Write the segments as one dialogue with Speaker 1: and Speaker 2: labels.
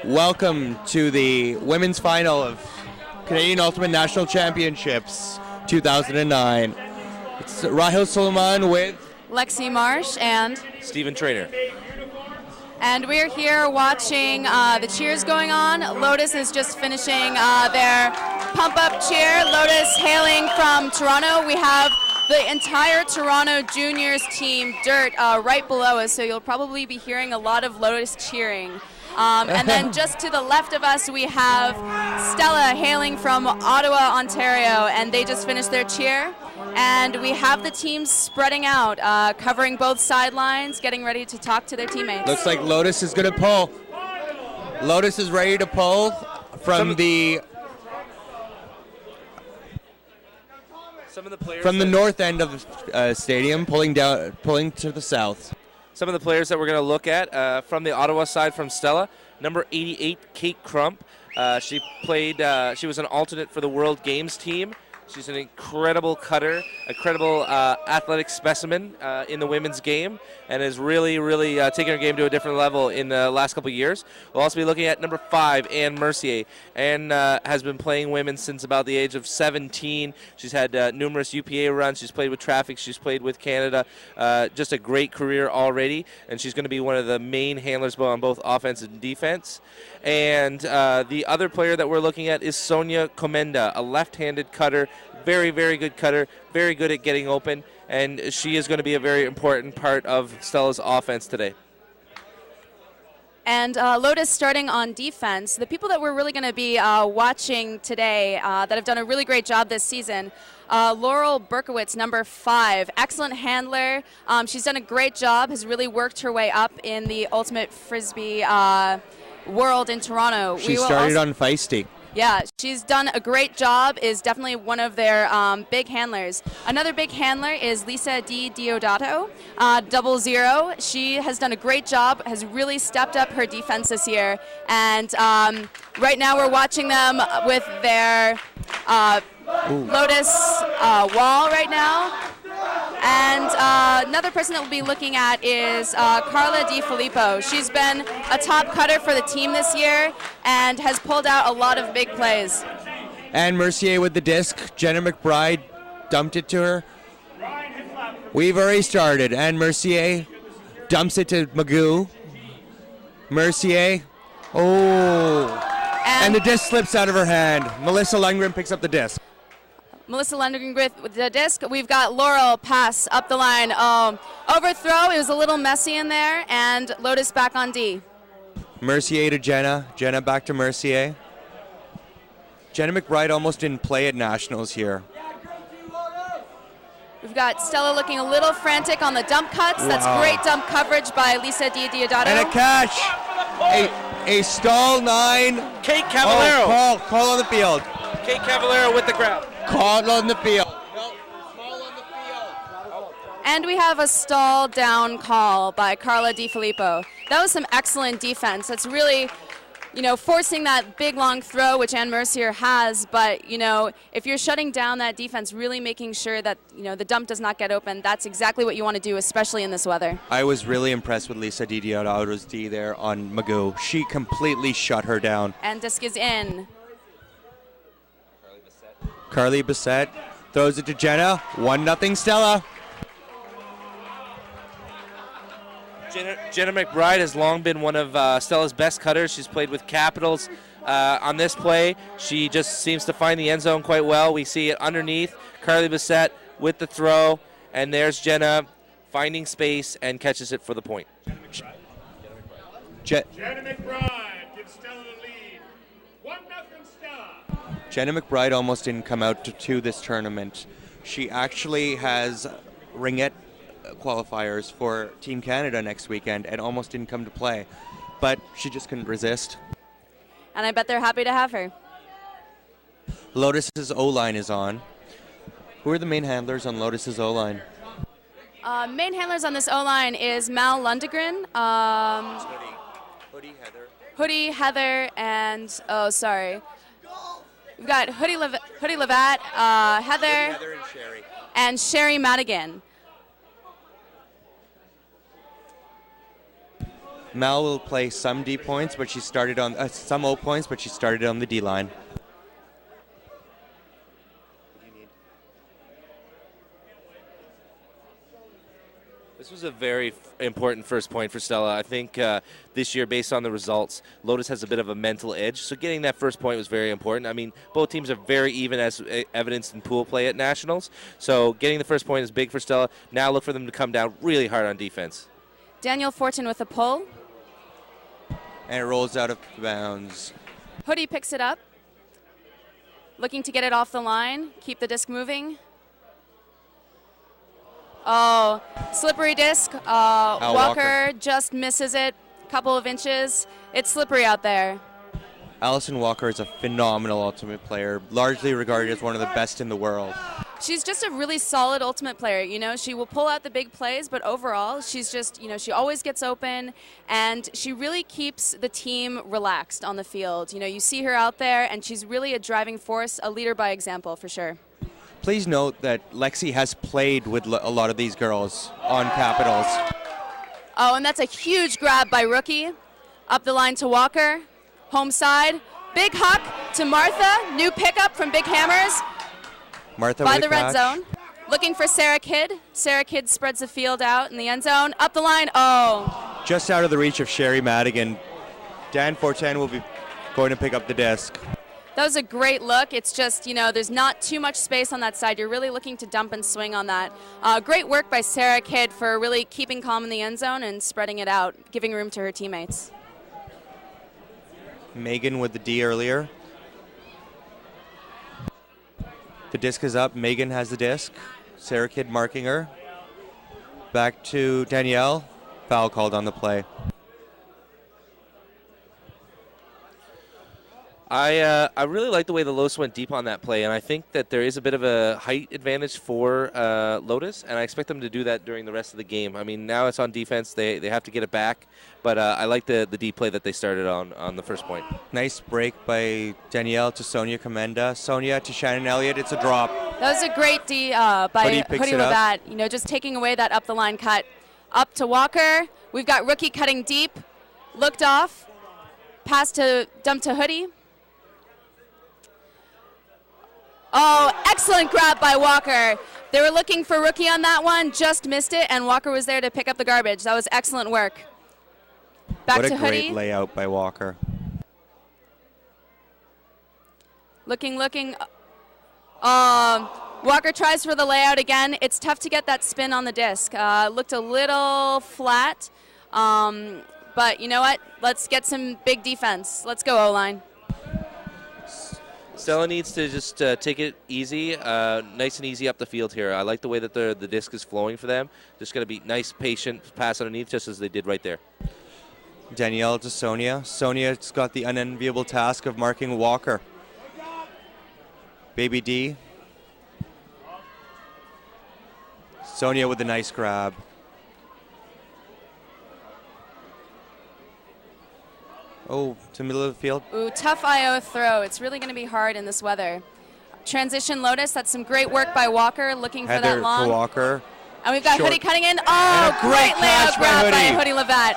Speaker 1: Welcome to the women's final of Canadian Ultimate National Championships 2009. It's Rahil Suleiman with
Speaker 2: Lexi Marsh and
Speaker 3: Stephen Trainer.
Speaker 2: And we're here watching the cheers going on. Lotus is just finishing their pump-up cheer. Lotus hailing from Toronto. We have the entire Toronto Juniors team, Dirt, right below us, so you'll probably be hearing a lot of Lotus cheering. And then just to the left of us, we have Stella hailing from Ottawa, Ontario, and they just finished their cheer. And we have the teams spreading out, covering both sidelines, getting ready to talk to their teammates.
Speaker 1: Looks like Lotus is going to pull. Lotus is ready to pull from the north end of the stadium, pulling to the south.
Speaker 3: Some of the players that we're going to look at from the Ottawa side, from Stella, number 88, Kate Crump. She was an alternate for the World Games team. She's an incredible cutter, a credible athletic specimen in the women's game, and has really taken her game to a different level in the last couple of years. We'll also be looking at number 5, Anne Mercier. Anne has been playing women since about the age of 17. She's had numerous UPA runs. She's played with Traffic. She's played with Canada. Just a great career already, and she's going to be one of the main handlers on both offense and defense. And the other player that we're looking at is Sonia Comenda, a left-handed cutter, very good cutter, very good at getting open, and she is going to be a very important part of Stella's offense today.
Speaker 2: And Lotus starting on defense, the people that we're really going to be watching today that have done a really great job this season, Laurel Berkowitz, number 5, excellent handler. She's done a great job, has really worked her way up in the Ultimate Frisbee world in Toronto.
Speaker 1: She started on Feisty.
Speaker 2: Yeah, she's done a great job, is definitely one of their big handlers. Another big handler is Lisa Di Diodato, 00. She has done a great job, has really stepped up her defense this year. And right now we're watching them with their Lotus wall right now. And another person that we'll be looking at is Carla Di Filippo. She's been a top cutter for the team this year and has pulled out a lot of big plays.
Speaker 1: Anne Mercier with the disc. Jenna McBride dumped it to her. We've already started. Anne Mercier dumps it to Magoo. Mercier. Oh. And the disc slips out of her hand. Melissa Lundgren picks up the disc.
Speaker 2: Melissa Lundgren with the disc. We've got Laurel pass up the line. Overthrow, it was a little messy in there, and Lotus back on D.
Speaker 1: Mercier to Jenna. Jenna back to Mercier. Jenna McBride almost didn't play at Nationals here.
Speaker 2: We've got Stella looking a little frantic on the dump cuts. Wow. That's great dump coverage by Lisa Di Diodato.
Speaker 1: And a catch. A stall 9.
Speaker 3: Kate Cavallero.
Speaker 1: Oh, call on the field.
Speaker 3: Kate Cavallero with the grab.
Speaker 1: Call on the field.
Speaker 2: And we have a stall down call by Carla Di Filippo. That was some excellent defense. That's really, forcing that big long throw, which Anne Mercier has. But, if you're shutting down that defense, really making sure that, the dump does not get open, that's exactly what you want to do, especially in this weather.
Speaker 1: I was really impressed with Lisa Di Diodato's D there on Magoo. She completely shut her down.
Speaker 2: And disc is in.
Speaker 1: Carly Bissett throws it to Jenna. 1-0 Stella.
Speaker 3: Jenna McBride has long been one of Stella's best cutters. She's played with Capitals. On this play, she just seems to find the end zone quite well. We see it underneath. Carly Bissett with the throw, and there's Jenna finding space and catches it for the point.
Speaker 4: Jenna McBride gives Stella the lead. 1-0 Stella.
Speaker 1: Jenna McBride almost didn't come out to this tournament. She actually has ringette qualifiers for Team Canada next weekend and almost didn't come to play. But she just couldn't resist.
Speaker 2: And I bet they're happy to have her.
Speaker 1: Lotus's O-line is on. Who are the main handlers on Lotus's O-line?
Speaker 2: Main handlers on this O-line is Mal Lundgren. Hoodie, Heather, and, we've got Hoodie Levat, Heather, and Sherry Madigan.
Speaker 1: Mal will play some D points, but she started on some O points, but she started on the D line.
Speaker 3: This was a very important first point for Stella. I think this year, based on the results, Lotus has a bit of a mental edge. So getting that first point was very important. I mean, both teams are very even, as evidenced in pool play at Nationals. So getting the first point is big for Stella. Now look for them to come down really hard on defense.
Speaker 2: Daniel Fortin with a pull.
Speaker 1: And it rolls out of bounds.
Speaker 2: Hoodie picks it up. Looking to get it off the line. Keep the disc moving. Oh, slippery disc. Walker just misses it a couple of inches. It's slippery out there.
Speaker 1: Allison Walker is a phenomenal ultimate player, largely regarded as one of the best in the world.
Speaker 2: She's just a really solid ultimate player. You know, she will pull out the big plays, but overall, she's just, you know, she always gets open, and she really keeps the team relaxed on the field. You know, you see her out there, and she's really a driving force, a leader by example for sure.
Speaker 1: Please note that Lexi has played with a lot of these girls on Capitals.
Speaker 2: Oh, and that's a huge grab by Rookie. Up the line to Walker. Home side. Big huck to Martha. New pickup from Big Hammers.
Speaker 1: Martha
Speaker 2: by
Speaker 1: with
Speaker 2: the
Speaker 1: a
Speaker 2: red
Speaker 1: catch.
Speaker 2: zone. Looking for Sarah Kidd. Sarah Kidd spreads the field out in the end zone. Up the line. Oh.
Speaker 1: Just out of the reach of Sherry Madigan. Dan Fortin will be going to pick up the disc.
Speaker 2: That was a great look. It's just, you know, there's not too much space on that side. You're really looking to dump and swing on that. Great work by Sarah Kidd for really keeping calm in the end zone and spreading it out, giving room to her teammates.
Speaker 1: Megan with the D earlier. The disc is up. Megan has the disc. Sarah Kidd marking her. Back to Danielle. Foul called on the play.
Speaker 3: I really like the way the Lotus went deep on that play, and I think that there is a bit of a height advantage for Lotus, and I expect them to do that during the rest of the game. I mean, now it's on defense. They have to get it back, but I like the deep play that they started on the first point.
Speaker 1: Nice break by Danielle to Sonia Commenda. Sonia to Shannon Elliott. It's a drop.
Speaker 2: That was a great D by Hoodie Levat. You know, just taking away that up the line cut. Up to Walker. We've got Rookie cutting deep. Looked off. Pass to dump to Hoodie. Oh, excellent grab by Walker. They were looking for Rookie on that one, just missed it, and Walker was there to pick up the garbage. That was excellent work. Back to Hoodie.
Speaker 1: What a great layout by Walker.
Speaker 2: Looking. Walker tries for the layout again. It's tough to get that spin on the disc. Looked a little flat, but you know what? Let's get some big defense. Let's go, O-line.
Speaker 3: Stella needs to just take it easy, nice and easy up the field here. I like the way that the disc is flowing for them. Just going to be nice, patient pass underneath, just as they did right there.
Speaker 1: Danielle to Sonia. Sonia's got the unenviable task of marking Walker. Baby D. Sonia with a nice grab. Oh, to the middle of the field.
Speaker 2: Ooh, tough IO throw. It's really going to be hard in this weather. Transition Lotus. That's some great work by Walker, looking for that long.
Speaker 1: For Walker.
Speaker 2: And we've got Hoodie cutting in. Oh, great layout grab by Hoodie Levat.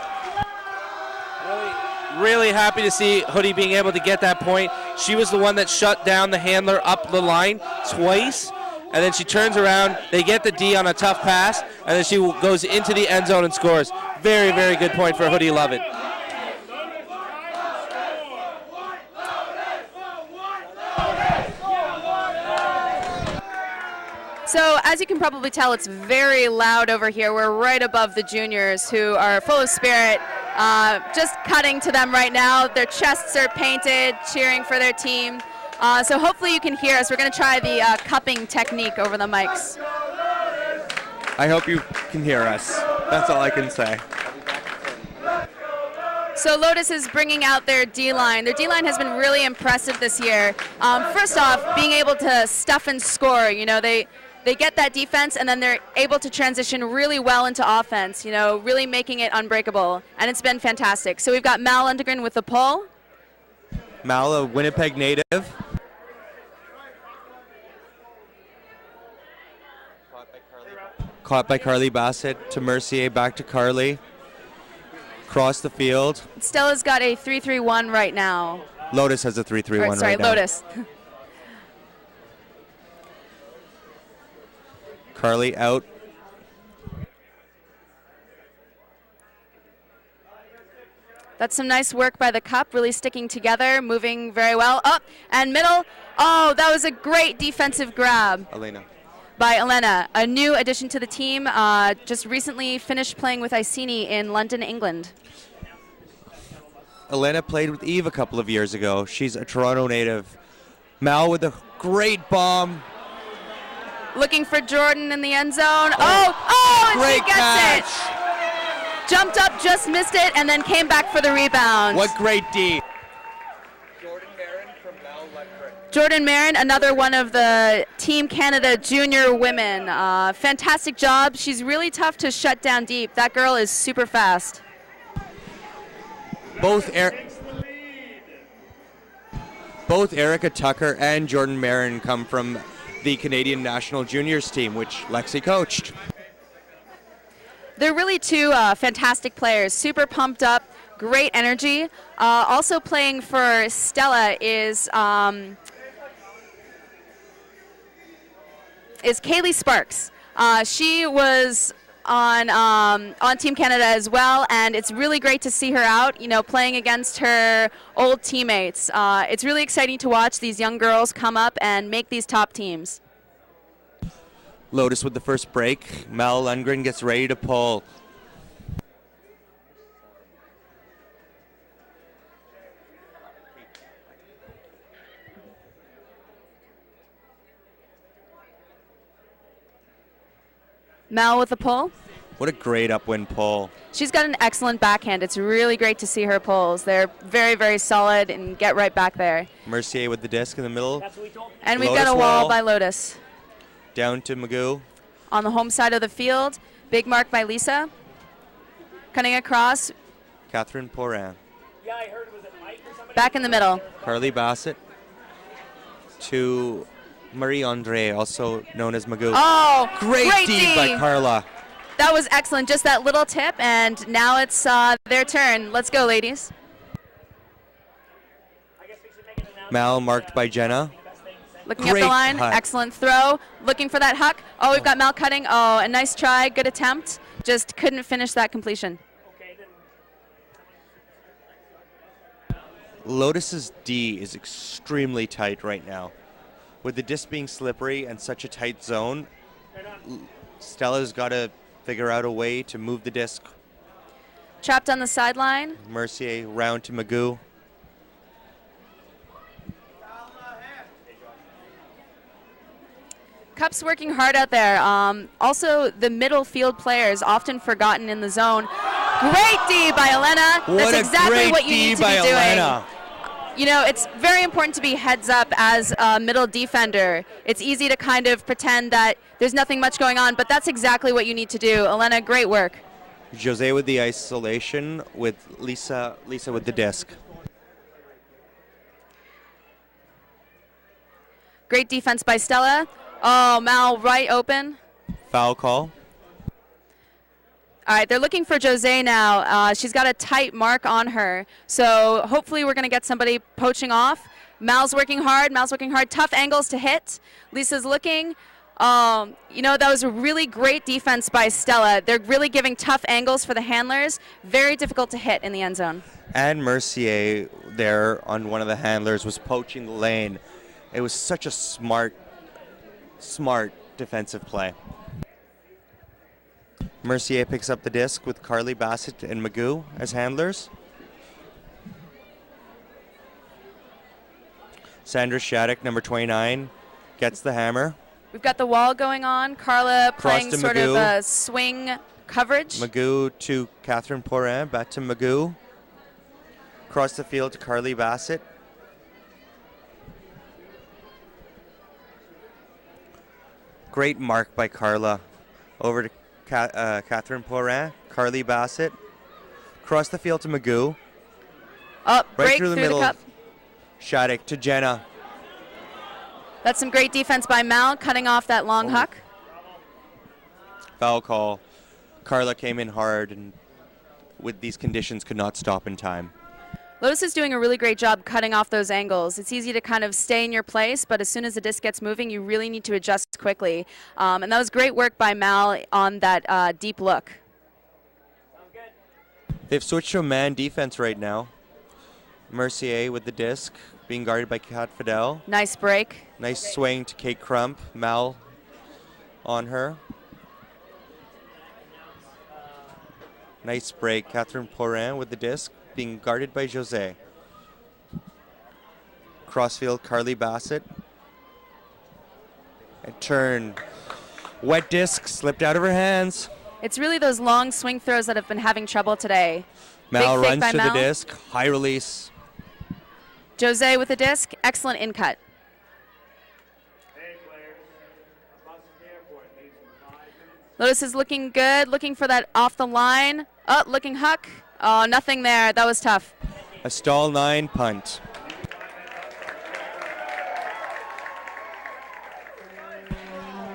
Speaker 3: Really happy to see Hoodie being able to get that point. She was the one that shut down the handler up the line twice, and then she turns around. They get the D on a tough pass, and then she goes into the end zone and scores. Very, very good point for Hoodie Lovett.
Speaker 2: So as you can probably tell, it's very loud over here. We're right above the juniors, who are full of spirit, just cutting to them right now. Their chests are painted, cheering for their team. So hopefully you can hear us. We're going to try the cupping technique over the mics.
Speaker 1: I hope you can hear us. That's all I can say.
Speaker 2: So Lotus is bringing out their D-line. Their D-line has been really impressive this year. First off, being able to stuff and score. You know, they get that defense, and then they're able to transition really well into offense, you know, really making it unbreakable. And it's been fantastic. So we've got Mal Lundgren with the pull.
Speaker 1: Mal, a Winnipeg native. Caught by Carly Bassett to Mercier, back to Carly. Cross the field.
Speaker 2: Stella's got a 3-3-1 right now.
Speaker 1: Lotus has a 3-3-1
Speaker 2: Sorry,
Speaker 1: right now.
Speaker 2: Lotus.
Speaker 1: Carly out.
Speaker 2: That's some nice work by the cup, really sticking together, moving very well. Up and middle. Oh, that was a great defensive grab
Speaker 1: Elena.
Speaker 2: by Elena, a new addition to the team. Just recently finished playing with Iceni in London, England.
Speaker 1: Elena played with Eve a couple of years ago. She's a Toronto native. Mal with a great bomb.
Speaker 2: Looking for Jordan in the end zone. And
Speaker 1: Great
Speaker 2: she gets
Speaker 1: catch.
Speaker 2: it. Jumped up, just missed it, and then came back for the rebound.
Speaker 1: What great D.
Speaker 2: Jordan Marin, another one of the Team Canada junior women. Fantastic job. She's really tough to shut down deep. That girl is super fast.
Speaker 1: Both Erica Tucker and Jordan Marin come from the Canadian National Juniors team, which Lexi coached.
Speaker 2: They're really two fantastic players, super pumped up, great energy. Also playing for Stella is Kaylee Sparks. She was on Team Canada as well, and it's really great to see her out, playing against her old teammates. It's really exciting to watch these young girls come up and make these top teams.
Speaker 1: Lotus with the first break. Mal Lundgren gets ready to pull.
Speaker 2: Mal with the pull.
Speaker 1: What a great upwind pull.
Speaker 2: She's got an excellent backhand. It's really great to see her pulls. They're very, very solid and get right back there.
Speaker 1: Mercier with the disc in the middle.
Speaker 2: And we've
Speaker 1: Lotus
Speaker 2: got a wall
Speaker 1: wall.
Speaker 2: by Lotus.
Speaker 1: Down to Magoo.
Speaker 2: On the home side of the field, big mark by Lisa. Cutting across,
Speaker 1: Catherine Porin.
Speaker 2: back in the middle.
Speaker 1: Carly Bassett to Marie-Andre, also known as Magoo.
Speaker 2: Oh,
Speaker 1: Great D by Carla.
Speaker 2: That was excellent. Just that little tip, and now it's their turn. Let's go, ladies.
Speaker 1: Mal marked by Jenna.
Speaker 2: Looking up
Speaker 1: Great
Speaker 2: the line.
Speaker 1: cut.
Speaker 2: Excellent throw. Looking for that huck. Oh, we've got Mal cutting. Oh, a nice try. Good attempt. Just couldn't finish that completion.
Speaker 1: Lotus's D is extremely tight right now. With the disc being slippery and such a tight zone, Stella's got to figure out a way to move the disc.
Speaker 2: Trapped on the sideline.
Speaker 1: Mercier round to Magoo.
Speaker 2: Cup's working hard out there. Also, the middle field players often forgotten in the zone. Great D by Elena.
Speaker 1: What
Speaker 2: That's
Speaker 1: a
Speaker 2: exactly
Speaker 1: great
Speaker 2: what you
Speaker 1: D
Speaker 2: need to
Speaker 1: by
Speaker 2: be doing.
Speaker 1: Elena.
Speaker 2: It's very important to be heads up as a middle defender. It's easy to kind of pretend that there's nothing much going on, but that's exactly what you need to do. Elena, great work.
Speaker 1: Jose with the isolation, with Lisa with the disc.
Speaker 2: Great defense by Stella. Oh, Mal right open.
Speaker 1: Foul call.
Speaker 2: All right, they're looking for Jose now. She's got a tight mark on her, so hopefully we're going to get somebody poaching off. Mal's working hard. Tough angles to hit. Lisa's looking. That was a really great defense by Stella. They're really giving tough angles for the handlers. Very difficult to hit in the end zone.
Speaker 1: And Mercier there on one of the handlers was poaching the lane. It was such a smart defensive play. Mercier picks up the disc with Carly Bassett and Magoo as handlers. Sandra Shattuck, number 29, gets the hammer.
Speaker 2: We've got the wall going on. Carla playing
Speaker 1: to
Speaker 2: sort of
Speaker 1: Magoo.
Speaker 2: a swing coverage.
Speaker 1: Magoo to Catherine Porin, back to Magoo. Across the field to Carly Bassett. Great mark by Carla. Over to Catherine Porin, Carly Bassett. Across the field to Magoo.
Speaker 2: Break
Speaker 1: through the middle.
Speaker 2: cup.
Speaker 1: Shattuck to Jenna.
Speaker 2: That's some great defense by Mal, cutting off that long huck.
Speaker 1: Foul call. Carla came in hard and with these conditions could not stop in time.
Speaker 2: Lotus is doing a really great job cutting off those angles. It's easy to kind of stay in your place, but as soon as the disc gets moving, you really need to adjust quickly. And that was great work by Mal on that deep look.
Speaker 1: They've switched to a man defense right now. Mercier with the disc, being guarded by Kat Fidel.
Speaker 2: Nice break.
Speaker 1: Nice swing to Kate Crump. Mal on her. Nice break. Catherine Porin with the disc, being guarded by Jose. Crossfield, Carly Bassett. And turn. Wet disc slipped out of her hands.
Speaker 2: It's really those long swing throws that have been having trouble today.
Speaker 1: Mal
Speaker 2: Big fake
Speaker 1: runs
Speaker 2: by
Speaker 1: to
Speaker 2: Mal.
Speaker 1: the disc. High release.
Speaker 2: Jose with the disc. Excellent in cut.
Speaker 4: Hey, players. Boston Airport leaves in 5 minutes.
Speaker 2: Lotus is looking good, looking for that off the line. Oh, looking huck. Oh, nothing there. That was tough.
Speaker 1: A stall 9 punt.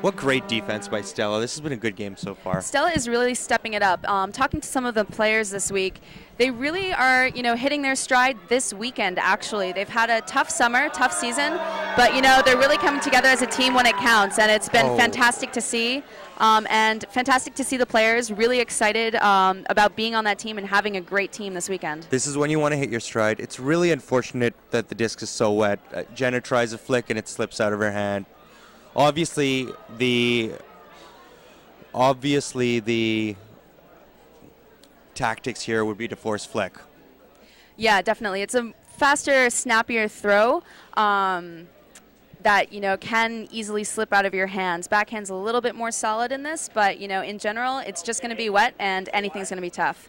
Speaker 1: What great defense by Stella. This has been a good game so far.
Speaker 2: Stella is really stepping it up. Talking to some of the players this week, they really are, hitting their stride this weekend, actually. They've had a tough summer, tough season, but, they're really coming together as a team when it counts, and it's been fantastic to see. And fantastic to see the players really excited about being on that team and having a great team this weekend.
Speaker 1: This is when you want to hit your stride. It's really unfortunate that the disc is so wet. Jenna tries a flick and it slips out of her hand. Obviously, the tactics here would be to force flick.
Speaker 2: Yeah, definitely. It's a faster, snappier throw that can easily slip out of your hands. Backhand's a little bit more solid in this, but in general, it's just going to be wet and anything's going to be tough.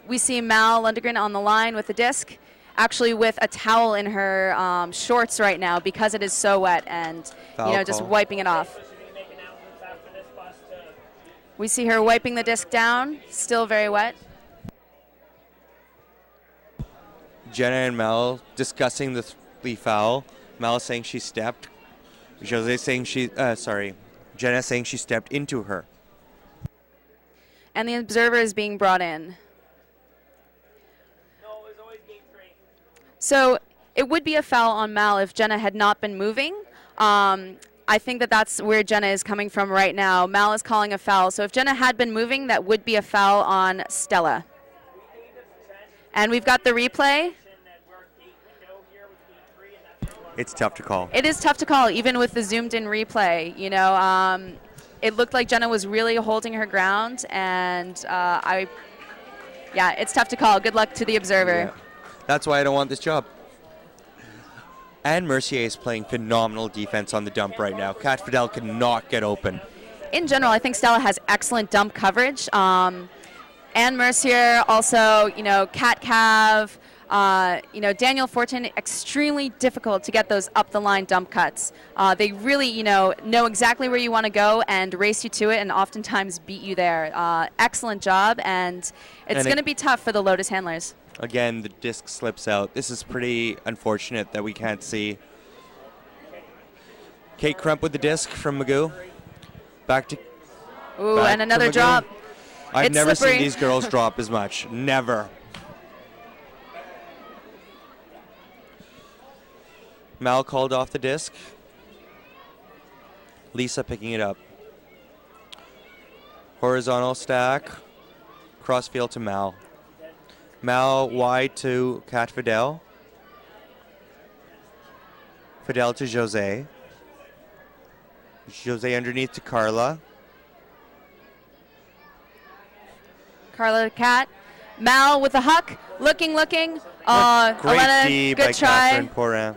Speaker 2: We see Mal Lundgren on the line with the disc, actually with a towel in her shorts right now because it is so wet and just wiping it off. We see her wiping the disc down, still very wet.
Speaker 1: Jenna and Mel discussing the foul. Mel saying she stepped. Jose saying Jenna saying she stepped into her.
Speaker 2: And the observer is being brought in. So it would be a foul on Mal if Jenna had not been moving. I think that's where Jenna is coming from right now. Mal is calling a foul. So if Jenna had been moving, that would be a foul on Stella. And we've got the replay.
Speaker 1: It's tough to call.
Speaker 2: It is tough to call, even with the zoomed-in replay. It looked like Jenna was really holding her ground, and it's tough to call. Good luck to the observer.
Speaker 1: Yeah. That's why I don't want this job. And Mercier is playing phenomenal defense on the dump right now. Kat Fidel cannot get open.
Speaker 2: In general, I think Stella has excellent dump coverage. And Mercier also, Kat Cav, Daniel Fortin, extremely difficult to get those up-the-line dump cuts. They really, know exactly where you want to go and race you to it and oftentimes beat you there. Excellent job, and it's going to be tough for the Lotus handlers.
Speaker 1: Again, the disc slips out. This is pretty unfortunate that we can't see. Kate Crump with the disc from Magoo. Back to
Speaker 2: And another drop.
Speaker 1: I've never seen these girls drop as much. Never. Mal called off the disc. Lisa picking it up. Horizontal stack. Crossfield to Mal. Mal wide to Kat Fidel. Fidel to Jose. Jose underneath to Carla.
Speaker 2: Carla to Kat. Mal with the huck. Looking.
Speaker 1: Great
Speaker 2: Elena,
Speaker 1: D
Speaker 2: good
Speaker 1: by
Speaker 2: try.
Speaker 1: Catherine Porin.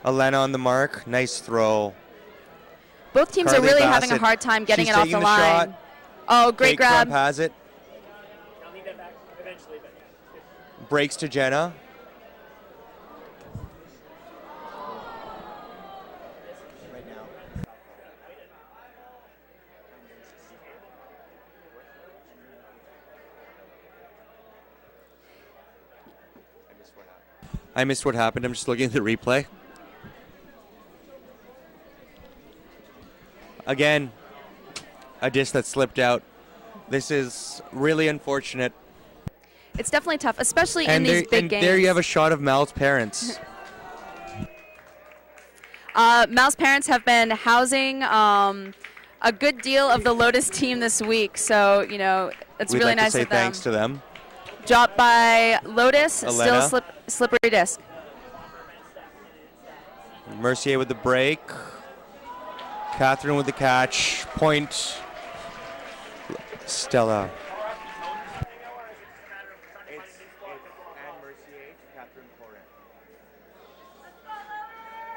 Speaker 1: Elena on the mark. Nice throw.
Speaker 2: Both teams
Speaker 1: Carly
Speaker 2: are really
Speaker 1: Bassett.
Speaker 2: having a hard time getting
Speaker 1: She's
Speaker 2: it off
Speaker 1: taking
Speaker 2: the
Speaker 1: the
Speaker 2: line.
Speaker 1: shot.
Speaker 2: Oh, great
Speaker 1: Kate
Speaker 2: grab.
Speaker 1: Crump has it.
Speaker 4: I'll need that back eventually, but yeah.
Speaker 1: Breaks to Jenna. I missed what happened. I'm just looking at the replay. Again, a disc that slipped out. This is really unfortunate.
Speaker 2: It's definitely tough, especially in these big games.
Speaker 1: There you have a shot of Mal's parents.
Speaker 2: Mal's parents have been housing a good deal of the Lotus team this week, so you know it's
Speaker 1: We'd
Speaker 2: really
Speaker 1: like
Speaker 2: nice
Speaker 1: to say
Speaker 2: of them.
Speaker 1: thanks to them.
Speaker 2: Dropped by Lotus,
Speaker 1: Elena.
Speaker 2: still slippery disc.
Speaker 1: Mercier with the break. Catherine with the catch. Point. Stella.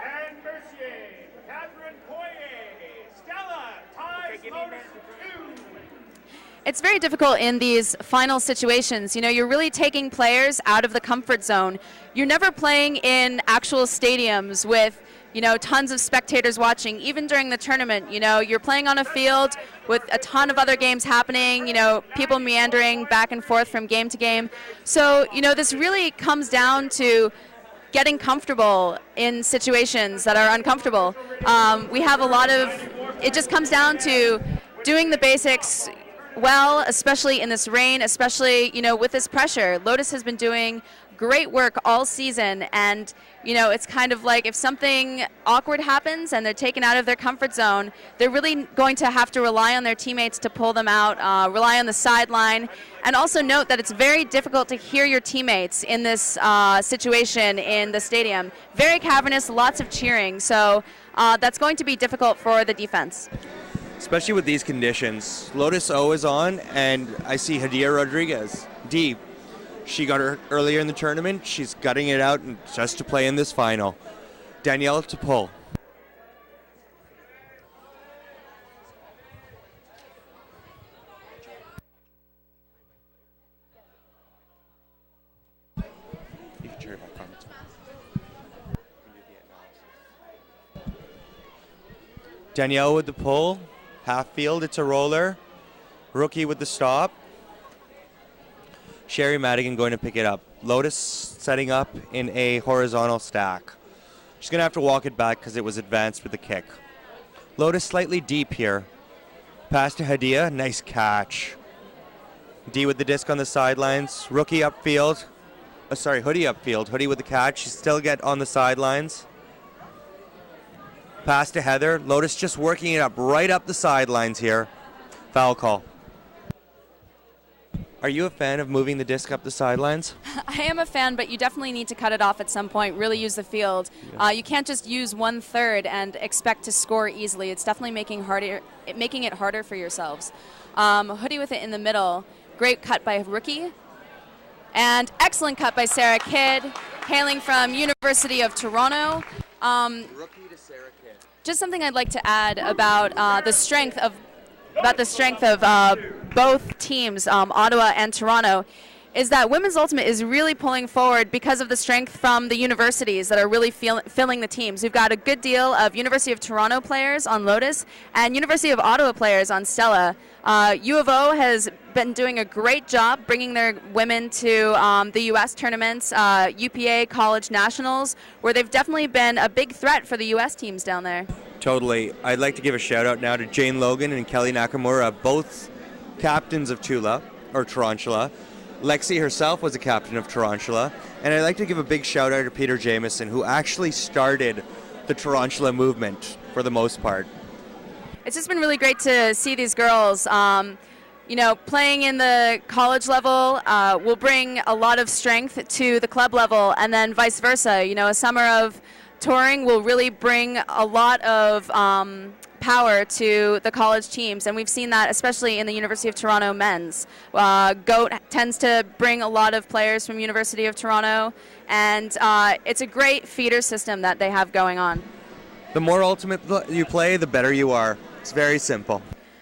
Speaker 4: And Mercier, Catherine Poirier, Stella ties Lotus 2.
Speaker 2: It's very difficult in these final situations. You know, you're really taking players out of the comfort zone. You're never playing in actual stadiums with, you know, tons of spectators watching. Even during the tournament, you know, you're playing on a field with a ton of other games happening, you know, people meandering back and forth from game to game. So, you know, this really comes down to getting comfortable in situations that are uncomfortable. We have a lot of, it just comes down to doing the basics well, especially in this rain, especially, you know, with this pressure. Lotus has been doing great work all season, and, you know, it's kind of like if something awkward happens and they're taken out of their comfort zone, they're really going to have to rely on their teammates to pull them out, rely on the sideline, and also note that it's very difficult to hear your teammates in this situation in the stadium. Very cavernous, lots of cheering, so that's going to be difficult for the defense.
Speaker 1: Especially with these conditions. Lotus O is on, and I see Hadia Rodriguez. D. She got her earlier in the tournament. She's gutting it out and just to play in this final. Danielle to pull. You can share my comments. Danielle with the pull. Half field, it's a roller. Rookie with the stop. Sherry Madigan going to pick it up. Lotus setting up in a horizontal stack. She's going to have to walk it back because it was advanced with the kick. Lotus slightly deep here. Pass to Hadia, nice catch. D with the disc on the sidelines. Rookie upfield. Hoodie upfield. Hoodie with the catch. She's still get on the sidelines. Pass to Heather. Lotus just working it up right up the sidelines here. Foul call. Are you a fan of moving the disc up the sidelines?
Speaker 2: I am a fan, but you definitely need to cut it off at some point, really use the field.
Speaker 1: Yeah.
Speaker 2: You can't just use 1/3 and expect to score easily. It's definitely making it harder for yourselves. Hoodie with it in the middle. Great cut by Rookie. And excellent cut by Sarah Kidd, hailing from University of Toronto.
Speaker 1: Rookie to Sarah Kidd.
Speaker 2: Just something I'd like to add about the strength of both teams, Ottawa and Toronto, is that Women's Ultimate is really pulling forward because of the strength from the universities that are really filling the teams. We've got a good deal of University of Toronto players on Lotus and University of Ottawa players on Stella. U of O has been doing a great job bringing their women to the U.S. tournaments, UPA College Nationals, where they've definitely been a big threat for the U.S. teams down there.
Speaker 1: Totally. I'd like to give a shout out now to Jane Logan and Kelly Nakamura, both captains of Tula, or Tarantula. Lexi herself was a captain of Tarantula. And I'd like to give a big shout out to Peter Jameson, who actually started the Tarantula movement for the most part.
Speaker 2: It's just been really great to see these girls. You know, playing in the college level will bring a lot of strength to the club level, and then vice versa. You know, a summer of touring will really bring a lot of power to the college teams, and we've seen that especially in the University of Toronto men's. GOAT tends to bring a lot of players from University of Toronto, and it's a great feeder system that they have going on.
Speaker 1: The more ultimate you play, the better you are. It's very simple.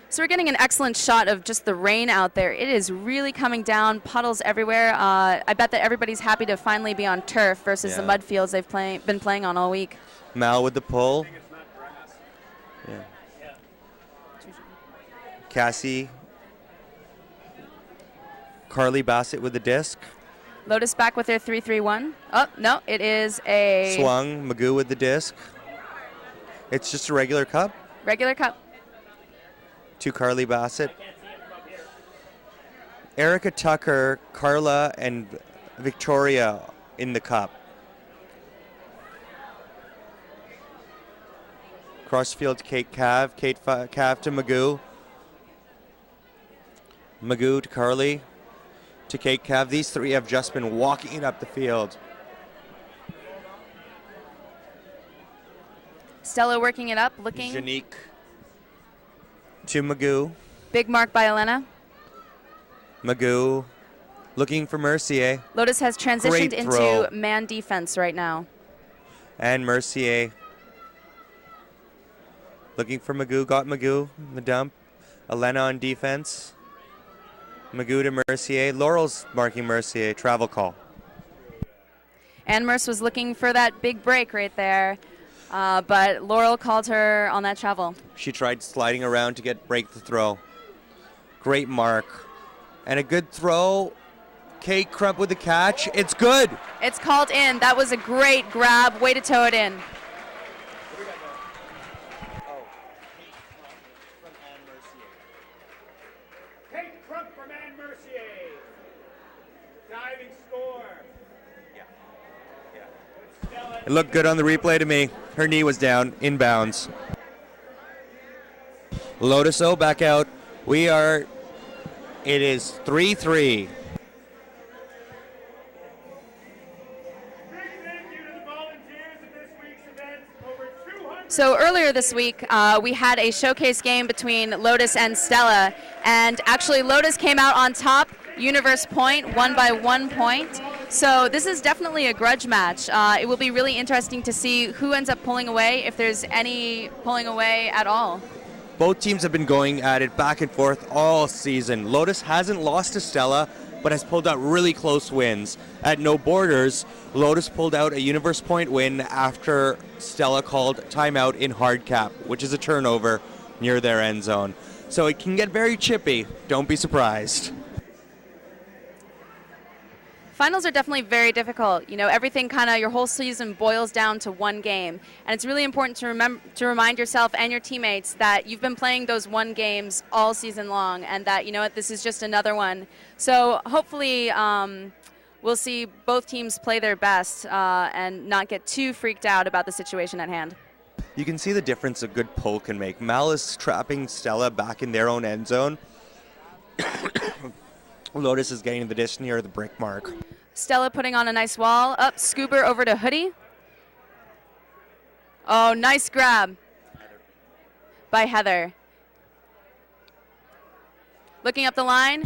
Speaker 2: So we're getting an excellent shot of just the rain out there. It is really coming down, puddles everywhere. I bet that everybody's happy to finally be on turf versus the mud fields they've been playing on all week.
Speaker 1: Mal with the pull. Yeah. Cassie. Carly Bassett with the disc.
Speaker 2: Lotus back with their 3-3-1. Oh, no, it is a...
Speaker 1: Swung. Magoo with the disc. It's just a regular cup.
Speaker 2: Regular cup.
Speaker 1: To Carly Bassett. Erica Tucker, Carla, and Victoria in the cup. Crossfield, Kate Cav, Cav to Magoo. Magoo to Carly, to Kate Cav. These three have just been walking it up the field.
Speaker 2: Stella working it up, looking.
Speaker 1: Janique to Magoo.
Speaker 2: Big mark by Elena.
Speaker 1: Magoo looking for Mercier.
Speaker 2: Lotus has transitioned
Speaker 1: Great
Speaker 2: into
Speaker 1: throw.
Speaker 2: man defense right now.
Speaker 1: And Mercier looking for Magoo. Got Magoo in the dump. Elena on defense. Magoo to Mercier. Laurel's marking Mercier. Travel call.
Speaker 2: And Merce was looking for that big break right there. But Laurel called her on that travel.
Speaker 1: She tried sliding around to break the throw. Great mark. And a good throw. Kate Crump with the catch. It's good.
Speaker 2: It's called in. That was a great grab. Way to toe it in.
Speaker 4: Kate Crump from Anne Mercier. Diving score. Stella
Speaker 1: It looked good on the replay to me. Her knee was down, inbounds. Lotus O back out. It is 3-3.
Speaker 4: Big thank you to the volunteers in this week's event. Over 200.
Speaker 2: So earlier this week, we had a showcase game between Lotus and Stella. And actually, Lotus came out on top, Universe point, won by 1 point. So this is definitely a grudge match. It will be really interesting to see who ends up pulling away, if there's any pulling away at all.
Speaker 1: Both teams have been going at it back and forth all season. Lotus hasn't lost to Stella, but has pulled out really close wins. At No Borders, Lotus pulled out a Universe point win after Stella called timeout in hard cap, which is a turnover near their end zone. So it can get very chippy. Don't be surprised.
Speaker 2: Finals are definitely very difficult. You know, everything kind of, your whole season boils down to one game. And it's really important to remind yourself and your teammates that you've been playing those one games all season long and that, you know what, this is just another one. So hopefully we'll see both teams play their best and not get too freaked out about the situation at hand.
Speaker 1: You can see the difference a good pull can make. Mal is trapping Stella back in their own end zone. Lotus is getting the dish near the brick mark.
Speaker 2: Stella putting on a nice wall. Up, Scoober over to Hoodie. Oh, nice grab by Heather. Looking up the line.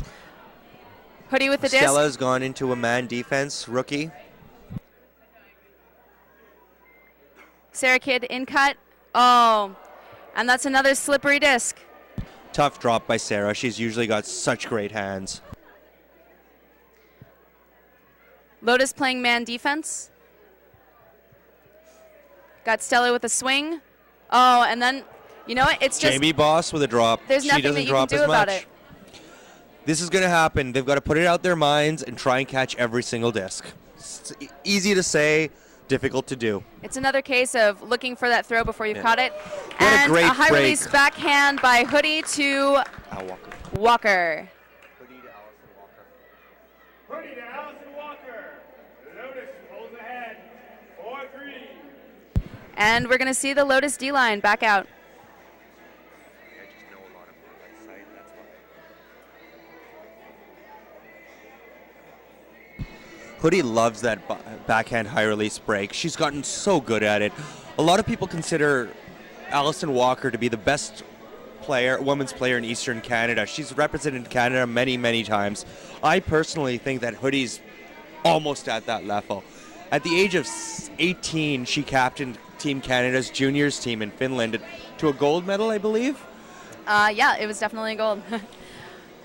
Speaker 2: Hoodie with the disc.
Speaker 1: Stella's gone into a man defense, rookie.
Speaker 2: Sarah Kidd in cut. Oh, and that's another slippery disc.
Speaker 1: Tough drop by Sarah. She's usually got such great hands.
Speaker 2: Lotus playing man defense. Got Stella with a swing. Oh, and then, you know what? It's just
Speaker 1: Jamie Boss with a drop.
Speaker 2: there's
Speaker 1: She
Speaker 2: nothing
Speaker 1: doesn't
Speaker 2: that you
Speaker 1: drop
Speaker 2: can do
Speaker 1: as
Speaker 2: about
Speaker 1: much.
Speaker 2: it.
Speaker 1: This is going to happen. They've got to put it out their minds and try and catch every single disc. It's easy to say, difficult to do.
Speaker 2: It's another case of looking for that throw before you've
Speaker 1: Yeah.
Speaker 2: caught it.
Speaker 1: What a
Speaker 2: And
Speaker 1: great
Speaker 2: high
Speaker 1: break.
Speaker 2: release backhand by Hoodie to
Speaker 1: Al Walker.
Speaker 2: Walker.
Speaker 4: Hoodie to Allison Walker. Lotus pulls ahead. 4-3.
Speaker 2: And we're going to see the Lotus D-line back out.
Speaker 1: Hoodie loves that backhand high release break. She's gotten so good at it. A lot of people consider Allison Walker to be the best women's player in Eastern Canada. She's represented Canada many, many times. I personally think that Hoodie's almost at that level. At the age of 18, she captained Team Canada's juniors team in Finland to a gold medal, I believe.
Speaker 2: Yeah, it was definitely gold.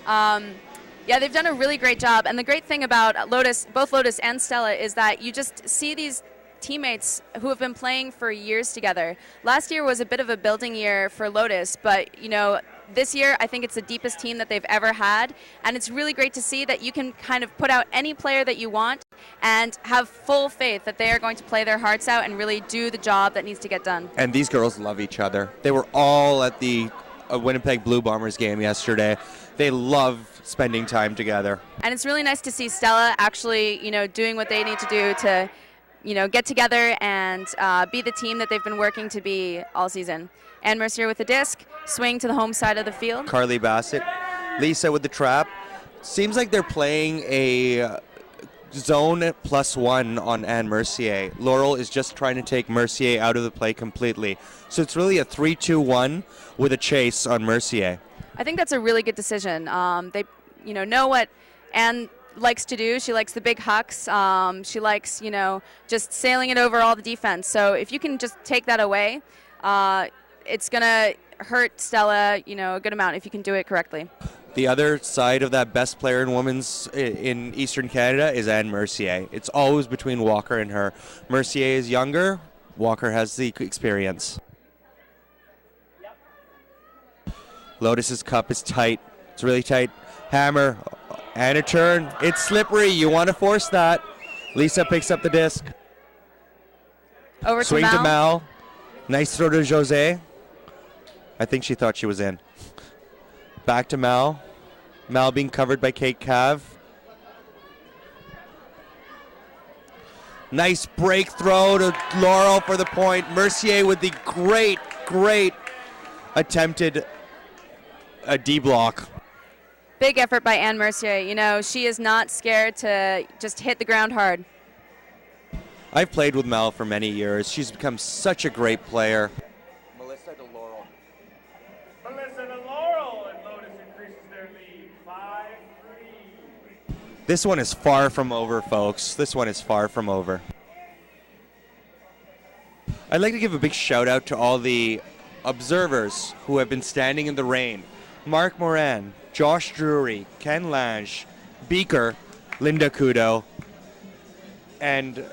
Speaker 2: Yeah, they've done a really great job. And the great thing about Lotus, both Lotus and Stella, is that you just see these teammates who have been playing for years together. Last year was a bit of a building year for Lotus, but you know, this year I think it's the deepest team that they've ever had, and it's really great to see that you can kind of put out any player that you want and have full faith that they are going to play their hearts out and really do the job that needs to get done.
Speaker 1: And these girls love each other. They were all at the Winnipeg Blue Bombers game yesterday. They love spending time together.
Speaker 2: And it's really nice to see Stella actually, doing what they need to do to, get together and be the team that they've been working to be all season. Anne Mercier with the disc, swing to the home side of the field.
Speaker 1: Carly Bassett, Lisa with the trap. Seems like they're playing a zone +1 on Anne Mercier. Laurel is just trying to take Mercier out of the play completely. So it's really a 3-2-1 with a chase on Mercier.
Speaker 2: I think that's a really good decision. They, know what Anne likes to do. She likes the big hucks. She likes, just sailing it over all the defense. So if you can just take that away, it's going to hurt Stella, a good amount if you can do it correctly.
Speaker 1: The other side of that best player in women's in Eastern Canada is Anne Mercier. It's always between Walker and her. Mercier is younger. Walker has the experience. Lotus's cup is tight. It's really tight. Hammer and a turn. It's slippery. You want to force that. Lisa picks up the disc.
Speaker 2: Over
Speaker 1: Swing
Speaker 2: to Mal.
Speaker 1: to Mal. Nice throw to Jose. I think she thought she was in. Back to Mal. Mal being covered by Kate Cav. Nice break throw to Laurel for the point. Mercier with the great attempted D-block.
Speaker 2: Big effort by Anne Mercier. She is not scared to just hit the ground hard.
Speaker 1: I've played with Mal for many years. She's become such a great player.
Speaker 4: Melissa to Laurel, and Lotus increases their lead 5-3.
Speaker 1: This one is far from over, folks. This one is far from over. I'd like to give a big shout out to all the observers who have been standing in the rain. Mark Moran, Josh Drury, Ken Lange, Beaker, Linda Kudo, and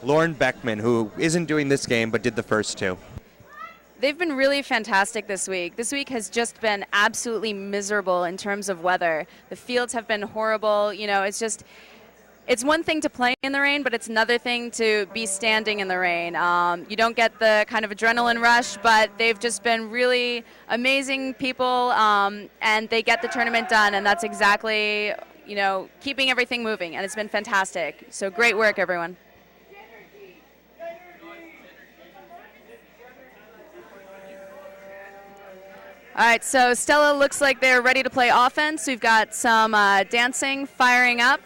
Speaker 1: Lauren Beckman, who isn't doing this game but did the first two.
Speaker 2: They've been really fantastic this week. This week has just been absolutely miserable in terms of weather. The fields have been horrible. It's one thing to play in the rain, but it's another thing to be standing in the rain. You don't get the kind of adrenaline rush, but they've just been really amazing people, and they get the tournament done, and that's exactly, keeping everything moving, and it's been fantastic. So great work, everyone. All right, so Stella looks like they're ready to play offense. We've got some dancing firing up.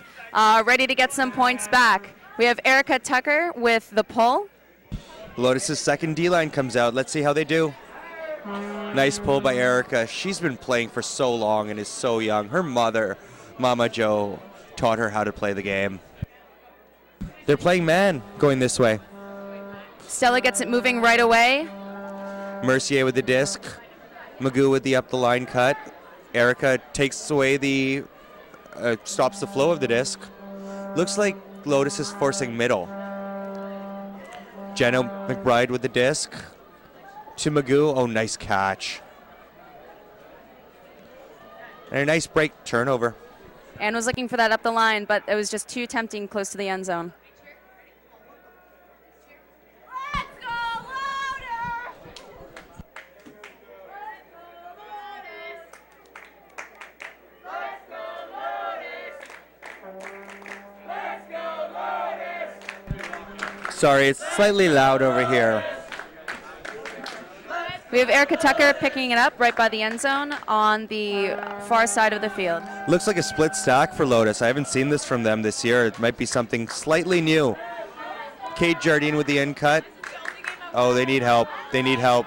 Speaker 2: Ready to get some points back. We have Erica Tucker with the pull.
Speaker 1: Lotus's second D-line comes out. Let's see how they do. Nice pull by Erica. She's been playing for so long and is so young. Her mother, Mama Jo, taught her how to play the game. They're playing man going this way.
Speaker 2: Stella gets it moving right away.
Speaker 1: Mercier with the disc. Magoo with the up-the-line cut. Erica takes away the stops the flow of the disc. Looks like Lotus is forcing middle. Jenna McBride with the disc. To Magoo. Oh, nice catch. And a nice break turnover.
Speaker 2: Anne was looking for that up the line, but it was just too tempting close to the end zone.
Speaker 1: Sorry, it's slightly loud over here.
Speaker 2: We have Erica Tucker picking it up right by the end zone on the far side of the field.
Speaker 1: Looks like a split stack for Lotus. I haven't seen this from them this year. It might be something slightly new. Kate Jardine with the end cut. Oh, they need help. They need help.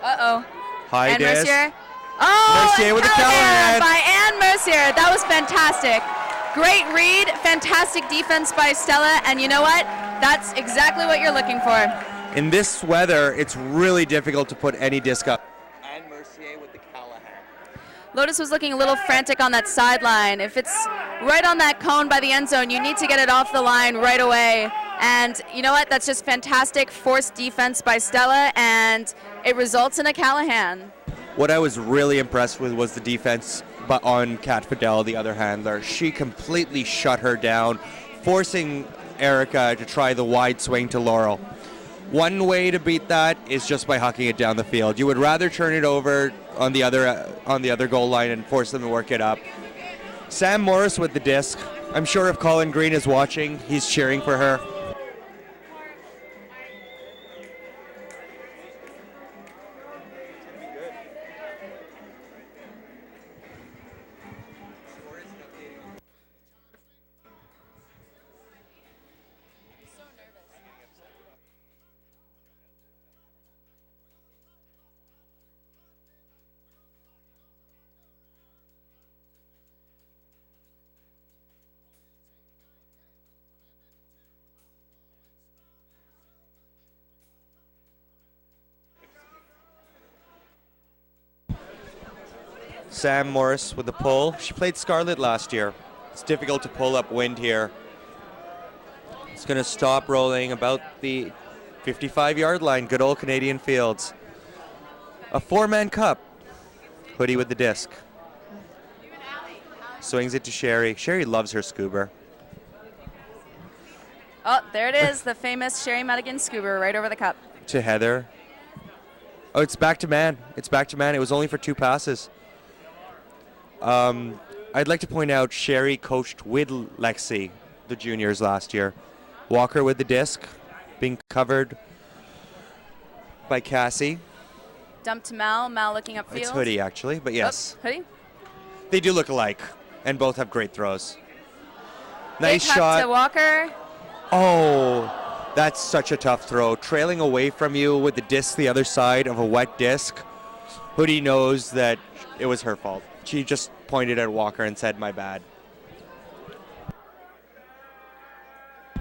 Speaker 2: Uh-oh.
Speaker 1: High
Speaker 2: Anne
Speaker 1: disc.
Speaker 2: Mercier. Oh,
Speaker 1: Mercier with the
Speaker 2: Callahan
Speaker 1: Callahan.
Speaker 2: by Anne Mercier. That was fantastic. Great read, fantastic defense by Stella, and you know what? That's exactly what you're looking for.
Speaker 1: In this weather, it's really difficult to put any disc up. Anne Mercier with the Callahan.
Speaker 2: Lotus was looking a little frantic on that sideline. If it's right on that cone by the end zone, you need to get it off the line right away. And you know what? That's just fantastic forced defense by Stella, and it results in a Callahan.
Speaker 1: What I was really impressed with was the defense but on Kat Fidel, the other handler. She completely shut her down, forcing Erica to try the wide swing to Laurel. One way to beat that is just by hucking it down the field. You would rather turn it over on the other goal line and force them to work it up. Sam Morris with the disc. I'm sure if Colin Green is watching, he's cheering for her. Sam Morris with the pull. She played Scarlet last year. It's difficult to pull up wind here. It's going to stop rolling about the 55-yard line. Good old Canadian Fields. A four-man cup. Hoodie with the disc. Swings it to Sherry. Sherry loves her scuba.
Speaker 2: Oh, there it is, the famous Sherry Madigan scuba right over the cup.
Speaker 1: To Heather. Oh, it's back to man. It's back to man. It was only for 2 passes. I'd like to point out Sherry coached with Lexi, the juniors, last year. Walker with the disc, being covered by Cassie.
Speaker 2: Dump to Mal. Mal looking upfield.
Speaker 1: It's Hoodie, actually, but yes.
Speaker 2: Oh, Hoodie.
Speaker 1: They do look alike, and both have great throws. Nice
Speaker 2: Big
Speaker 1: shot.
Speaker 2: to Walker.
Speaker 1: Oh, that's such a tough throw. Trailing away from you with the disc the other side of a wet disc. Hoodie knows that it was her fault. She just pointed at Walker and said, "My bad."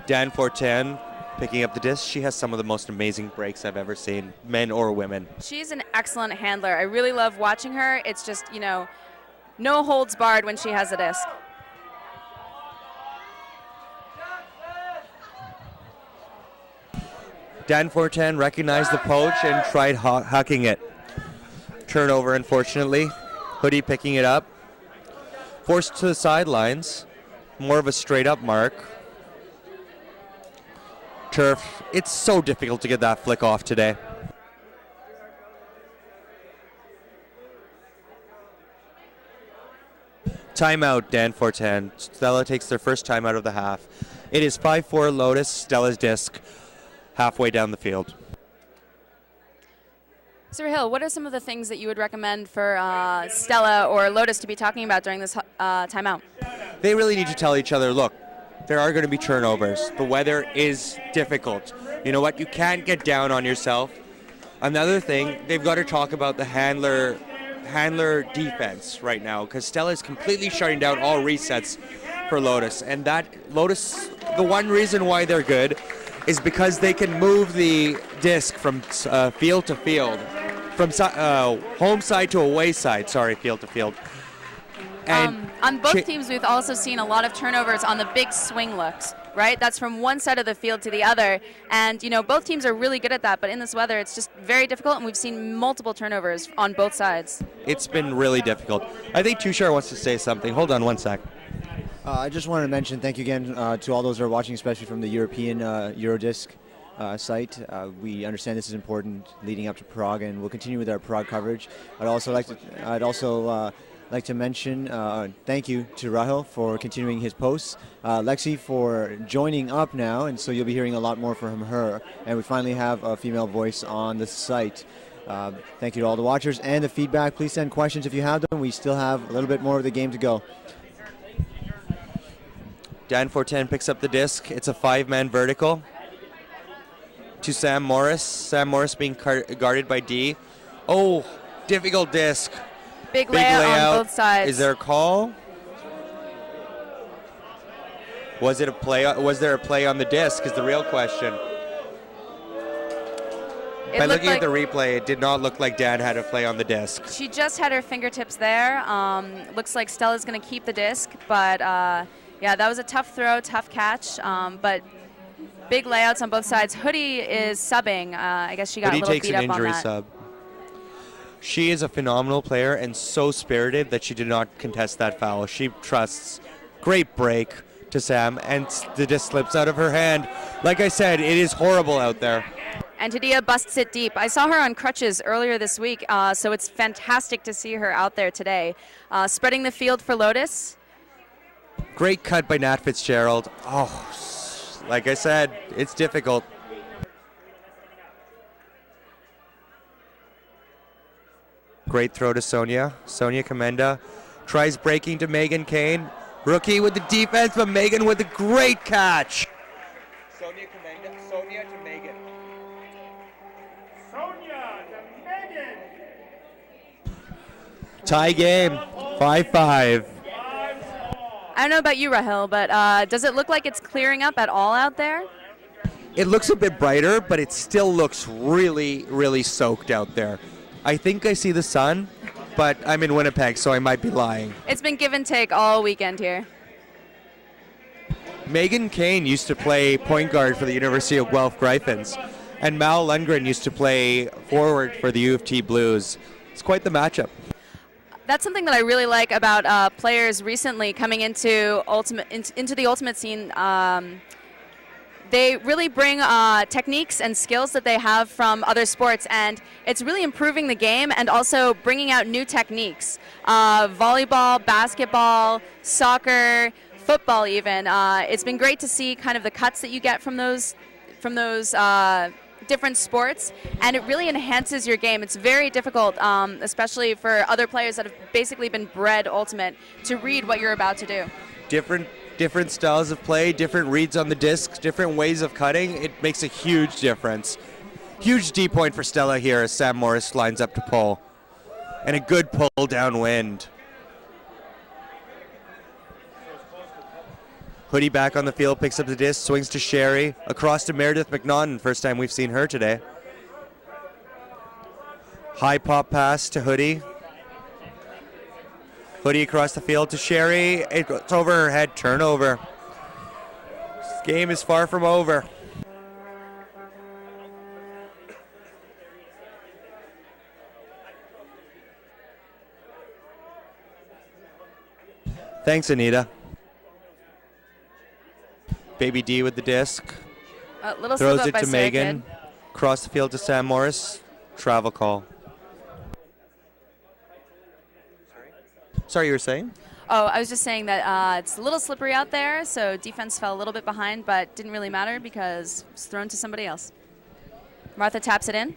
Speaker 1: Dan Fortin picking up the disc. She has some of the most amazing breaks I've ever seen, men or women.
Speaker 2: She's an excellent handler. I really love watching her. It's just, you know, no holds barred when she has a disc.
Speaker 1: Dan Fortin recognized the poach and tried hucking it. Turnover, unfortunately. Hoodie picking it up. Forced to the sidelines. More of a straight-up mark. Turf. It's so difficult to get that flick off today. Timeout, Dan Fortin. Stella takes their first timeout of the half. It is 5-4 Lotus, Stella's disc, halfway down the field.
Speaker 2: Sir Hill, what are some of the things that you would recommend for Stella or Lotus to be talking about during this timeout?
Speaker 1: They really need to tell each other, look, there are going to be turnovers. The weather is difficult. You know what? You can't get down on yourself. Another thing, they've got to talk about the handler defense right now, because Stella is completely shutting down all resets for Lotus. And that Lotus, the one reason why they're good is because they can move the disc from field to field, from home side to away side, field to field. And
Speaker 2: on both teams, we've also seen a lot of turnovers on the big swing looks, right? That's from one side of the field to the other. And, you know, both teams are really good at that, but in this weather, it's just very difficult, and we've seen multiple turnovers on both sides.
Speaker 1: It's been really difficult. I think Tushar wants to say something. Hold on one sec.
Speaker 5: I just wanted to mention thank you again to all those that are watching, especially from the European Eurodisc site. We understand this is important leading up to Prague, and we'll continue with our Prague coverage. I'd also like to mention thank you to Rahul for continuing his posts, Lexi for joining up now, and so you'll be hearing a lot more from her. And we finally have a female voice on the site. Thank you to all the watchers and the feedback. Please send questions if you have them. We still have a little bit more of the game to go.
Speaker 1: Dan Fortin picks up the disc. It's a 5-man vertical to Sam Morris. Sam Morris being guarded by D. Oh, difficult disc.
Speaker 2: Big layout on both sides.
Speaker 1: Is there a call? Was it a play? Was there a play on the disc? Is the real question. By looking at the replay, it did not look like Dan had a play on the disc.
Speaker 2: She just had her fingertips there. Looks like Stella's going to keep the disc, but yeah, that was a tough throw, tough catch, but big layouts on both sides. Hoodie is subbing. I guess she got a little beat up on that. Hoodie takes an injury sub.
Speaker 1: She is a phenomenal player and so spirited that she did not contest that foul. She trusts. Great break to Sam, and the disc slips out of her hand. Like I said, it is horrible out there.
Speaker 2: And Hadia busts it deep. I saw her on crutches earlier this week, so it's fantastic to see her out there today. Spreading the field for Lotus.
Speaker 1: Great cut by Nat Fitzgerald. Oh, like I said, it's difficult. Great throw to Sonia. Sonia Commenda tries breaking to Megan Kane. Rookie with the defense, but Megan with a great catch. Sonia Commenda, Sonia to Megan.
Speaker 4: Sonia to Megan.
Speaker 1: Tie game, 5-5.
Speaker 2: I don't know about you, Rahel, but does it look like it's clearing up at all out there?
Speaker 1: It looks a bit brighter, but it still looks really, really soaked out there. I think I see the sun, but I'm in Winnipeg, so I might be lying.
Speaker 2: It's been give and take all weekend here.
Speaker 1: Megan Kane used to play point guard for the University of Guelph Gryphons, and Mal Lundgren used to play forward for the U of T Blues. It's quite the matchup.
Speaker 2: That's something that I really like about players recently coming into the ultimate scene. They really bring techniques and skills that they have from other sports, and it's really improving the game and also bringing out new techniques. Volleyball, basketball, soccer, football even. It's been great to see kind of the cuts that you get from those different sports, and it really enhances your game. It's very difficult, especially for other players that have basically been bred ultimate, to read what you're about to do.
Speaker 1: Different styles of play, different reads on the disc, different ways of cutting. It makes a huge difference. Huge D point for Stella here as Sam Morris lines up to pull. And a good pull downwind. Hoodie back on the field, picks up the disc, swings to Sherry, across to Meredith McNaughton, first time we've seen her today. High pop pass to Hoodie. Hoodie across the field to Sherry, it's over her head, turnover. This game is far from over. Thanks, Anita. Baby D with the disc.
Speaker 2: Little
Speaker 1: Throws
Speaker 2: slip
Speaker 1: it
Speaker 2: up
Speaker 1: to
Speaker 2: by
Speaker 1: Megan.
Speaker 2: Sarah
Speaker 1: Across the field to Sam Morris. Travel call. Sorry, you were saying?
Speaker 2: Oh, I was just saying that it's a little slippery out there, so defense fell a little bit behind, but didn't really matter because it was thrown to somebody else. Martha taps it in.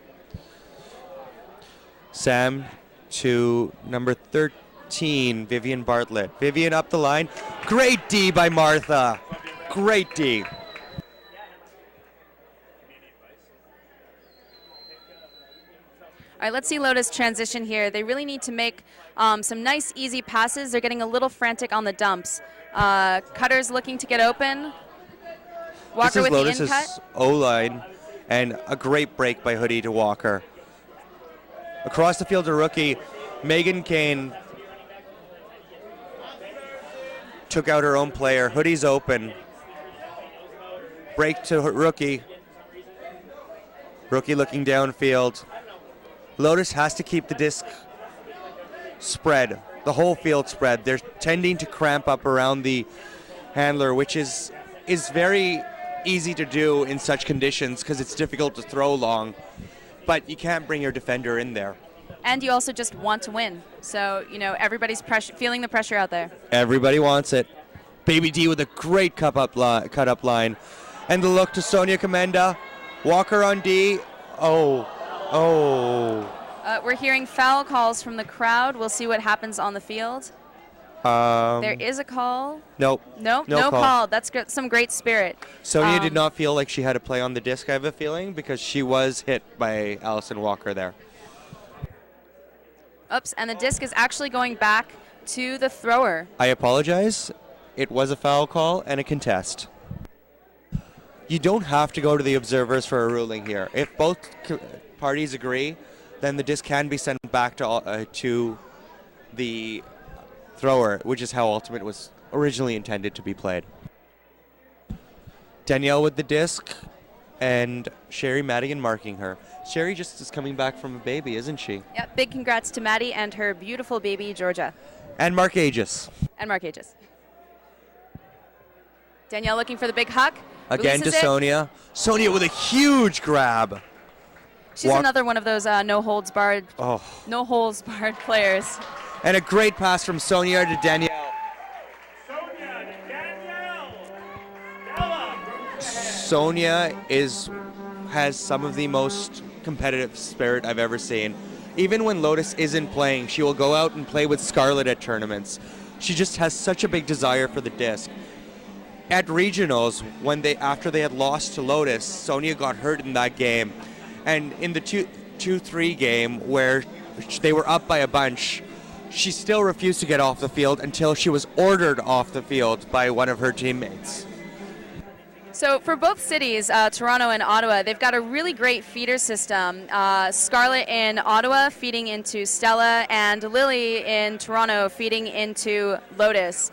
Speaker 1: Sam to number 13, Vivian Bartlett. Vivian up the line. Great D by Martha. Great D.
Speaker 2: All right, let's see Lotus transition here. They really need to make some nice, easy passes. They're getting a little frantic on the dumps. Cutter's looking to get open. Walker with
Speaker 1: Lotus's
Speaker 2: the in-cut.
Speaker 1: O-line, and a great break by Hoodie to Walker. Across the field to Rookie, Megan Kane took out her own player. Hoodie's open. Break to Rookie. Rookie looking downfield. Lotus has to keep the disc spread, the whole field spread. They're tending to cramp up around the handler, which is very easy to do in such conditions because it's difficult to throw long, but you can't bring your defender in there.
Speaker 2: And you also just want to win. So, everybody's feeling the pressure out there.
Speaker 1: Everybody wants it. Baby D with a great cut up line. And the look to Sonia Commenda. Walker on D. Oh.
Speaker 2: We're hearing foul calls from the crowd. We'll see what happens on the field. There is a call.
Speaker 1: Nope.
Speaker 2: No
Speaker 1: call.
Speaker 2: call. That's some great spirit.
Speaker 1: Sonia did not feel like she had a play on the disc, I have a feeling, because she was hit by Allison Walker there.
Speaker 2: Oops, and the disc is actually going back to the thrower.
Speaker 1: I apologize. It was a foul call and a contest. You don't have to go to the observers for a ruling here. If both parties agree, then the disc can be sent back to the thrower, which is how Ultimate was originally intended to be played. Danielle with the disc, and Sherry Madigan marking her. Sherry just is coming back from a baby, isn't she?
Speaker 2: Yep, big congrats to Maddie and her beautiful baby, Georgia.
Speaker 1: And Mark Aegis.
Speaker 2: And Mark Aegis. Danielle looking for the big huck.
Speaker 1: Again to
Speaker 2: Releases it.
Speaker 1: Sonia. Sonia with a huge grab.
Speaker 2: She's another one of those no holds barred players.
Speaker 1: And a great pass from Sonia to Danielle.
Speaker 4: Sonia to Danielle. Stella.
Speaker 1: Sonia has some of the most competitive spirit I've ever seen. Even when Lotus isn't playing, she will go out and play with Scarlett at tournaments. She just has such a big desire for the disc. At regionals, after they had lost to Lotus, Sonia got hurt in that game. And in the 2-3 game where they were up by a bunch, she still refused to get off the field until she was ordered off the field by one of her teammates.
Speaker 2: So for both cities, Toronto and Ottawa, they've got a really great feeder system. Scarlett in Ottawa feeding into Stella, and Lily in Toronto feeding into Lotus.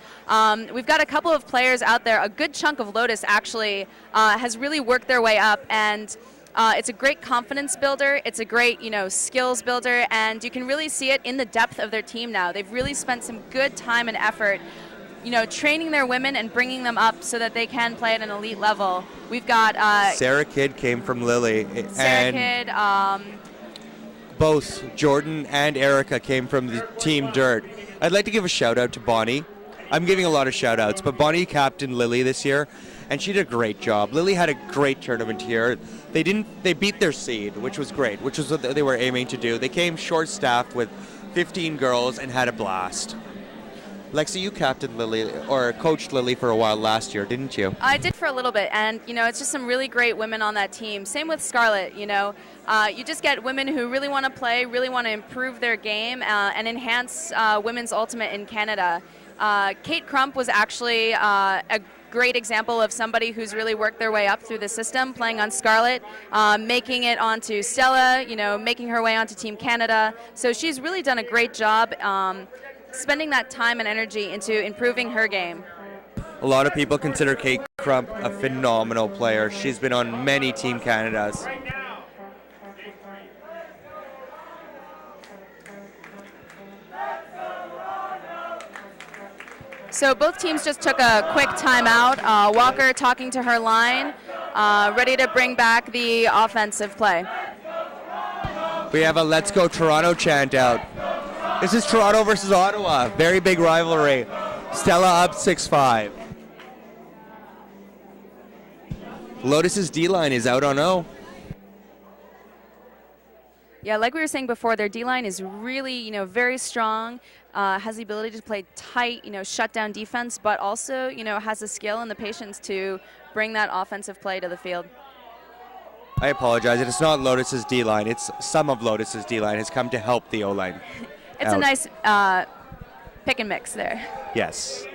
Speaker 2: We've got a couple of players out there. A good chunk of Lotus actually has really worked their way up, and it's a great confidence builder. It's a great, skills builder, and you can really see it in the depth of their team now. They've really spent some good time and effort training their women and bringing them up so that they can play at an elite level. We've got
Speaker 1: Sarah Kidd came from Lily.
Speaker 2: Sarah Kidd.
Speaker 1: Both Jordan and Erica came from the Team Dirt. I'd like to give a shout out to Bonnie. I'm giving a lot of shout outs, but Bonnie captained Lily this year, and she did a great job. Lily had a great tournament here. They beat their seed, which was great, which was what they were aiming to do. They came short-staffed with 15 girls and had a blast. Lexi, you captained Lily, or coached Lily for a while last year, didn't you?
Speaker 2: I did for a little bit, and it's just some really great women on that team. Same with Scarlett, you just get women who really want to play, really want to improve their game, and enhance women's ultimate in Canada. Kate Crump was actually a great example of somebody who's really worked their way up through the system, playing on Scarlett, making it onto Stella, making her way onto Team Canada. So she's really done a great job spending that time and energy into improving her game.
Speaker 1: A lot of people consider Kate Crump a phenomenal player. She's been on many Team Canadas.
Speaker 4: Right now. Big three.
Speaker 2: So both teams just took a quick timeout. Walker talking to her line, ready to bring back the offensive play.
Speaker 1: We have a Let's Go Toronto chant out. This is Toronto versus Ottawa. Very big rivalry. Stella up 6-5. Lotus's D-line is out on O.
Speaker 2: Yeah, like we were saying before, their D-line is really, very strong, has the ability to play tight, shut down defense, but also, has the skill and the patience to bring that offensive play to the field.
Speaker 1: I apologize. It's not Lotus's D-line. It's some of Lotus's D-line has come to help the O-line.
Speaker 2: It's a nice pick and mix there.
Speaker 1: Yes.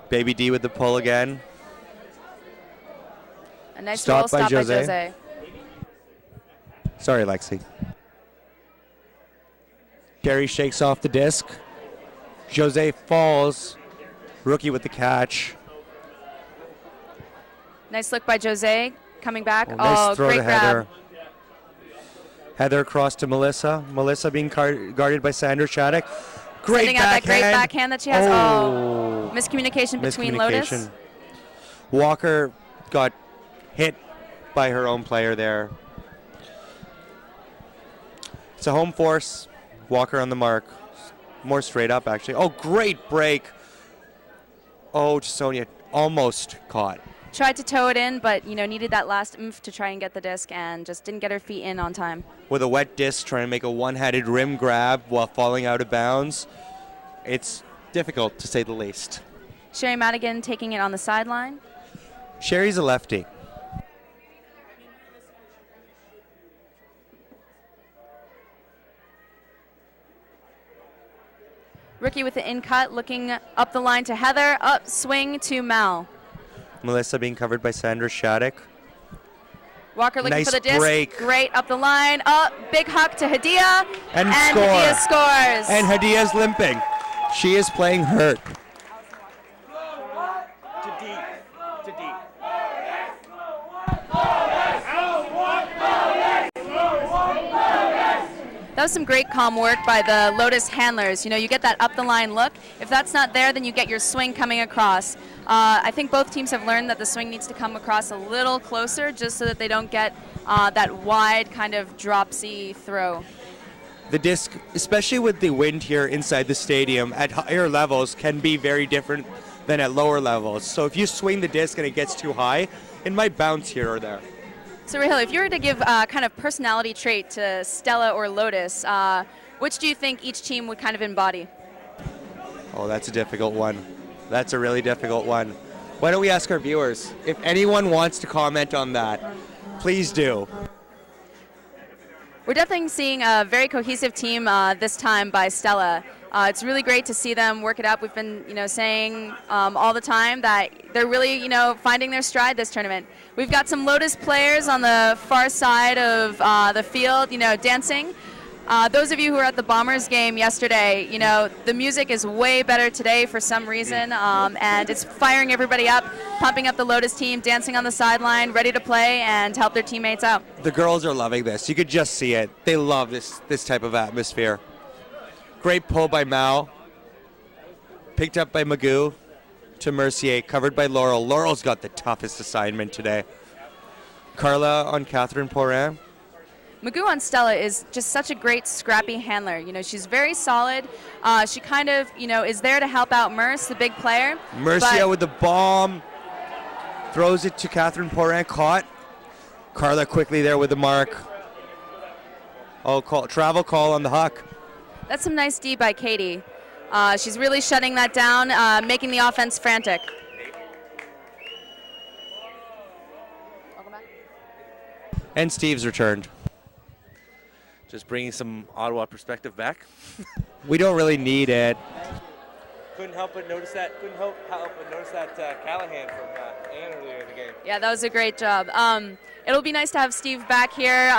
Speaker 1: Baby D with the pull again.
Speaker 2: A nice roll stop by Jose.
Speaker 1: Sorry, Lexi. Carey shakes off the disc. Jose falls. Rookie with the catch.
Speaker 2: Nice look by Jose. Coming back.
Speaker 1: Nice throw
Speaker 2: great
Speaker 1: to
Speaker 2: grab.
Speaker 1: Heather. Heather across to Melissa. Melissa being guarded by Sandra Shattuck. Great
Speaker 2: Sending out that great backhand that she has. Miscommunication between Lotus.
Speaker 1: Walker got hit by her own player there. It's a home force. Walker on the mark. More straight up, actually. Oh, great break. Oh, Sonia almost caught.
Speaker 2: Tried to toe it in, but needed that last oomph to try and get the disc, and just didn't get her feet in on time.
Speaker 1: With a wet disc, trying to make a one-handed rim grab while falling out of bounds. It's difficult, to say the least.
Speaker 2: Sherry Madigan taking it on the sideline.
Speaker 1: Sherry's a lefty.
Speaker 2: Rookie with the in-cut, looking up the line to Heather. Up, swing to Mal.
Speaker 1: Melissa being covered by Sandra Shattuck.
Speaker 2: Walker looking
Speaker 1: nice
Speaker 2: for the disc.
Speaker 1: Break.
Speaker 2: Great up the line. Up, big huck to Hadia.
Speaker 1: And
Speaker 2: Hadia scores.
Speaker 1: And Hadia's limping. She is playing hurt.
Speaker 2: That was some great calm work by the Lotus handlers. You get that up the line look. If that's not there, then you get your swing coming across. I think both teams have learned that the swing needs to come across a little closer just so that they don't get that wide kind of dropsy throw.
Speaker 1: The disc, especially with the wind here inside the stadium at higher levels, can be very different than at lower levels. So if you swing the disc and it gets too high, it might bounce here or there.
Speaker 2: So Rahil, if you were to give kind of personality trait to Stella or Lotus, which do you think each team would kind of embody?
Speaker 1: Oh, that's a difficult one. That's a really difficult one. Why don't we ask our viewers? If anyone wants to comment on that, please do.
Speaker 2: We're definitely seeing a very cohesive team this time by Stella. It's really great to see them work it up. We've been, saying all the time that they're really, finding their stride this tournament. We've got some Lotus players on the far side of the field, dancing. Those of you who were at the Bombers game yesterday, the music is way better today for some reason, and it's firing everybody up, pumping up the Lotus team, dancing on the sideline, ready to play and help their teammates out.
Speaker 1: The girls are loving this. You could just see it. They love this type of atmosphere. Great pull by Mao. Picked up by Magoo to Mercier, covered by Laurel. Laurel's got the toughest assignment today. Carla on Catherine Porin.
Speaker 2: Magoo on Stella is just such a great scrappy handler. She's very solid. She kind of, is there to help out Merce, the big player.
Speaker 1: Mercia with the bomb. Throws it to Catherine Porin, caught. Carla quickly there with the mark. Travel call on the huck.
Speaker 2: That's some nice D by Katie. She's really shutting that down, making the offense frantic.
Speaker 1: And Steve's returned.
Speaker 3: Just bringing some Ottawa perspective back.
Speaker 1: We don't really need it.
Speaker 3: Couldn't help but notice that. Callahan from Ann earlier in the game.
Speaker 2: Yeah, that was a great job. It'll be nice to have Steve back here.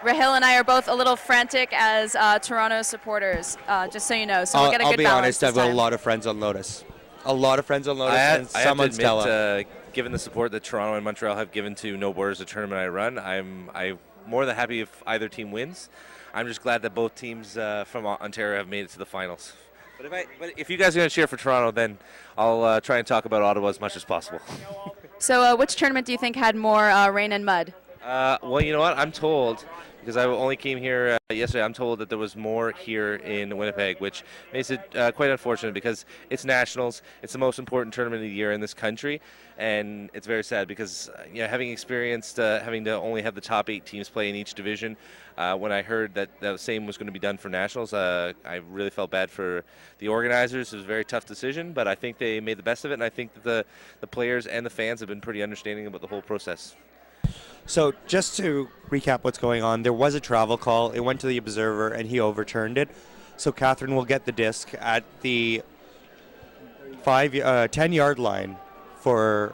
Speaker 2: Rahil and I are both a little frantic as Toronto supporters, just so you know. So we'll get a good balance.
Speaker 1: I'll be honest, I've got a lot of friends on Lotus. And some on Stella.
Speaker 3: Given the support that Toronto and Montreal have given to No Borders, the tournament I run, I'm more than happy if either team wins. I'm just glad that both teams from Ontario have made it to the finals. But if you guys are going to cheer for Toronto, then I'll try and talk about Ottawa as much as possible.
Speaker 2: So which tournament do you think had more rain and mud?
Speaker 3: Well, you know what? I'm told, because I only came here yesterday, I'm told that there was more here in Winnipeg, which makes it quite unfortunate because it's nationals. It's the most important tournament of the year in this country, and it's very sad because having experienced having to only have the top 8 teams play in each division, when I heard that the same was going to be done for nationals, I really felt bad for the organizers. It was a very tough decision, but I think they made the best of it, and I think that the players and the fans have been pretty understanding about the whole process.
Speaker 1: So just to recap what's going on, there was a travel call. It went to the observer, and he overturned it. So Catherine will get the disc at the 10-yard line for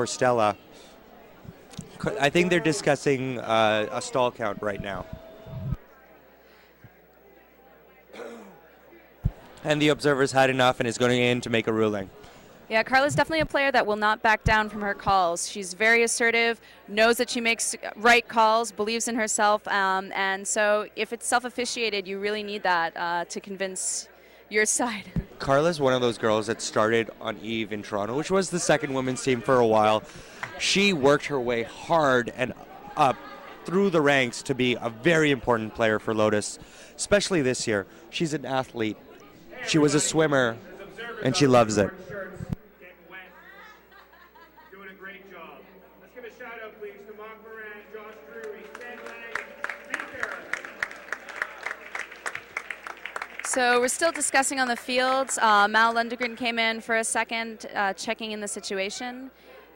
Speaker 1: Stella. I think they're discussing a stall count right now. And the observer's had enough and is going in to make a ruling.
Speaker 2: Yeah, Carla's definitely a player that will not back down from her calls. She's very assertive, knows that she makes right calls, believes in herself, and so if it's self-officiated, you really need that to convince your side.
Speaker 1: Carla's one of those girls that started on Eve in Toronto, which was the second women's team for a while. She worked her way hard and up through the ranks to be a very important player for Lotus, especially this year. She's an athlete. She was a swimmer, and she loves it.
Speaker 2: So we're still discussing on the fields. Mal Lundgren came in for a second, checking in the situation,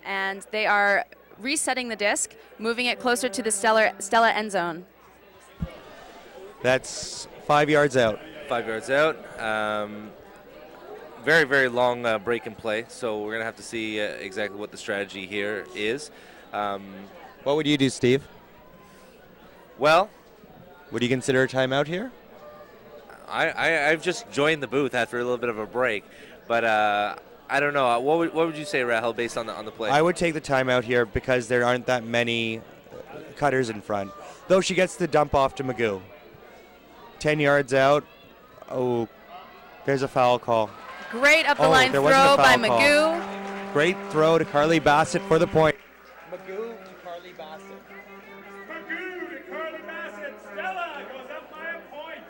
Speaker 2: and they are resetting the disc, moving it closer to the Stella end zone.
Speaker 1: That's 5 yards out.
Speaker 3: 5 yards out. Very, very long break in play, so we're going to have to see exactly what the strategy here is.
Speaker 1: What would you do, Steve?
Speaker 3: Well,
Speaker 1: would you consider a timeout here?
Speaker 3: I've just joined the booth after a little bit of a break, but I don't know. What would you say, Rahel, based on the play?
Speaker 1: I would take the timeout here because there aren't that many cutters in front. though she gets the dump off to Magoo. 10 yards out. Oh, there's a foul call.
Speaker 2: Great up the
Speaker 1: Oh,
Speaker 2: line
Speaker 1: there
Speaker 2: throw
Speaker 1: wasn't a
Speaker 2: by
Speaker 1: foul call.
Speaker 2: Magoo.
Speaker 1: Great throw to Carly Bassett for the point. Magoo to Carly Bassett.
Speaker 4: Magoo to Carly Bassett. Stella goes up by a point.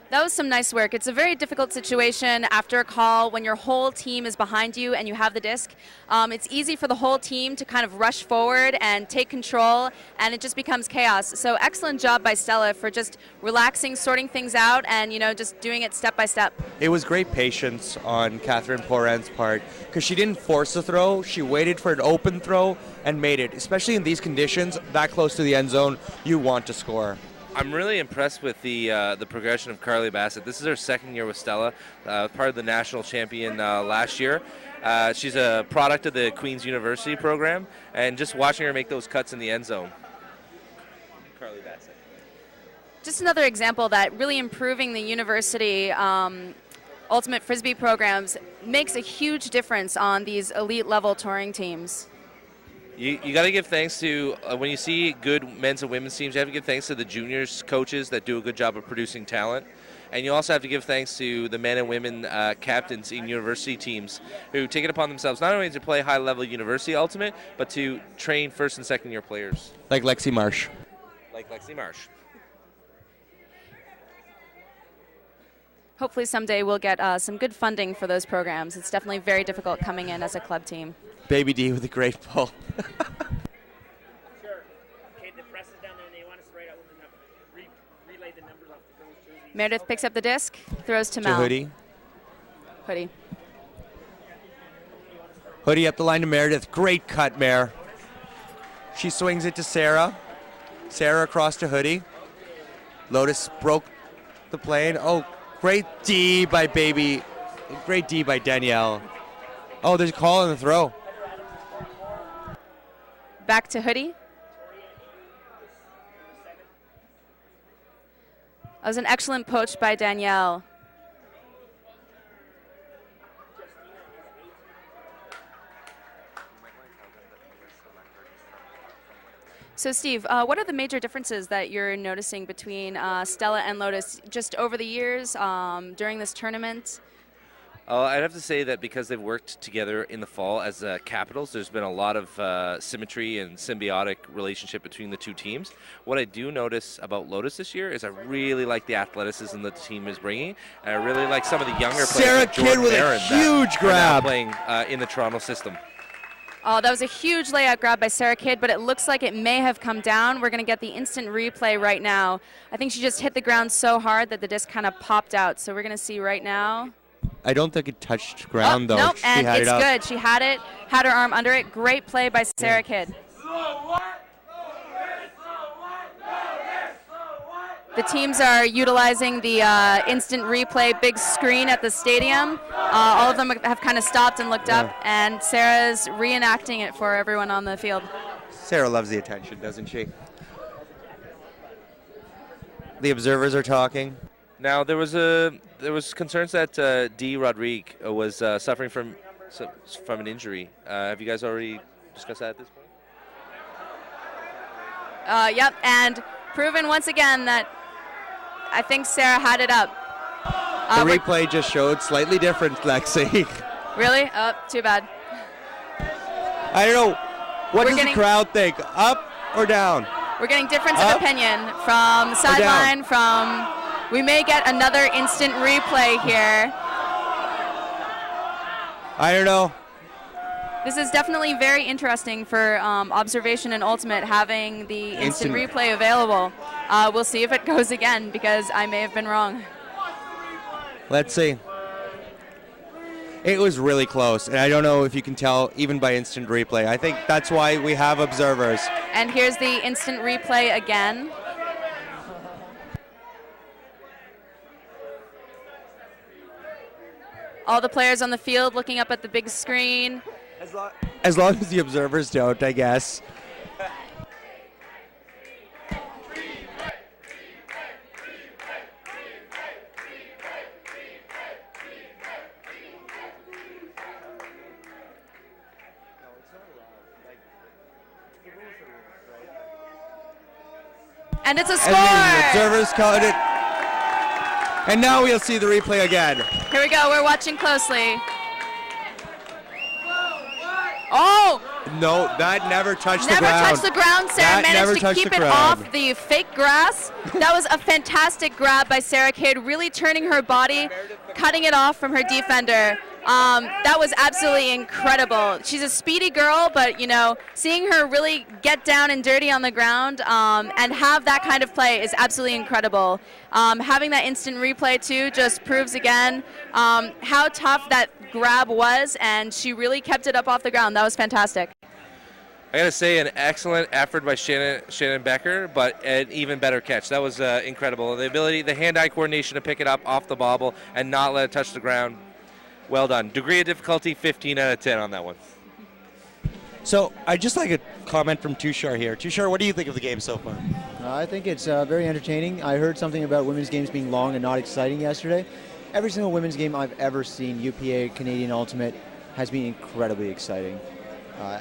Speaker 2: That was some nice work. It's a very difficult situation after a call when your whole team is behind you and you have the disc. It's easy for the whole team to kind of rush forward and take control, and it just becomes chaos. So excellent job by Stella for just relaxing, sorting things out, and just doing it step by step.
Speaker 1: It was great patience on Catherine Poran's part because she didn't force the throw. She waited for an open throw and made it. Especially in these conditions, that close to the end zone, you want to score.
Speaker 3: I'm really impressed with the progression of Carly Bassett. This is her second year with Stella, part of the national champion last year. She's a product of the Queen's University program, and just watching her make those cuts in the end zone. Carly Bassett.
Speaker 2: Just another example that really improving the university ultimate frisbee programs makes a huge difference on these elite level touring teams.
Speaker 3: You got to give thanks to, when you see good men's and women's teams, you have to give thanks to the juniors coaches that do a good job of producing talent. And you also have to give thanks to the men and women captains in university teams who take it upon themselves not only to play high-level university ultimate, but to train first and second-year players.
Speaker 1: Like Lexi Marsh.
Speaker 3: Like Lexi Marsh.
Speaker 2: Hopefully someday we'll get some good funding for those programs. It's definitely very difficult coming in as a club team.
Speaker 1: Baby D with a great pull.
Speaker 4: Sure. Okay, the press is down there and they want us to write out the number. Relay the numbers off the girls' jerseys.
Speaker 2: Meredith picks up the disc, throws to
Speaker 1: To
Speaker 2: Mel.
Speaker 1: Hoodie.
Speaker 2: Hoodie.
Speaker 1: Hoodie up the line to Meredith. Great cut, Mare. She swings it to Sarah. Sarah across to Hoodie. Lotus broke the plane. Oh, great D by Baby. Great D by Danielle. Oh, there's a call on the throw.
Speaker 2: Back to Hoodie. That was an excellent poach by Danielle. So Steve, what are the major differences that you're noticing between Stella and Lotus just over the years during this tournament?
Speaker 3: I'd have to say that because they've worked together in the fall as Capitals, there's been a lot of symmetry and symbiotic relationship between the two teams. What I do notice about Lotus this year is I really like the athleticism that the team is bringing, and I really like some of the younger players.
Speaker 1: Sarah
Speaker 3: like
Speaker 1: Kidd
Speaker 3: Jordan
Speaker 1: with a
Speaker 3: Barron
Speaker 1: huge
Speaker 3: that are now
Speaker 1: grab.
Speaker 3: playing in the Toronto system.
Speaker 2: Oh, that was a huge layout grab by Sarah Kidd, but it looks like it may have come down. We're going to get the instant replay right now. I think she just hit the ground so hard that the disc kind of popped out. So we're going to see right now.
Speaker 1: I don't think it touched ground, though.
Speaker 2: Nope,
Speaker 1: She
Speaker 2: and
Speaker 1: had
Speaker 2: it's
Speaker 1: it up.
Speaker 2: good. She had it, had her arm under it. Great play by Sarah Kidd. The teams are utilizing the instant replay big screen at the stadium. All of them have kind of stopped and looked up, and Sarah's reenacting it for everyone on the field.
Speaker 1: Sarah loves the attention, doesn't she? The observers are talking.
Speaker 3: Now there was concerns that D. Rodrigue was suffering from an injury. Have you guys already discussed that at this point?
Speaker 2: Yep, and proven once again that I think Sarah had it up.
Speaker 1: The replay just showed slightly different, Lexi.
Speaker 2: Really? Oh, too bad.
Speaker 1: I don't know. What
Speaker 2: We're
Speaker 1: does
Speaker 2: getting-
Speaker 1: the crowd think? Up or down?
Speaker 2: We're getting difference
Speaker 1: Up
Speaker 2: of opinion from sideline, from we may get another instant replay here.
Speaker 1: I don't know.
Speaker 2: This is definitely very interesting for observation and ultimate having the instant replay available. We'll see if it goes again because I may have been wrong.
Speaker 1: Let's see. It was really close, and I don't know if you can tell even by instant replay. I think that's why we have observers.
Speaker 2: And here's the instant replay again. All the players on the field looking up at the big screen.
Speaker 1: As long as the observers don't, I guess.
Speaker 2: And it's a score!
Speaker 1: And the servers caught it. And now we'll see the replay again.
Speaker 2: Here we go. We're watching closely. Oh!
Speaker 1: No, that never touched the
Speaker 2: Never
Speaker 1: ground.
Speaker 2: touched the ground. Sarah
Speaker 1: That never
Speaker 2: managed to
Speaker 1: touched
Speaker 2: keep
Speaker 1: the
Speaker 2: it
Speaker 1: ground.
Speaker 2: off the fake grass. That was a fantastic grab by Sarah Cade, really turning her body, cutting it off from her defender. That was absolutely incredible. She's a speedy girl, but you know, seeing her really get down and dirty on the ground and have that kind of play is absolutely incredible. Having that instant replay too just proves again how tough that grab was, and she really kept it up off the ground. That was fantastic.
Speaker 3: I gotta say, an excellent effort by Shannon Becker, but an even better catch. That was incredible. The ability, the hand-eye coordination to pick it up off the bobble and not let it touch the ground. Well done. Degree of difficulty, 15 out of 10 on that one.
Speaker 6: So I'd just like a comment from Tushar here. Tushar, what do you think of the game so far?
Speaker 5: I think it's very entertaining. I heard something about women's games being long and not exciting yesterday. Every single women's game I've ever seen, UPA Canadian Ultimate, has been incredibly exciting.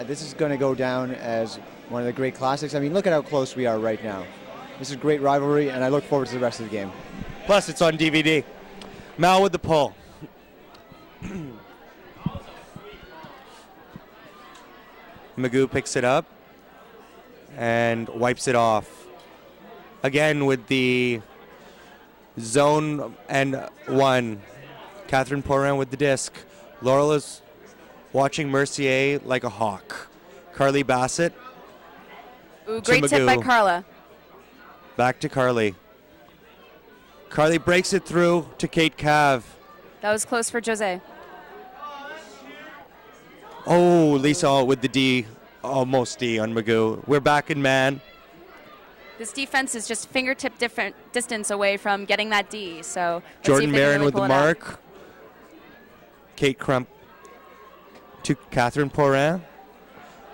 Speaker 5: This is going to go down as one of the great classics. I mean, look at how close we are right now. This is a great rivalry, and I look forward to the rest of the game.
Speaker 6: Plus, it's on DVD. Mal with the pull.
Speaker 1: Magoo picks it up and wipes it off. Again with the zone and one. Catherine Porin with the disc. Laurel is watching Mercier like a hawk. Carly Bassett.
Speaker 2: Ooh, great tip by
Speaker 1: Magoo.
Speaker 2: Carla.
Speaker 1: Back to Carly. Carly breaks it through to Kate Cav.
Speaker 2: That was close for Jose.
Speaker 1: Oh, Lisa with the D. Almost D on Magoo. We're back in man.
Speaker 2: This defense is just fingertip distance away from getting that D. So let's see
Speaker 1: Jordan
Speaker 2: if they can
Speaker 1: Marin
Speaker 2: really
Speaker 1: with
Speaker 2: pull
Speaker 1: the
Speaker 2: it out.
Speaker 1: mark. Kate Crump to Catherine Porin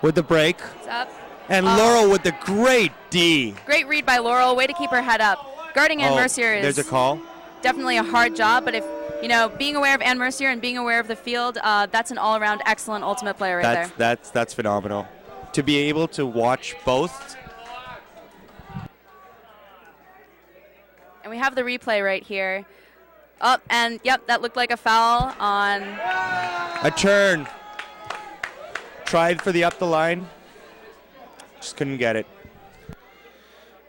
Speaker 1: with the break.
Speaker 2: It's up.
Speaker 1: And
Speaker 2: Oh.
Speaker 1: Laurel with the great D.
Speaker 2: Great read by Laurel. Way to keep her head up. Guarding Ann Mercier is
Speaker 1: There's a call.
Speaker 2: definitely a hard job, but if you know, being aware of Ann Mercier and being aware of the field, that's an all-around excellent ultimate player right there.
Speaker 1: That's phenomenal. To be able to watch both.
Speaker 2: And we have the replay right here. Oh, and yep, that looked like a foul on.
Speaker 1: A turn. Tried for the up the line. Just couldn't get it.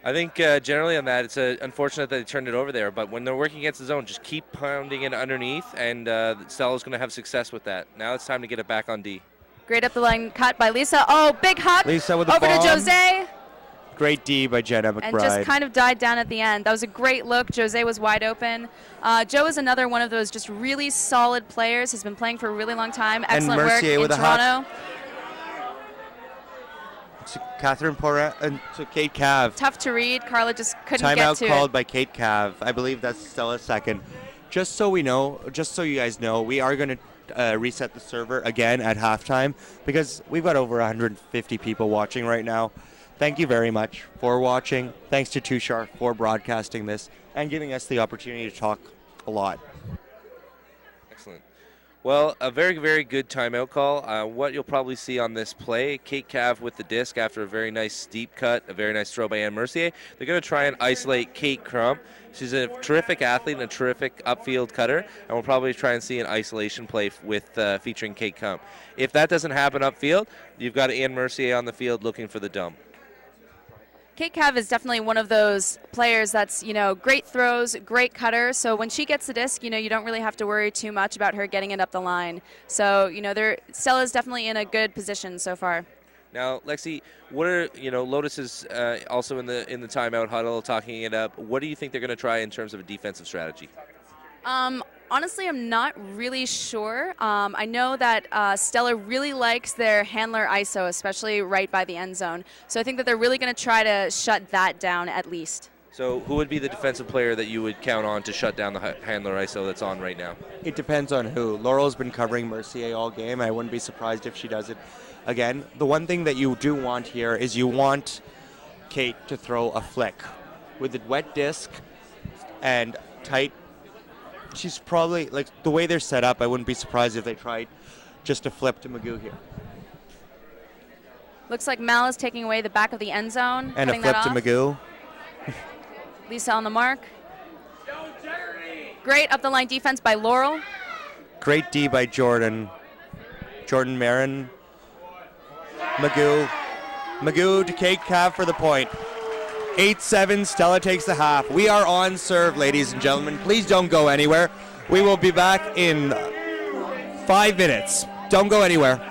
Speaker 3: I think generally on that, it's unfortunate that they turned it over there, but when they're working against the zone, just keep pounding it underneath, and Stella's going to have success with that. Now it's time to get it back on D.
Speaker 2: Great up the line cut by Lisa. Oh, big hook.
Speaker 1: Lisa with the
Speaker 2: over to
Speaker 1: bomb.
Speaker 2: Jose.
Speaker 1: Great D by Jenna McBride.
Speaker 2: And just kind of died down at the end. That was a great look. Jose was wide open. Joe is another one of those just really solid players. Has been playing for a really long time. Excellent work
Speaker 1: Mercier
Speaker 2: in
Speaker 1: with a hack.
Speaker 2: Toronto.
Speaker 1: To Catherine Porin and to Kate Cav.
Speaker 2: Tough to read. Carla just couldn't get
Speaker 1: Timeout
Speaker 2: to
Speaker 1: called
Speaker 2: it.
Speaker 1: by Kate Cav. I believe that's Stella's second. Just so we know, just so you guys know, we are going to reset the server again at halftime because we've got over 150 people watching right now. Thank you very much for watching. Thanks to Tushar for broadcasting this and giving us the opportunity to talk a lot.
Speaker 3: Excellent. Well, a very, very good timeout call. What you'll probably see on this play, Kate Cav with the disc after a very nice steep cut, a very nice throw by Ann Mercier. They're going to try and isolate Kate Crump. She's a terrific athlete and a terrific upfield cutter, and we'll probably try and see an isolation play with featuring Kate Crump. If that doesn't happen upfield, you've got Ann Mercier on the field looking for the dump.
Speaker 2: Kate Cav is definitely one of those players that's, you know, great throws, great cutter. So when she gets the disc, you know, you don't really have to worry too much about her getting it up the line. So, you know, Stella's definitely in a good position so far.
Speaker 3: Now, Lexi, what are, you know, Lotus is also in the timeout huddle talking it up. What do you think they're going to try in terms of a defensive strategy?
Speaker 2: Honestly, I'm not really sure. I know that Stella really likes their handler ISO, especially right by the end zone. So I think that they're really going to try to shut that down at least.
Speaker 3: So who would be the defensive player that you would count on to shut down the handler ISO that's on right now?
Speaker 1: It depends on who. Laurel's been covering Mercier all game. I wouldn't be surprised if she does it again. The one thing that you do want here is you want Kate to throw a flick. With the wet disc and tight, she's probably, like, the way they're set up, I wouldn't be surprised if they tried just a flip to Magoo here.
Speaker 2: Looks like Mal is taking away the back of the end zone.
Speaker 1: And a
Speaker 2: cutting
Speaker 1: flip
Speaker 2: that
Speaker 1: to
Speaker 2: off.
Speaker 1: Magoo.
Speaker 2: Lisa on the mark. Great up the line defense by Laurel.
Speaker 1: Great D by Jordan. Jordan Marin. Magoo to Kate Cav for the point. 8-7, Stella takes the half. We are on serve, ladies and gentlemen. Please don't go anywhere. We will be back in 5 minutes. Don't go anywhere.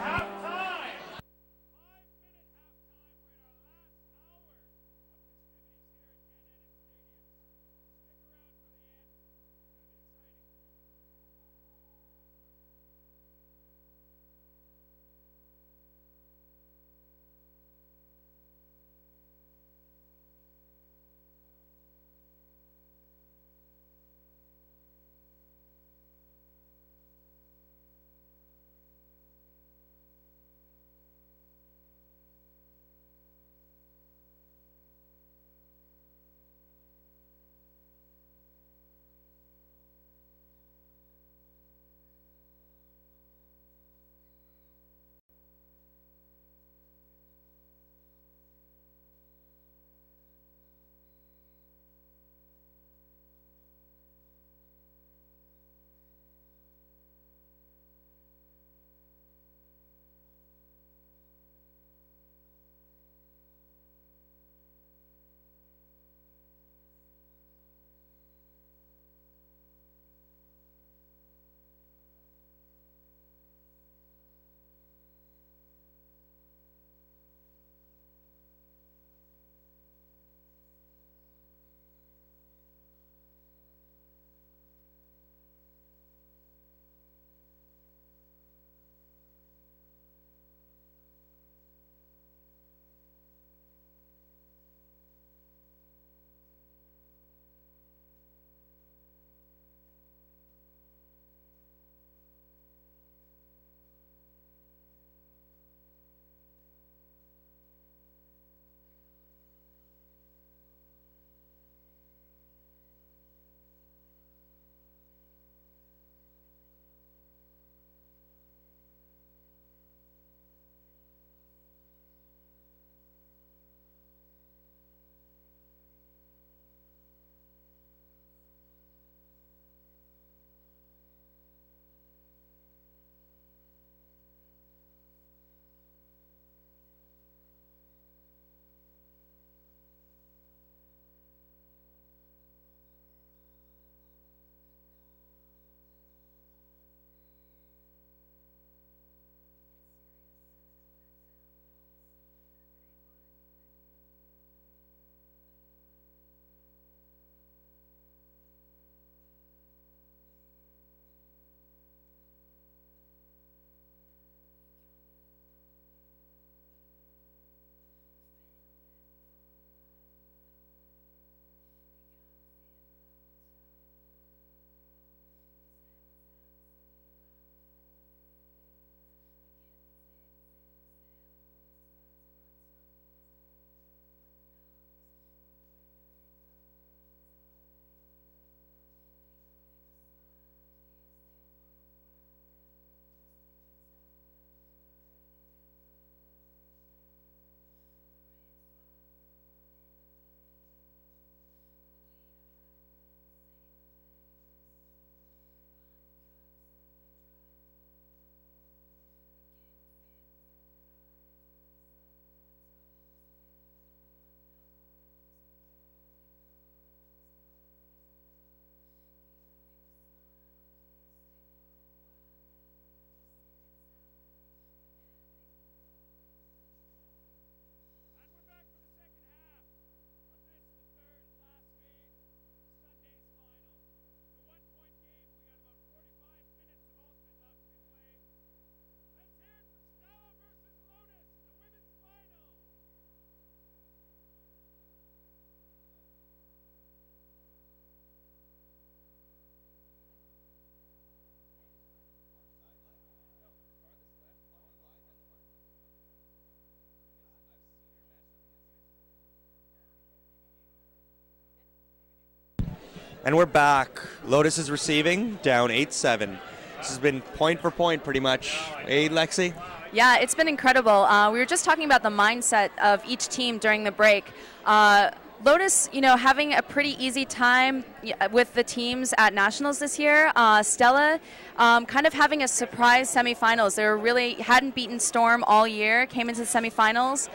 Speaker 1: And we're back. Lotus is receiving, down 8-7. This has been point for point pretty much. Eh, Lexi?
Speaker 2: Yeah, it's been incredible. We were just talking about the mindset of each team during the break. Lotus, having a pretty easy time with the teams at Nationals this year. Stella, kind of having a surprise semifinals. They really hadn't beaten Storm all year, came into the semifinals,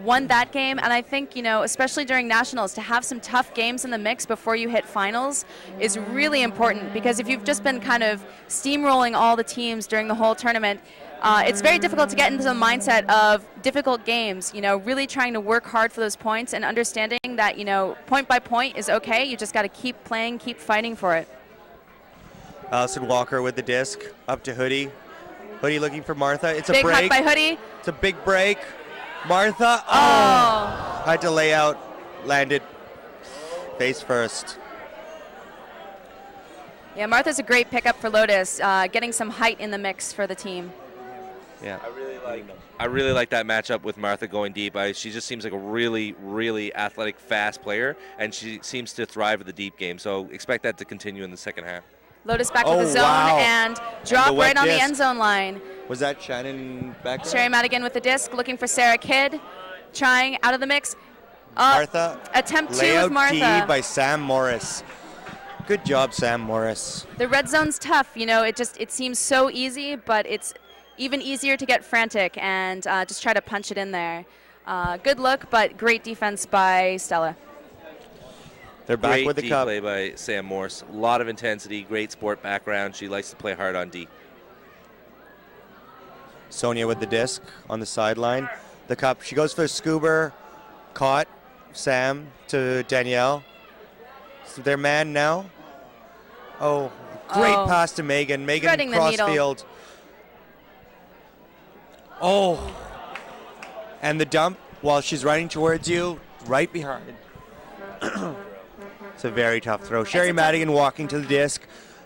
Speaker 2: won that game, and I think, especially during Nationals, to have some tough games in the mix before you hit finals is really important, because if you've just been kind of steamrolling all the teams during the whole tournament, it's very difficult to get into the mindset of difficult games, really trying to work hard for those points and understanding that, point by point is okay. You just got to keep playing, keep fighting for it.
Speaker 6: Allison Walker with the disc up to Hoodie. Hoodie looking for Martha. It's a
Speaker 2: big
Speaker 6: break.
Speaker 2: Big hug by Hoodie.
Speaker 6: It's a big break. Martha.
Speaker 2: Oh.
Speaker 6: Had to lay out. Landed face first.
Speaker 2: Yeah, Martha's a great pickup for Lotus, getting some height in the mix for the team.
Speaker 6: Yeah,
Speaker 3: I really like that matchup with Martha going deep. She just seems like a really, really athletic, fast player, and she seems to thrive at the deep game. So expect that to continue in the second half.
Speaker 2: Lotus back to the zone and drop right on the end zone line.
Speaker 6: Was that Shannon back there?
Speaker 2: Sherry Madigan with the disc, looking for Sarah Kidd, trying out of the mix.
Speaker 6: Martha.
Speaker 2: Attempt 2
Speaker 6: layout
Speaker 2: with Martha.
Speaker 6: D by Sam Morris. Good job, Sam Morris.
Speaker 2: The red zone's tough. It seems so easy, but it's even easier to get frantic and just try to punch it in there. Good look, but great defense by Stella.
Speaker 6: They're back
Speaker 3: Great
Speaker 6: with the
Speaker 3: D
Speaker 6: cup.
Speaker 3: play by Sam Morse. A lot of intensity, great sport background. She likes to play hard on D.
Speaker 6: Sonia with the disc on the sideline. The cup. She goes for a scuba. Caught. Sam to Danielle. So their man now. Oh, great pass to Megan. Megan
Speaker 2: Threading the needle.
Speaker 6: crossfield. Oh. And the dump while she's running towards you, right behind. It's a very tough throw. Sherry Madigan walking to the disc,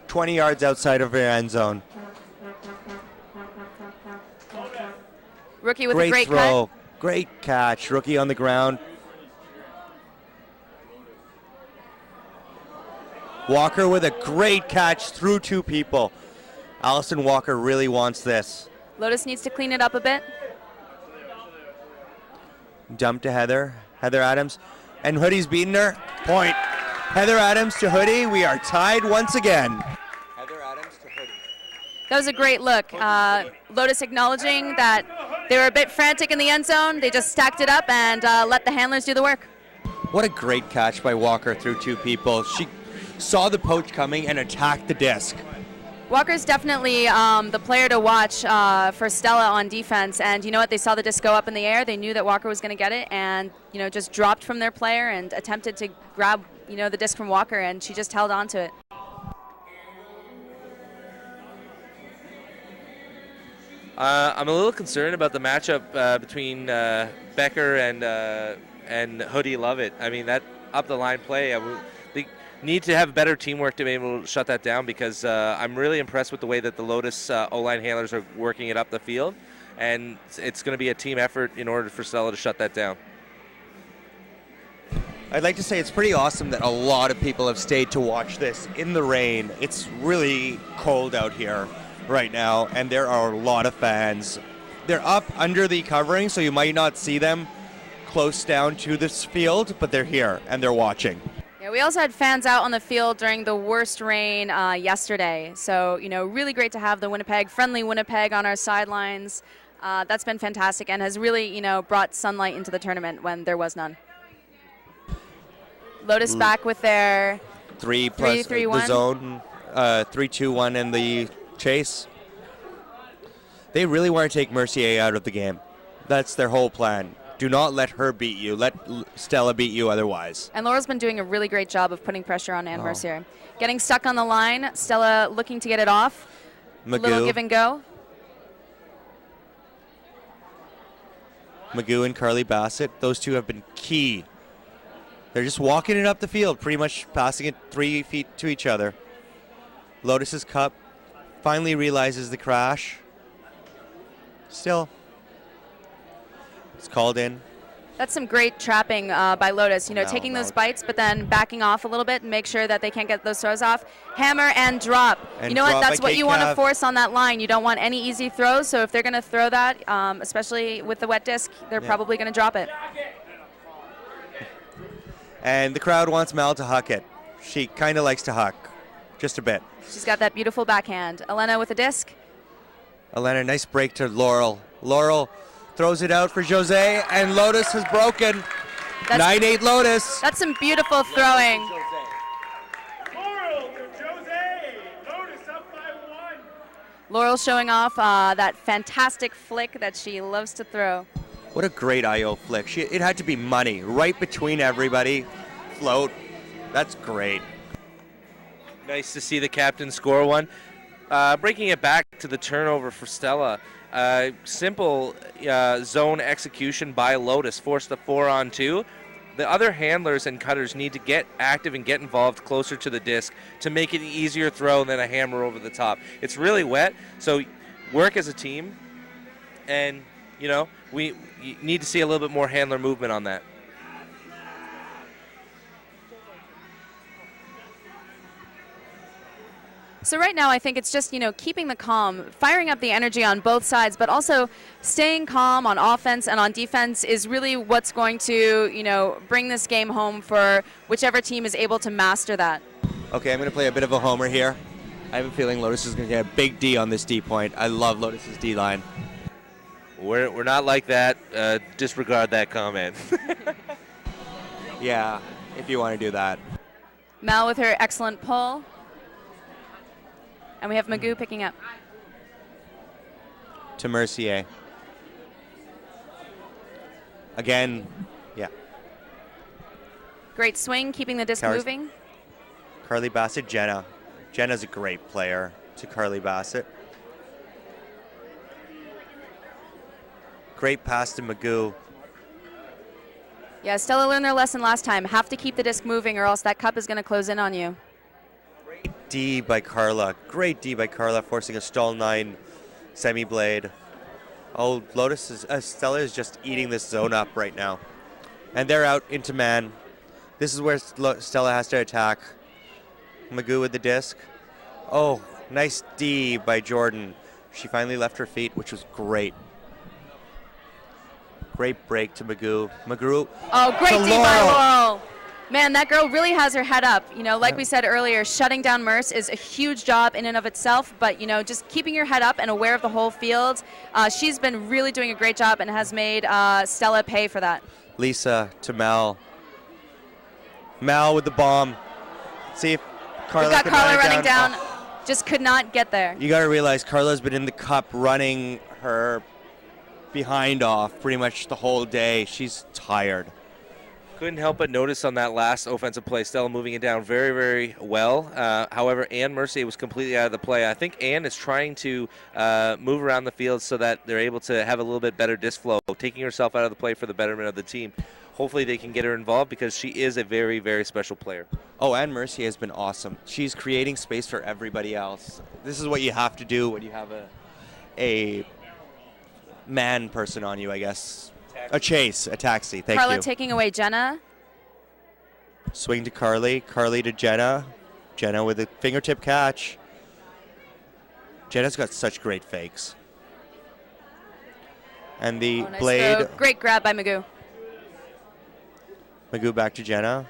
Speaker 6: 20 yards outside of her end zone.
Speaker 2: Rookie with a great
Speaker 6: throw.
Speaker 2: cut.
Speaker 6: Great catch. Rookie on the ground. Walker with a great catch through 2 people. Allison Walker really wants this.
Speaker 2: Lotus needs to clean it up a bit.
Speaker 6: Dump to Heather. Heather Adams. And Hoodie's beating her. Point. Heather Adams to Hoodie. We are tied once again. Heather Adams to Hoodie.
Speaker 2: That was a great look. Lotus acknowledging that they were a bit frantic in the end zone. They just stacked it up and let the handlers do the work.
Speaker 6: What a great catch by Walker through 2 people. She saw the poach coming and attacked the disc.
Speaker 2: Walker's definitely the player to watch for Stella on defense, and you know what? They saw the disc go up in the air. They knew that Walker was going to get it, and just dropped from their player and attempted to grab the disc from Walker, and she just held on to it.
Speaker 3: I'm a little concerned about the matchup between Becker and Hoodie Lovett. I mean, that up the line play. They need to have better teamwork to be able to shut that down, because I'm really impressed with the way that the Lotus O-line handlers are working it up the field, and it's going to be a team effort in order for Stella to shut that down.
Speaker 6: I'd like to say it's pretty awesome that a lot of people have stayed to watch this in the rain. It's really cold out here right now, and there are a lot of fans. They're up under the covering, so you might not see them close down to this field, but they're here and they're watching.
Speaker 2: Yeah, we also had fans out on the field during the worst rain yesterday. So, really great to have the friendly Winnipeg on our sidelines. That's been fantastic and has really, brought sunlight into the tournament when there was none. Lotus back with their
Speaker 6: 3 plus
Speaker 2: 3-3-1.
Speaker 6: the zone, 3-2-1 in the chase. They really want to take Mercier out of the game. That's their whole plan. Do not let her beat you. Let Stella beat you otherwise.
Speaker 2: And Laura's been doing a really great job of putting pressure on Ann Mercier. Getting stuck on the line. Stella looking to get it off.
Speaker 6: Magoo.
Speaker 2: Little give and go.
Speaker 6: Magoo and Carly Bassett, those two have been key. They're just walking it up the field, pretty much passing it 3 feet to each other. Lotus's cup finally realizes the crash. Still, it's called in.
Speaker 2: That's some great trapping by Lotus, taking those bites, but then backing off a little bit and make sure that they can't get those throws off. Hammer and drop.
Speaker 6: And
Speaker 2: you know what?
Speaker 6: drop
Speaker 2: That's
Speaker 6: by
Speaker 2: what you want to
Speaker 6: Kate
Speaker 2: force on that line. You don't want any easy throws, so if they're going to throw that, especially with the wet disc, they're probably going to drop it.
Speaker 6: And the crowd wants Mel to huck it. She kind of likes to huck, just a bit.
Speaker 2: She's got that beautiful backhand. Elena with a disc.
Speaker 6: Elena, nice break to Laurel. Laurel throws it out for Jose, and Lotus has broken. 9-8 Lotus.
Speaker 2: That's some beautiful throwing.
Speaker 4: Laurel to Jose. Lotus up by 1.
Speaker 2: Laurel showing off that fantastic flick that she loves to throw.
Speaker 6: What a great IO flick. It had to be money, right between everybody. Float. That's great.
Speaker 3: Nice to see the captain score one. Breaking it back to the turnover for Stella. Simple zone execution by Lotus forced the 4-on-2. The other handlers and cutters need to get active and get involved closer to the disc to make it an easier throw than a hammer over the top. It's really wet, so work as a team, and we need to see a little bit more handler movement on that.
Speaker 2: So right now I think it's just, keeping the calm, firing up the energy on both sides, but also staying calm on offense and on defense is really what's going to, bring this game home for whichever team is able to master that.
Speaker 6: Okay, I'm going to play a bit of a homer here. I have a feeling Lotus is going to get a big D on this D point. I love Lotus's D line.
Speaker 3: We're not like that. Disregard that comment.
Speaker 6: Yeah, if you want to do that.
Speaker 2: Mal with her excellent pull. And we have Magoo picking up.
Speaker 6: To Mercier. Again, yeah.
Speaker 2: Great swing, keeping the disc moving.
Speaker 6: Carly Bassett, Jenna. Jenna's a great player to Carly Bassett. Great pass to Magoo.
Speaker 2: Yeah, Stella learned their lesson last time. Have to keep the disc moving or else that cup is going to close in on you.
Speaker 6: Great D by Carla. Great D by Carla, forcing a stall 9 semi-blade. Oh, Stella is just eating this zone up right now. And they're out into man. This is where Stella has to attack. Magoo with the disc. Oh, nice D by Jordan. She finally left her feet, which was great. Great break to Magoo. Magoo.
Speaker 2: Oh, great D by Laurel. Man, that girl really has her head up. Like we said earlier, shutting down Merce is a huge job in and of itself, but, just keeping your head up and aware of the whole field. She's been really doing a great job and has made Stella pay for that.
Speaker 6: Lisa to Mal. Mal with the bomb. See if Carla
Speaker 2: We've got
Speaker 6: can
Speaker 2: Carla
Speaker 6: run it
Speaker 2: running down.
Speaker 6: Oh.
Speaker 2: Just could not get there.
Speaker 6: You got to realize Carla's been in the cup running her behind off pretty much the whole day. She's tired.
Speaker 3: Couldn't help but notice on that last offensive play, Stella moving it down very, very well. However, Anne Mercier was completely out of the play. I think Anne is trying to move around the field so that they're able to have a little bit better disc flow, taking herself out of the play for the betterment of the team. Hopefully they can get her involved because she is a very, very special player.
Speaker 6: Oh, Anne Mercier has been awesome. She's creating space for everybody else. This is what you have to do when you have a man person on you, I guess. A taxi. Thank you.
Speaker 2: Carla taking away Jenna.
Speaker 6: Swing to Carly. Carly to Jenna. Jenna with a fingertip catch. Jenna's got such great fakes. And the
Speaker 2: nice
Speaker 6: blade.
Speaker 2: throw. Great grab by Magoo.
Speaker 6: Magoo back to Jenna.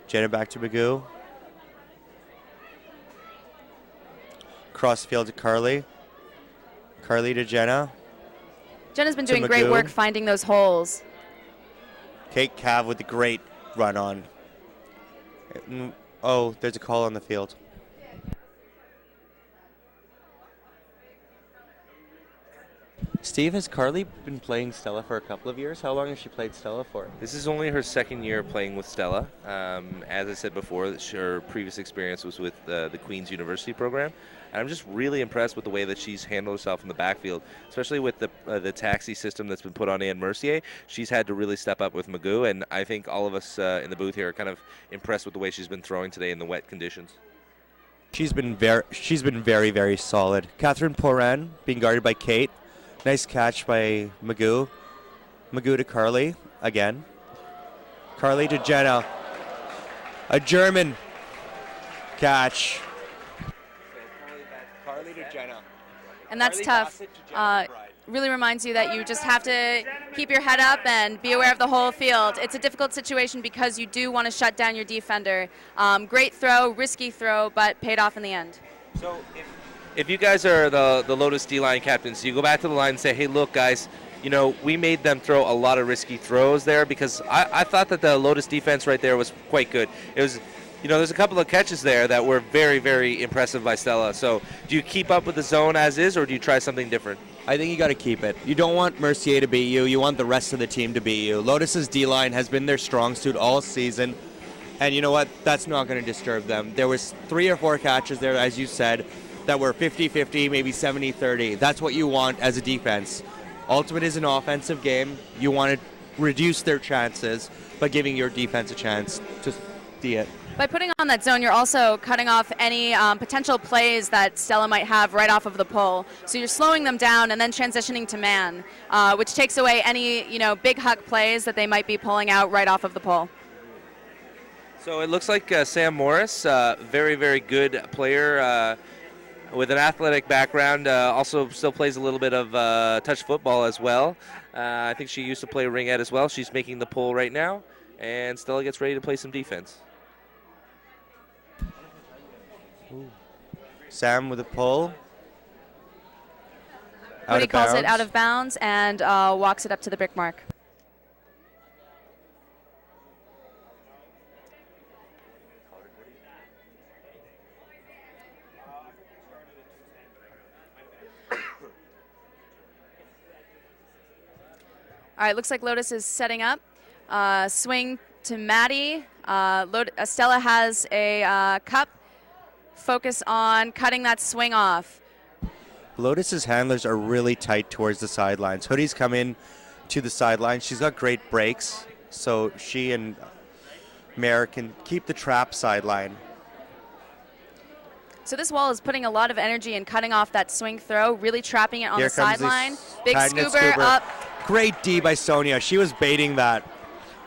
Speaker 6: Jenna back to Magoo. Cross field to Carly. Carly to Jenna.
Speaker 2: Jenna's been doing great work finding those holes.
Speaker 6: Kate Cav with the great run on. Oh, there's a call on the field. Steve, has Carly been playing Stella for a couple of years? How long has she played Stella for?
Speaker 3: This is only her second year playing with Stella. As I said before, her previous experience was with the Queen's University program. And I'm just really impressed with the way that she's handled herself in the backfield, especially with the taxi system that's been put on Anne Mercier. She's had to really step up with Magoo, and I think all of us in the booth here are kind of impressed with the way she's been throwing today in the wet conditions.
Speaker 6: She's been very, very solid. Catherine Poran being guarded by Kate. Nice catch by Magoo. Magoo to Carly again. Carly to Jenna. A German catch. Carly to Jenna.
Speaker 2: And that's
Speaker 6: Carly
Speaker 2: tough.
Speaker 6: Bassett to Jenna McBride.
Speaker 2: really reminds you that you just have to keep your head up and be aware of the whole field. It's a difficult situation because you do want to shut down your defender. Great throw, risky throw, but paid off in the end.
Speaker 3: So if you guys are the Lotus D-line captains, you go back to the line and say, hey, look, guys, you know, we made them throw a lot of risky throws there because I thought that the Lotus defense right there was quite good. It was, you know, there's a couple of catches there that were very, very impressive by Stella. So do you keep up with the zone as is, or do you try something different?
Speaker 1: I think you got to keep it. You don't want Mercier to beat you. You want the rest of the team to beat you. Lotus's D-line has been their strong suit all season. And you know what? That's not going to disturb them. There was 3 or 4 catches there, as you said, that were 50-50, maybe 70-30. That's what you want as a defense. Ultimate is an offensive game. You want to reduce their chances by giving your defense a chance to see it.
Speaker 2: By putting on that zone, you're also cutting off any potential plays that Stella might have right off of the pull. So you're slowing them down and then transitioning to man, which takes away any, you know, big huck plays that they might be pulling out right off of the pull.
Speaker 3: So it looks like Sam Morris, very, very good player with an athletic background, also still plays a little bit of touch football as well. I think she used to play ringette as well. She's making the pull right now, and Stella gets ready to play some defense.
Speaker 6: Sam with a pull.
Speaker 2: Cody calls it out of bounds and walks it up to the brick mark. All right, looks like Lotus is setting up. Swing to Maddie. Stella has a cup. Focus on cutting that swing off.
Speaker 6: Lotus's handlers are really tight towards the sidelines. Hoodie's come in to the sideline. She's got great breaks, so she and Mare can keep the trap sideline.
Speaker 2: So this wall is putting a lot of energy in cutting off that swing throw, really trapping it on
Speaker 6: Here
Speaker 2: the sideline. Big
Speaker 6: Magnet
Speaker 2: scoober up.
Speaker 6: Great D by Sonia. She was baiting that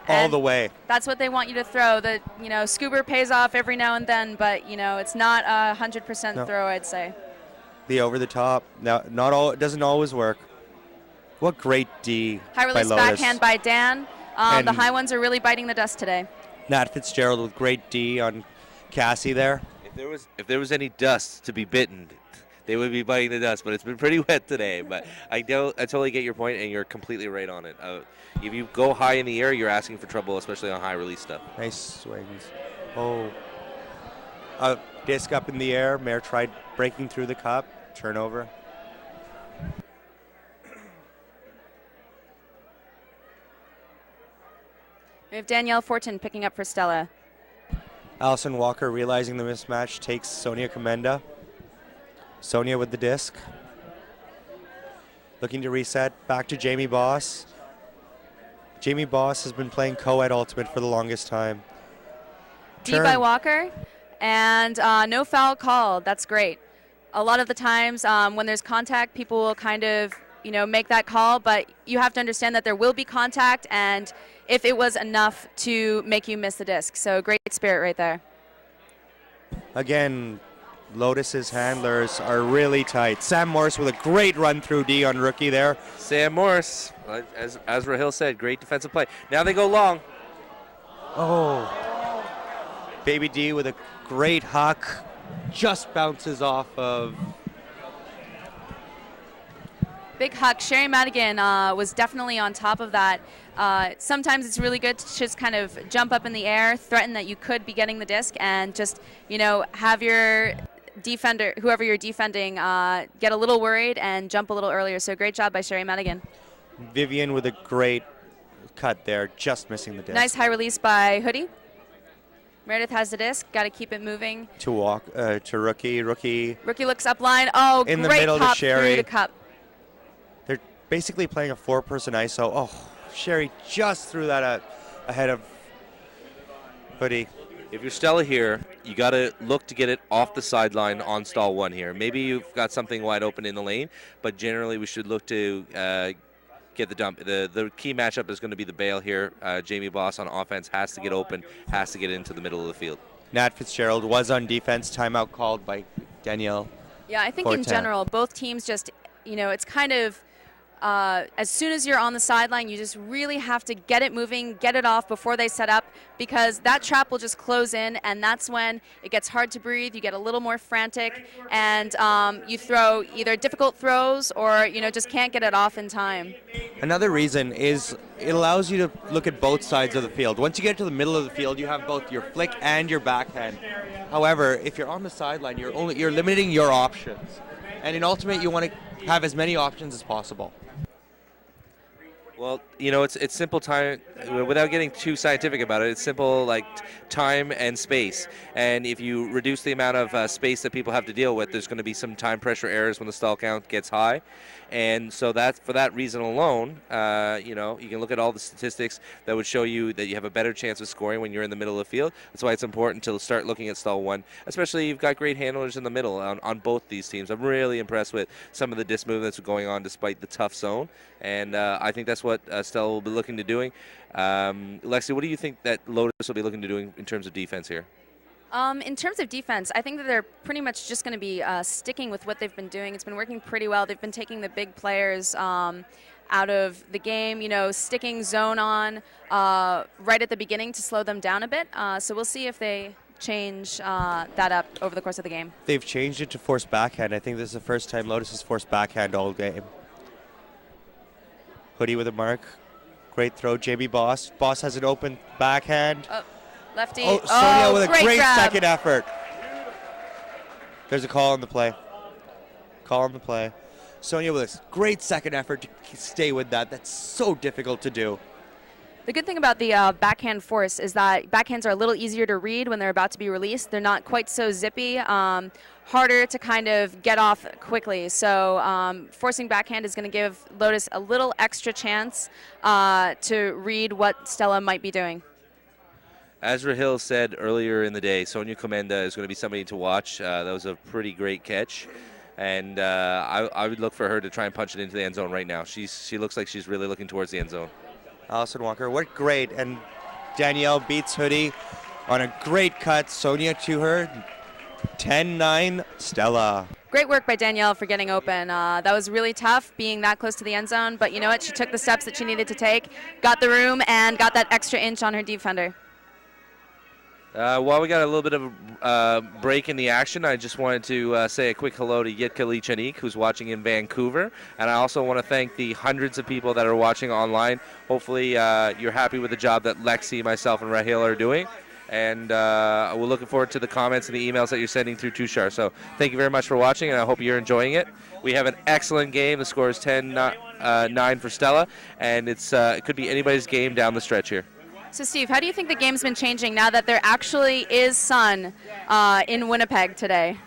Speaker 6: all
Speaker 2: And
Speaker 6: the way.
Speaker 2: That's what they want you to throw. The scoober pays off every now and then, but it's not a 100% throw, I'd say.
Speaker 6: The over the top. Now, not all. It doesn't always work. What great D
Speaker 2: High
Speaker 6: by
Speaker 2: release
Speaker 6: Lotus.
Speaker 2: backhand by Dan. The high ones are really biting the dust today.
Speaker 6: Nat Fitzgerald with great D on Cassie there.
Speaker 3: If there was any dust to be bitten, they would be biting the dust. But it's been pretty wet today. But I totally get your point, and you're completely right on it. If you go high in the air, you're asking for trouble, especially on high release stuff.
Speaker 6: Nice swings. Oh. A disc up in the air. Mare tried breaking through the cup. Turnover.
Speaker 2: We have Danielle Fortin picking up for Stella.
Speaker 6: Allison Walker realizing the mismatch takes Sonia Commenda. Sonia with the disc. Looking to reset. Back to Jamie Boss. Jamie Boss has been playing co-ed ultimate for the longest time.
Speaker 2: D by Walker, and no foul called. That's great. A lot of the times when there's contact, people will kind of make that call, but you have to understand that there will be contact, and if it was enough to make you miss the disc. So great spirit right there.
Speaker 6: Again, Lotus's handlers are really tight. Sam Morris with a great run through D on rookie there.
Speaker 3: Sam Morris, as Rahil said, great defensive play. Now they go long.
Speaker 6: Oh. Baby D with a great huck. Just bounces off of.
Speaker 2: Big huck. Sherry Madigan was definitely on top of that. Sometimes it's really good to just kind of jump up in the air, threaten that you could be getting the disc, and just, have your defender, whoever you're defending, get a little worried and jump a little earlier. So great job by Sherry Madigan.
Speaker 6: Vivian with a great cut there, just missing the disc.
Speaker 2: Nice high release by Hoodie. Meredith has the disc. Got to keep it moving.
Speaker 6: To Rookie. Rookie
Speaker 2: looks up line. Oh,
Speaker 6: in the
Speaker 2: great
Speaker 6: middle
Speaker 2: pop
Speaker 6: to Sherry.
Speaker 2: through the cup.
Speaker 6: They're basically playing a 4-person ISO. Oh, Sherry just threw that ahead of Hoodie.
Speaker 3: If you're Stella here, you got to look to get it off the sideline on stall 1 here. Maybe you've got something wide open in the lane, but generally we should look to get the dump. The key matchup is going to be the bail here. Jamie Boss on offense has to get open, has to get into the middle of the field.
Speaker 6: Nat Fitzgerald was on defense. Timeout called by Danielle.
Speaker 2: Yeah, I think
Speaker 6: Fortin.
Speaker 2: in general, both teams just, it's kind of as soon as you're on the sideline, you just really have to get it moving, get it off before they set up, because that trap will just close in, and that's when it gets hard to breathe. You get a little more frantic, and you throw either difficult throws or just can't get it off in time.
Speaker 6: Another reason is it allows you to look at both sides of the field. Once you get to the middle of the field, you have both your flick and your backhand. However, if you're on the sideline, you're limiting your options. And in Ultimate, you want to have as many options as possible.
Speaker 3: Well, it's simple time, without getting too scientific about it, it's simple like time and space. And if you reduce the amount of space that people have to deal with, there's going to be some time pressure errors when the stall count gets high. And so for that reason alone, you can look at all the statistics that would show you that you have a better chance of scoring when you're in the middle of the field. That's why it's important to start looking at stall 1, especially you've got great handlers in the middle on both these teams. I'm really impressed with some of the disc movements going on despite the tough zone. And I think that's what Stella will be looking to doing. Lexi, what do you think that Lotus will be looking to doing in terms of defense here?
Speaker 2: In terms of defense, I think that they're pretty much just going to be sticking with what they've been doing. It's been working pretty well. They've been taking the big players out of the game, sticking zone on right at the beginning to slow them down a bit. So we'll see if they change that up over the course of the game.
Speaker 6: They've changed it to forced backhand. I think this is the first time Lotus has forced backhand all game. Hoodie with a mark. Great throw, Jamie Boss. Boss has an open backhand.
Speaker 2: Lefty.
Speaker 6: Sonia with a great
Speaker 2: grab.
Speaker 6: second effort. There's a call on the play. Call on the play. Sonia with a great second effort to stay with that. That's so difficult to do.
Speaker 2: The good thing about the backhand force is that backhands are a little easier to read when they're about to be released. They're not quite so zippy, harder to kind of get off quickly. So forcing backhand is going to give Lotus a little extra chance to read what Stella might be doing.
Speaker 3: As Rahil said earlier in the day, Sonia Komenda is going to be somebody to watch. That was a pretty great catch. And I would look for her to try and punch it into the end zone right now. She looks like she's really looking towards the end zone.
Speaker 6: Allison Walker, what great. And Danielle beats Hoodie on a great cut. Sonia to her. 10-9, Stella.
Speaker 2: Great work by Danielle for getting open. That was really tough being that close to the end zone. But you know what? She took the steps that she needed to take, got the room, and got that extra inch on her defender.
Speaker 3: While we got a little bit of a break in the action, I just wanted to say a quick hello to Yitka Lichanik, who's watching in Vancouver. And I also want to thank the hundreds of people that are watching online. Hopefully you're happy with the job that Lexi, myself, and Rahil are doing. And we're looking forward to the comments and the emails that you're sending through Tushar. So thank you very much for watching, and I hope you're enjoying it. We have an excellent game. The score is 10-9 for Stella, and it could be anybody's game down the stretch here.
Speaker 2: So, Steve, how do you think the game's been changing now that there actually is sun in Winnipeg today?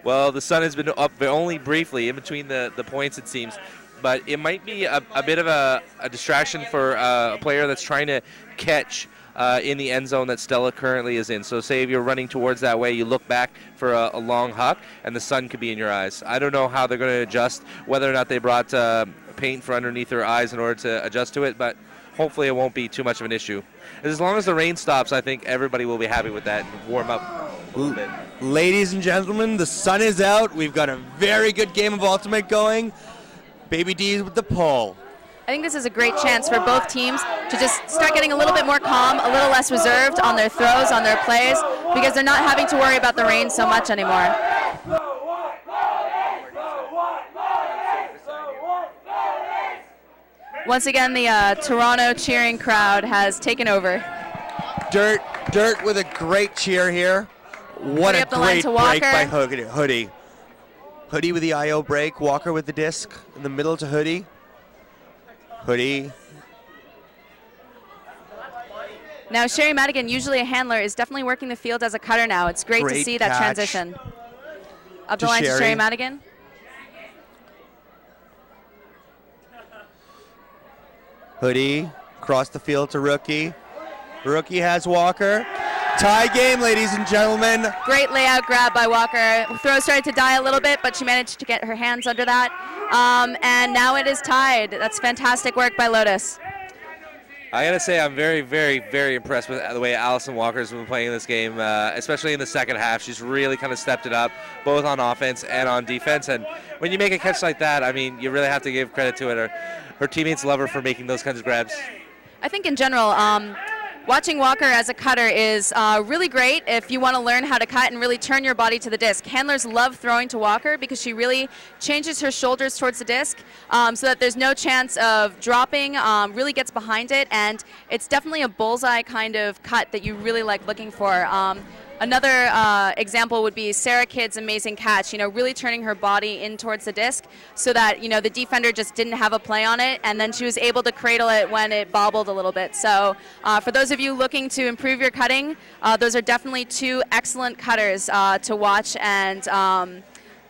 Speaker 3: Well, the sun has been up only briefly in between the points, it seems. But it might be a bit of a distraction for a player that's trying to catch in the end zone that Stella currently is in. So say if you're running towards that way, you look back for a long huck, and the sun could be in your eyes. I don't know how they're going to adjust, whether or not they brought paint for underneath their eyes in order to adjust to it, but hopefully it won't be too much of an issue. As long as the rain stops, I think everybody will be happy with that and warm up a little bit.
Speaker 6: Ladies and gentlemen, the sun is out. We've got a very good game of Ultimate going. Baby D with the pull.
Speaker 2: I think this is a great chance for both teams to just start getting a little bit more calm, a little less reserved on their throws, on their plays, because they're not having to worry about the rain so much anymore. Once again, the Toronto cheering crowd has taken over.
Speaker 6: Dirt with a great cheer here. What a great break by Hoodie. Hoodie with the IO break. Walker with the disc in the middle to Hoodie. Hoodie.
Speaker 2: Now, Sherry Madigan, usually a handler, is definitely working the field as a cutter now. It's great to see that transition. Up the line to Sherry Madigan.
Speaker 6: Hoodie, across the field to Rookie. Rookie has Walker. Tie game, ladies and gentlemen.
Speaker 2: Great layout grab by Walker. Throw started to die a little bit, but she managed to get her hands under that. And now it is tied. That's fantastic work by Lotus.
Speaker 3: I gotta say, I'm very, very, very impressed with the way Allison Walker's been playing this game, especially in the second half. She's really kind of stepped it up, both on offense and on defense. And when you make a catch like that, I mean, you really have to give credit to it. Her teammates love her for making those kinds of grabs.
Speaker 2: I think in general, watching Walker as a cutter is really great if you want to learn how to cut and really turn your body to the disc. Handlers love throwing to Walker because she really changes her shoulders towards the disc so that there's no chance of dropping, really gets behind it, and it's definitely a bullseye kind of cut that you really like looking for. Another example would be Sarah Kidd's amazing catch, really turning her body in towards the disc so that, the defender just didn't have a play on it, and then she was able to cradle it when it bobbled a little bit. So for those of you looking to improve your cutting, those are definitely two excellent cutters to watch and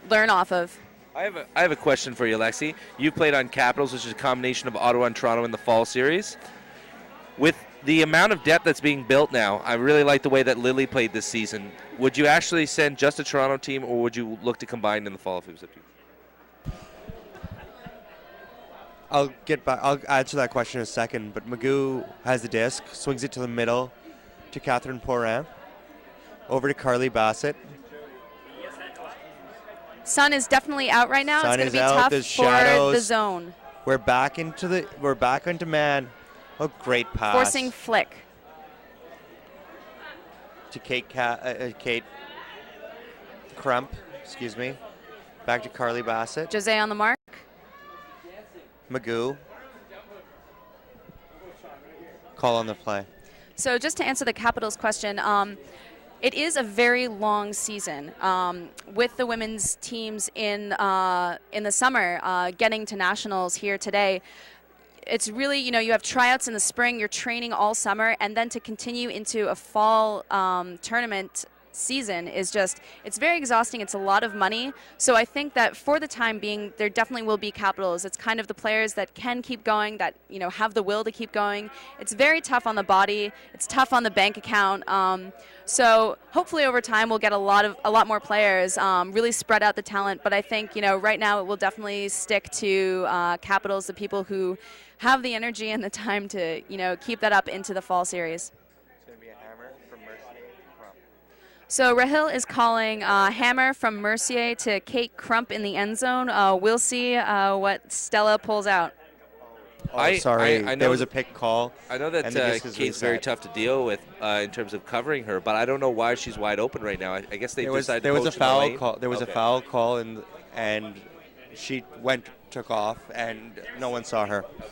Speaker 2: learn off of.
Speaker 3: I have a question for you, Lexi. You played on Capitals, which is a combination of Ottawa and Toronto in the fall series. With the amount of depth that's being built now, I really like the way that Lily played this season. Would you actually send just a Toronto team, or would you look to combine in the fall if it was up to you?
Speaker 6: I'll get back. I'll answer that question in a second. But Magoo has the disc, swings it to the middle to Catherine Porin, over to Carly Bassett.
Speaker 2: Sun is definitely out right now.
Speaker 6: Sun
Speaker 2: it's going to be
Speaker 6: out.
Speaker 2: tough
Speaker 6: There's
Speaker 2: for
Speaker 6: shadows.
Speaker 2: the zone.
Speaker 6: We're back into man. Oh, great pass.
Speaker 2: Forcing flick.
Speaker 6: To Kate Crump, excuse me. Back to Carly Bassett.
Speaker 2: Jose on the mark.
Speaker 6: Magoo. Call on the play.
Speaker 2: So just to answer the Capitals question, it is a very long season with the women's teams in the summer getting to nationals here today. It's really, you have tryouts in the spring, you're training all summer, and then to continue into a fall tournament season is just, it's very exhausting. It's a lot of money. So I think that for the time being, there definitely will be Capitals. It's kind of the players that can keep going, that, have the will to keep going. It's very tough on the body. It's tough on the bank account. So hopefully over time we'll get a lot more players, really spread out the talent. But I think, right now it will definitely stick to Capitals, the people who have the energy and the time to, keep that up into the fall series.
Speaker 6: It's going to be a hammer from Mercier to Crump.
Speaker 2: So Rahil is calling hammer from Mercier to Kate Crump in the end zone. We'll see what Stella pulls out.
Speaker 6: Oh, sorry. I know there was a pick call.
Speaker 3: I know that Kate's very tough to deal with in terms of covering her, but I don't know why she's wide open right now. I guess they decided
Speaker 6: there was
Speaker 3: to
Speaker 6: a foul call. There was a foul call, and she took off, and no one saw her.
Speaker 3: Okay.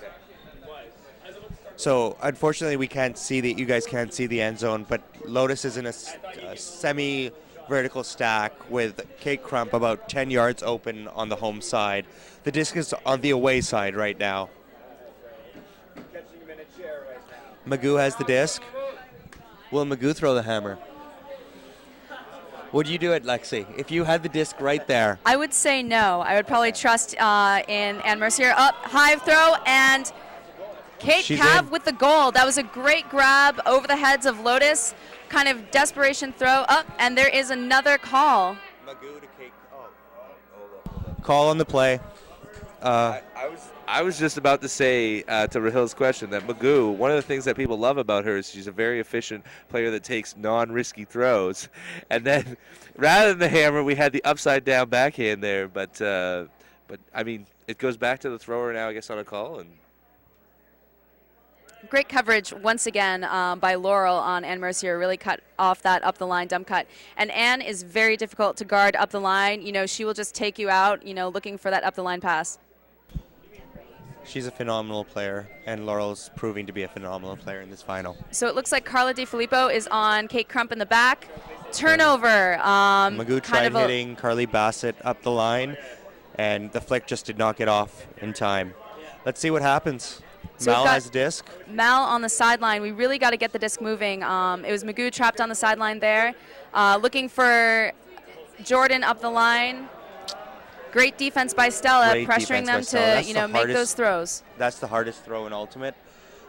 Speaker 6: So unfortunately, you guys can't see the end zone, but Lotus is in a semi-vertical stack with Kate Crump about 10 yards open on the home side. The disc is on the away side right now. Magoo has the disc. Will Magoo throw the hammer? Would you do it, Lexi? If you had the disc right there.
Speaker 2: I would say no. I would probably trust in Anne Mercier. Up, high throw, and Kate Cav with the goal. That was a great grab over the heads of Lotus. Kind of desperation throw up, and there is another call.
Speaker 6: Magoo to Kate. Call on the play.
Speaker 3: I was just about to say to Rahil's question that Magoo, one of the things that people love about her is she's a very efficient player that takes non-risky throws. And then rather than the hammer, we had the upside-down backhand there. But I mean, it goes back to the thrower now, I guess, on a call. And
Speaker 2: great coverage once again by Laurel on Anne Mercier. Really cut off that up-the-line dump cut. And Anne is very difficult to guard up the line. She will just take you out, looking for that up-the-line pass.
Speaker 6: She's a phenomenal player, and Laurel's proving to be a phenomenal player in this final.
Speaker 2: So it looks like Carla DiFilippo is on Kate Crump in the back. Turnover.
Speaker 6: Magoo tried hitting Carly Bassett up the line, and the flick just did not get off in time. Let's see what happens. So Mal has a disc.
Speaker 2: Mal on the sideline. We really got to get the disc moving. It was Magoo trapped on the sideline there. Looking for Jordan up the line. Great defense by Stella, pressuring them to make those throws.
Speaker 6: That's the hardest throw in Ultimate,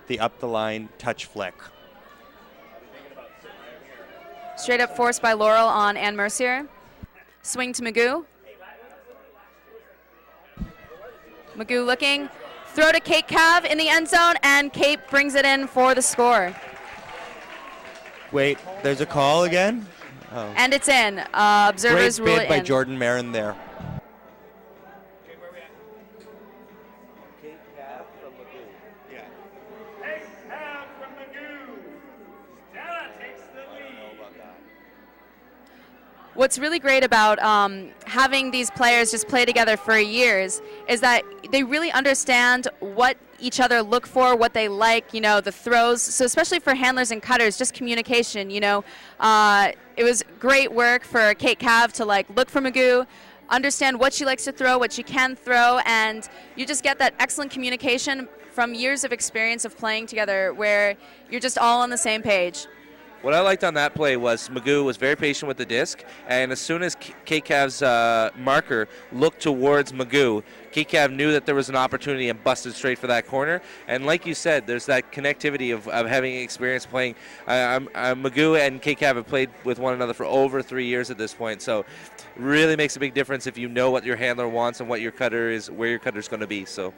Speaker 6: the up the line touch flick.
Speaker 2: Straight up force by Laurel on Anne Mercier. Swing to Magoo. Magoo looking, Throw to Kate Cav in the end zone, and Kate brings it in for the score.
Speaker 6: Wait, there's a call again? Oh.
Speaker 2: And it's in. Observers
Speaker 6: Great
Speaker 2: rule
Speaker 6: bid
Speaker 2: it
Speaker 6: by
Speaker 2: in.
Speaker 6: Jordan Marin there.
Speaker 4: Take Cav from Magoo. Stella takes the lead.
Speaker 2: What's really great about having these players just play together for years is that they really understand what each other look for, what they like, you know, the throws. So especially for handlers and cutters, just communication, you know. It was great work for Kate Cav to like look for Magoo, understand what she likes to throw, what she can throw, and you just get that excellent communication from years of experience of playing together where you're just all on the same page.
Speaker 3: What I liked on that play was Magoo was very patient with the disc, and as soon as Kate Cav's marker looked towards Magoo, Kate Cav knew that there was an opportunity and busted straight for that corner. And like you said, there's that connectivity of having experience playing. Magoo and Kate Cav have played with one another for over 3 years at this point, so really makes a big difference if you know what your handler wants and what your cutter is, where your cutter's going to be. So.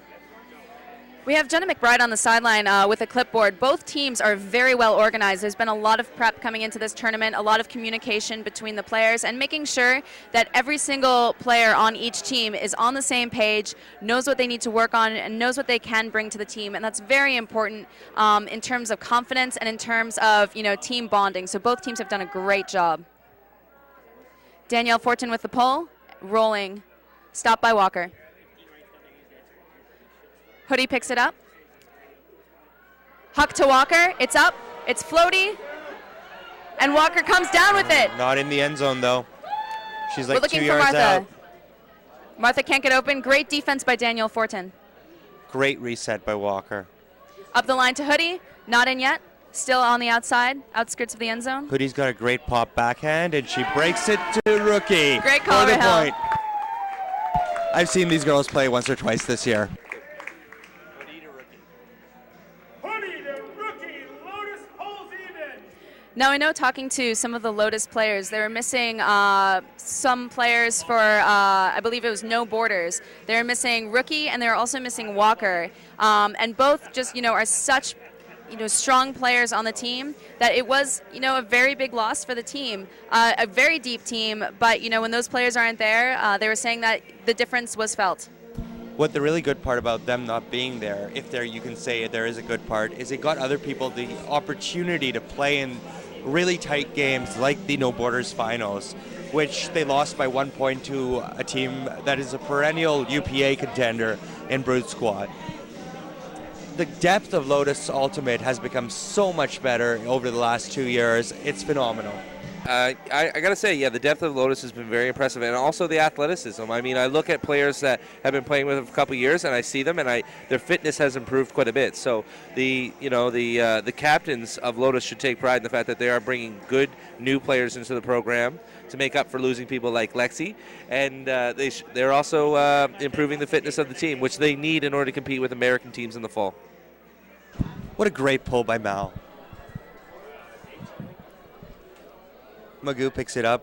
Speaker 2: We have Jenna McBride on the sideline with a clipboard. Both teams are very well organized. There's been a lot of prep coming into this tournament, a lot of communication between the players, and making sure that every single player on each team is on the same page, knows what they need to work on, and knows what they can bring to the team. And that's very important in terms of confidence and in terms of, you know, team bonding. So both teams have done a great job. Danielle Fortin with the pull, rolling, stopped by Walker. Hoodie picks it up. Huck to Walker. It's up. It's floaty. And Walker comes down with it.
Speaker 6: Not in the end zone, though. She's like
Speaker 2: We're looking
Speaker 6: 2
Speaker 2: for
Speaker 6: yards
Speaker 2: Martha.
Speaker 6: out.
Speaker 2: Martha can't get open. Great defense by Danielle Fortin.
Speaker 6: Great reset by Walker.
Speaker 2: Up the line to Hoodie. Not in yet. Still on the outside, outskirts of the end zone.
Speaker 6: Hoodie's got a great pop backhand, and she breaks it to Rookie.
Speaker 2: Great call,
Speaker 6: for the
Speaker 2: Rahel.
Speaker 6: point.
Speaker 1: I've seen these girls play once or twice this year.
Speaker 4: Hoodie to Rookie. Lotus pulls even.
Speaker 2: Now, I know talking to some of the Lotus players, they were missing some players for, I believe it was No Borders. They were missing Rookie, and they were also missing Walker. And both just, you know, are such, you know, strong players on the team that it was, you know, a very big loss for the team. A very deep team, but, you know, when those players aren't there, they were saying that the difference was felt.
Speaker 6: What the really good part about them not being there, if there you can say there is a good part, is it got other people the opportunity to play in really tight games like the No Borders finals, which they lost by 1 point to a team that is a perennial UPA contender in Brood Squad. The depth of Lotus Ultimate has become so much better over the last 2 years. It's phenomenal.
Speaker 3: I got to say, yeah, the depth of Lotus has been very impressive, and also the athleticism. I mean, I look at players that have been playing with them for a couple of years, and I see them, and their fitness has improved quite a bit. So the captains of Lotus should take pride in the fact that they are bringing good new players into the program to make up for losing people like Lexi, and they're also improving the fitness of the team, which they need in order to compete with American teams in the fall.
Speaker 6: What a great pull by Mal. Magoo picks it up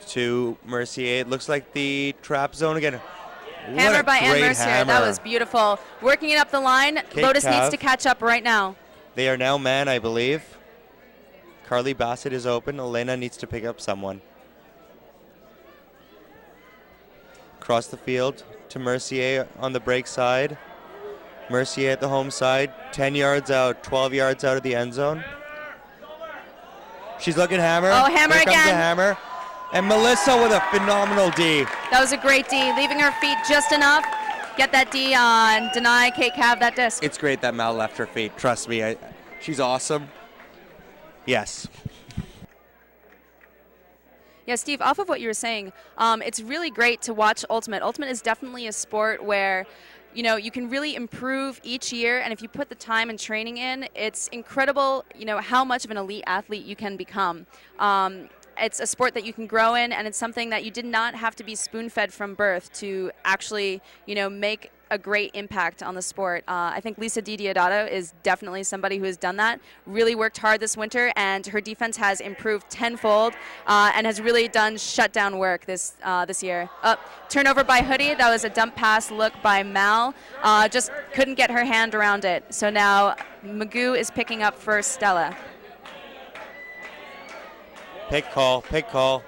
Speaker 6: to Mercier. It looks like the trap zone again. What
Speaker 2: Hammer
Speaker 6: a
Speaker 2: by Ann
Speaker 6: great
Speaker 2: Mercier.
Speaker 6: hammer.
Speaker 2: That was beautiful. Working it up the line.
Speaker 6: Kate
Speaker 2: Lotus needs
Speaker 6: Cav.
Speaker 2: to catch up right now.
Speaker 6: They are now man, I believe. Carly Bassett is open. Elena needs to pick up someone. Across the field to Mercier on the break side. Mercier at the home side. 10 yards out, 12 yards out of the end zone. She's looking hammer.
Speaker 2: Oh, hammer
Speaker 6: Here comes
Speaker 2: again.
Speaker 6: the hammer. And Melissa with a phenomenal D.
Speaker 2: That was a great D, leaving her feet just enough. Get that D on, deny Kate Cav that disc.
Speaker 1: It's great that Mal left her feet. Trust me, she's awesome.
Speaker 6: Yes.
Speaker 2: Yeah, Steve, off of what you were saying, it's really great to watch Ultimate. Ultimate is definitely a sport where, you know, you can really improve each year, and if you put the time and training in, it's incredible, you know, how much of an elite athlete you can become. It's a sport that you can grow in, and it's something that you did not have to be spoon-fed from birth to actually, you know, make a great impact on the sport. I think Lisa Di Diodato is definitely somebody who has done that, really worked hard this winter, and her defense has improved tenfold and has really done shutdown work this year. Turnover by Hoodie, that was a dump pass look by Mal, just couldn't get her hand around it. So now Magoo is picking up for Stella.
Speaker 6: Pick call, pick call.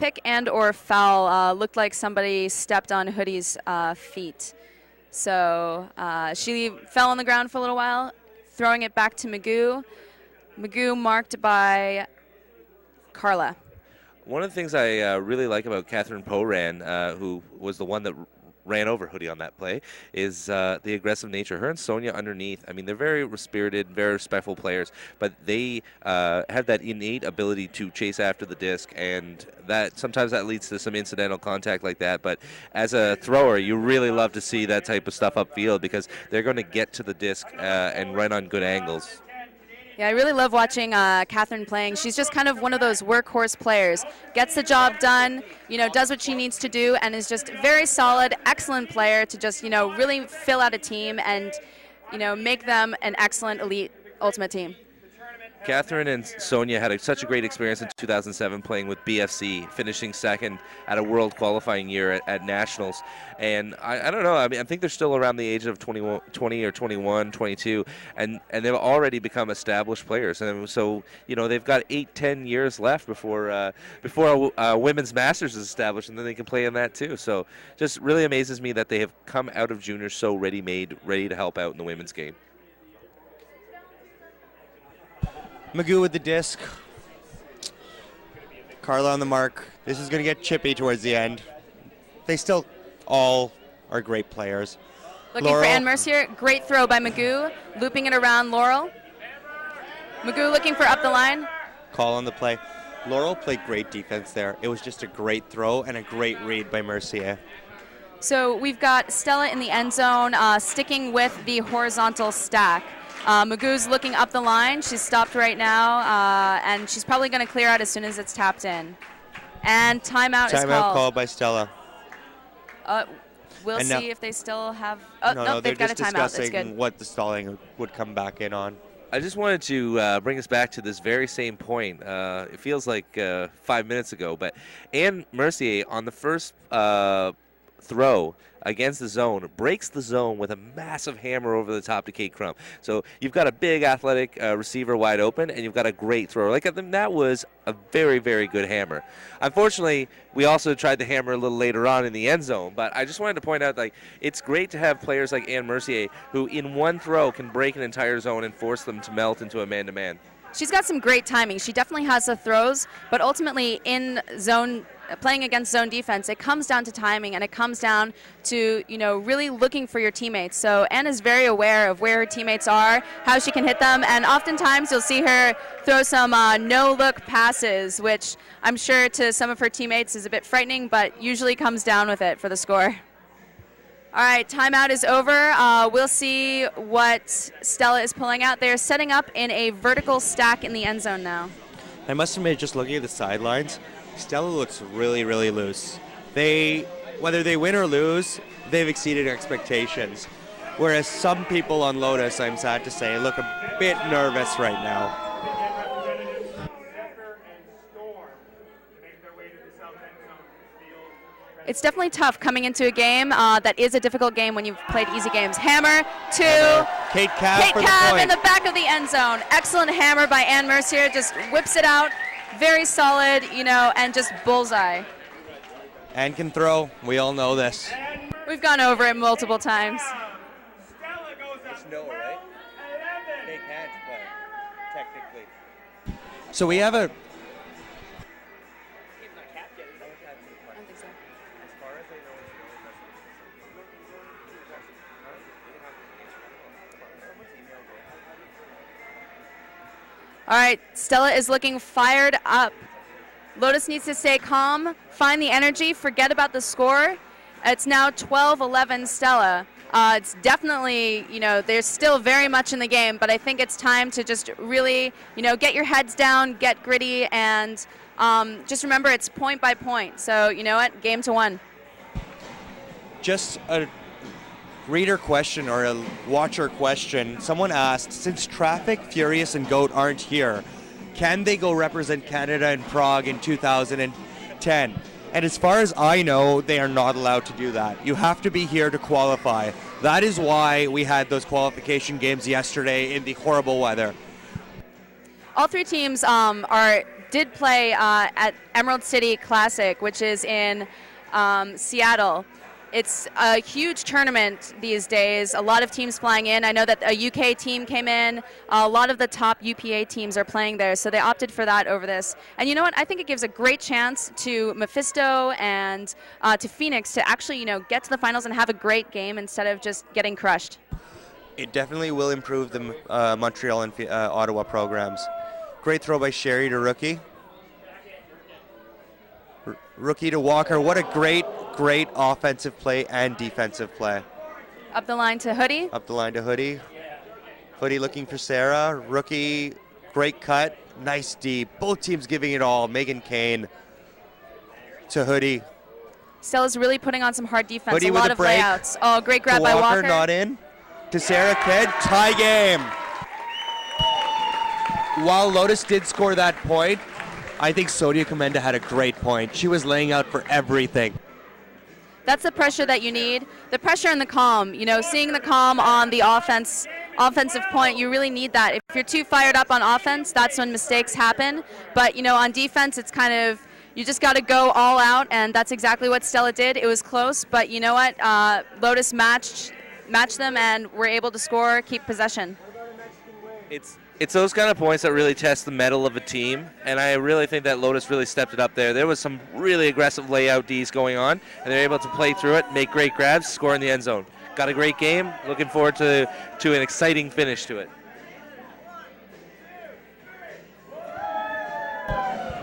Speaker 2: Pick and or foul. Looked like somebody stepped on Hoodie's feet. So she fell on the ground for a little while, throwing it back to Magoo. Magoo marked by Carla.
Speaker 3: One of the things I really like about Catherine Poran, who was the one that ran over Hoodie on that play, is the aggressive nature. Her and Sonia underneath, I mean, they're very spirited, very respectful players, but they have that innate ability to chase after the disc, and that sometimes that leads to some incidental contact like that. But as a thrower, you really love to see that type of stuff upfield because they're going to get to the disc and run on good angles.
Speaker 2: Yeah, I really love watching Catherine playing. She's just kind of one of those workhorse players. Gets the job done, does what she needs to do, and is just very solid, excellent player to just, really fill out a team and, make them an excellent elite ultimate team.
Speaker 3: Catherine and Sonia had such a great experience in 2007 playing with BFC, finishing second at a world qualifying year at Nationals. And I don't know, I mean, I think they're still around the age of 20 or 21, 22, and they've already become established players. And so, they've got 8-10 years left before women's masters is established, and then they can play in that too. So just really amazes me that they have come out of juniors so ready-made, ready to help out in the women's game.
Speaker 6: Magoo with the disc. Carla on the mark. This is going to get chippy towards the end. They still all are great players.
Speaker 2: Looking for Ann Mercier. Great throw by Magoo. Looping it around Laurel. Magoo looking for up the line.
Speaker 6: Call on the play. Laurel played great defense there. It was just a great throw and a great read by Mercier.
Speaker 2: So we've got Stella in the end zone, sticking with the horizontal stack. Magoo's looking up the line. She's stopped right now, and she's probably going to clear out as soon as it's tapped in. And timeout is called.
Speaker 6: Timeout called by Stella.
Speaker 2: We'll see if they still have. Oh, no, they've got a timeout. That's good.
Speaker 6: Discussing what the stalling would come back in on.
Speaker 3: I just wanted to bring us back to this very same point. It feels like 5 minutes ago, but Ann Mercier on the first throw against the zone breaks the zone with a massive hammer over the top to Kate Crump. So you've got a big athletic receiver wide open, and you've got a great thrower. Like that was a very, very good hammer. Unfortunately, we also tried to hammer a little later on in the end zone, but I just wanted to point out, it's great to have players like Ann Mercier who in one throw can break an entire zone and force them to melt into a man-to-man.
Speaker 2: She's got some great timing. She definitely has the throws, but ultimately in zone, playing against zone defense, it comes down to timing, and it comes down to, really looking for your teammates. So Ann is very aware of where her teammates are, how she can hit them, and oftentimes you'll see her throw some no-look passes, which I'm sure to some of her teammates is a bit frightening, but usually comes down with it for the score. All right, timeout is over. We'll see what Stella is pulling out. They're setting up in a vertical stack in the end zone now.
Speaker 6: I must admit, just looking at the sidelines, Stella looks really, really loose. Whether they win or lose, they've exceeded expectations. Whereas some people on Lotus, I'm sad to say, look a bit nervous right now.
Speaker 2: It's definitely tough coming into a game that is a difficult game when you've played easy games. Hammer to
Speaker 6: Kate Cav
Speaker 2: in the back of the end zone. Excellent hammer by Ann Mercier. Just whips it out. Very solid, and just bullseye.
Speaker 6: Ann can throw. We all know this.
Speaker 2: We've gone over it multiple times.
Speaker 6: It's no, right? They can't play, technically.
Speaker 1: So we have a...
Speaker 2: All right, Stella is looking fired up. Lotus needs to stay calm, find the energy, forget about the score. It's now 12-11 Stella. It's definitely, they're still very much in the game, but I think it's time to just really, get your heads down, get gritty, and just remember it's point by point. So, you know what, game to one.
Speaker 6: just a reader question or a watcher question. Someone asked, since Traffic, Furious, and Goat aren't here, can they go represent Canada in Prague in 2010? And as far as I know, they are not allowed to do that. You have to be here to qualify. That is why we had those qualification games yesterday in the horrible weather.
Speaker 2: All three teams did play at Emerald City Classic, which is in Seattle. It's a huge tournament these days. A lot of teams flying in. I know that a UK team came in. A lot of the top UPA teams are playing there, so they opted for that over this. And you know what? I think it gives a great chance to Mephisto and to Phoenix to actually, get to the finals and have a great game instead of just getting crushed.
Speaker 6: It definitely will improve the Montreal and Ottawa programs. Great throw by Sherry to Rookie. Rookie to Walker. What a great offensive play and defensive play.
Speaker 2: Up the line to Hoodie.
Speaker 6: Up the line to Hoodie. Hoodie looking for Sarah. Rookie, great cut. Nice D. Both teams giving it all. Megan Kane to Hoodie.
Speaker 2: Stella's really putting on some hard defense.
Speaker 6: Hoodie
Speaker 2: a
Speaker 6: with
Speaker 2: lot
Speaker 6: a
Speaker 2: of
Speaker 6: break.
Speaker 2: layouts. Oh, great grab
Speaker 6: to
Speaker 2: by
Speaker 6: Walker.
Speaker 2: Walker.
Speaker 6: Not in. To Sarah Kidd. Tie game.
Speaker 1: While Lotus did score that point, I think Sodia Comenda had a great point. She was laying out for everything.
Speaker 2: That's the pressure that you need. The pressure and the calm. Seeing the calm on the offensive point, you really need that. If you're too fired up on offense, that's when mistakes happen. But, on defense, it's kind of, you just got to go all out, and that's exactly what Stella did. It was close, but you know what? Lotus matched them and were able to score, keep possession.
Speaker 3: It's those kind of points that really test the mettle of a team, and I really think that Lotus really stepped it up there. There was some really aggressive layout Ds going on, and they're able to play through it, make great grabs, score in the end zone. Got a great game. Looking forward to an exciting finish to it.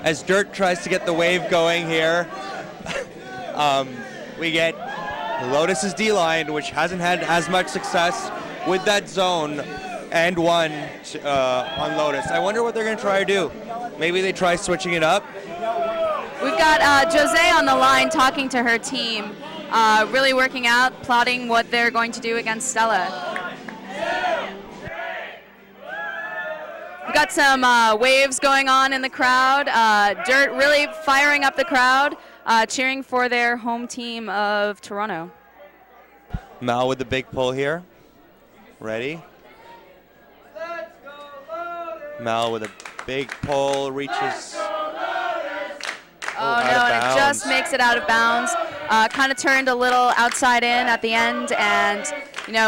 Speaker 6: As Dirt tries to get the wave going here, we get Lotus's D-line, which hasn't had as much success with that zone, and one on Lotus. I wonder what they're going to try to do. Maybe they try switching it up.
Speaker 2: We've got Jose on the line talking to her team, really working out, plotting what they're going to do against Stella. We've got some waves going on in the crowd. Dirt really firing up the crowd, cheering for their home team of Toronto.
Speaker 6: Mal with the big pull here. Ready? Mal with a big pull, reaches.
Speaker 2: Oh no, and it just makes it out of bounds. Kind of turned a little outside in at the end and,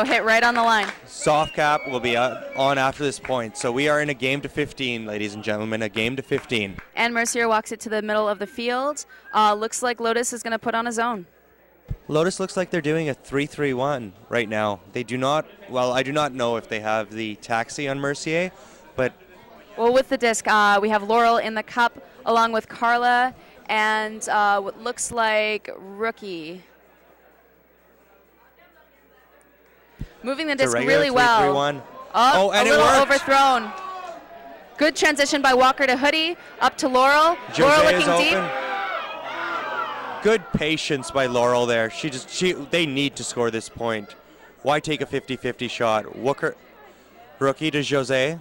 Speaker 2: hit right on the line.
Speaker 6: Soft cap will be on after this point. So we are in a game to 15, ladies and gentlemen, a game to 15.
Speaker 2: And Mercier walks it to the middle of the field. Looks like Lotus is going to put on a zone.
Speaker 6: Lotus looks like they're doing a 3-3-1 right now. They do not, I do not know if they have the taxi on Mercier, but...
Speaker 2: Well, with the disc, we have Laurel in the cup along with Carla and what looks like Rookie. Moving the disc really well.
Speaker 6: 3-3-1.
Speaker 2: Oh,
Speaker 6: and
Speaker 2: a little
Speaker 6: it worked.
Speaker 2: overthrown. Good transition by Walker to Hoodie, up to Laurel.
Speaker 6: Jose
Speaker 2: Laurel
Speaker 6: is
Speaker 2: looking deep.
Speaker 6: open. Good patience by Laurel there. They need to score this point. Why take a 50-50 shot? Walker, Rookie to Jose.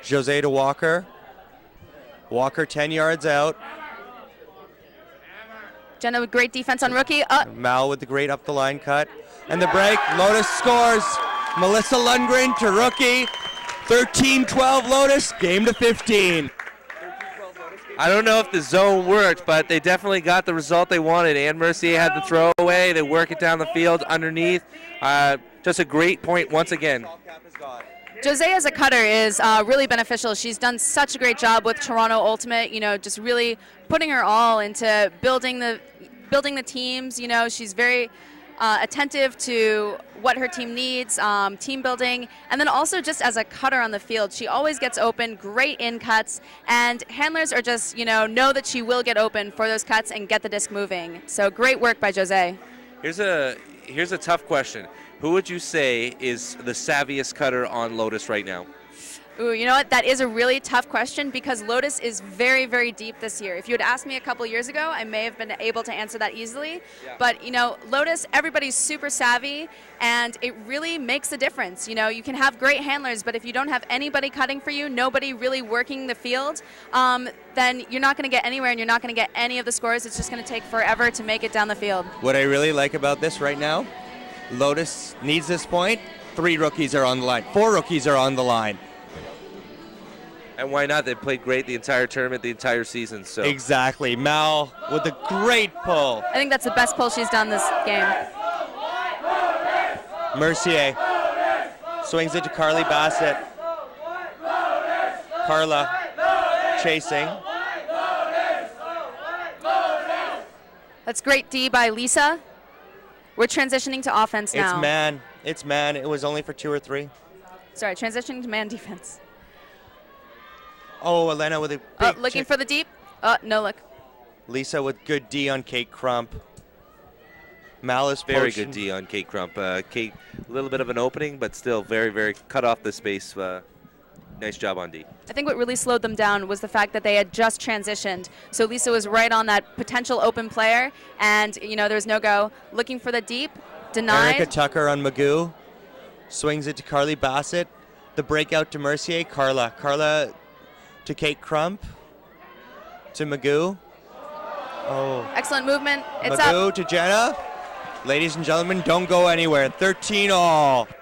Speaker 6: Jose to Walker. Walker 10 yards out.
Speaker 2: Jenna with great defense on Rookie.
Speaker 6: Mal with the great up the line cut. And the break. Lotus scores. Melissa Lundgren to Rookie. 13-12 Lotus. Game to 15.
Speaker 3: I don't know if the zone worked, but they definitely got the result they wanted. Anne Mercier had the throwaway. They work it down the field underneath. Just a great point once again.
Speaker 2: Jose as a cutter is really beneficial. She's done such a great job with Toronto Ultimate, just really putting her all into building the teams. She's very attentive to what her team needs, team building, and then also just as a cutter on the field. She always gets open, great in cuts, and handlers are just, know that she will get open for those cuts and get the disc moving. So great work by Jose.
Speaker 3: Here's a tough question. Who would you say is the savviest cutter on Lotus right now?
Speaker 2: Ooh, you know what? That is a really tough question because Lotus is very, very deep this year. If you had asked me a couple years ago, I may have been able to answer that easily. Yeah. But, you know, Lotus, everybody's super savvy, and it really makes a difference. You know, you can have great handlers, but if you don't have anybody cutting for you, nobody really working the field, then you're not going to get anywhere, and you're not going to get any of the scores. It's just going to take forever to make it down the field.
Speaker 6: What I really like about this right now, Lotus needs this point. 3 rookies are on the line. 4 rookies are on the line.
Speaker 3: And why not? They played great the entire tournament, the entire season. So
Speaker 6: exactly. Mal with a great pull.
Speaker 2: I think that's the best pull she's done this game.
Speaker 6: Mercier swings it to Carly Bassett. Carla chasing.
Speaker 2: That's great D by Lisa. We're transitioning to offense now.
Speaker 6: It's man. It's man. It was only for 2 or 3.
Speaker 2: Sorry, transitioning to man defense.
Speaker 6: Oh, Elena with a big
Speaker 2: looking for the deep. No look.
Speaker 6: Lisa with good D on Kate Crump. Malice
Speaker 3: very
Speaker 6: potion.
Speaker 3: good D on Kate Crump. Kate, a little bit of an opening, but still very, very cut off the space. Nice job on D.
Speaker 2: I think what really slowed them down was the fact that they had just transitioned. So Lisa was right on that potential open player, and you know there was no go. Looking for the deep, denied.
Speaker 6: Erica Tucker on Magoo. Swings it to Carly Bassett. The breakout to Mercier. Carla to Kate Crump. To Magoo. Oh.
Speaker 2: Excellent movement. It's
Speaker 6: Magoo
Speaker 2: up.
Speaker 6: to Jenna. Ladies and gentlemen, don't go anywhere. 13 all.
Speaker 4: Magoo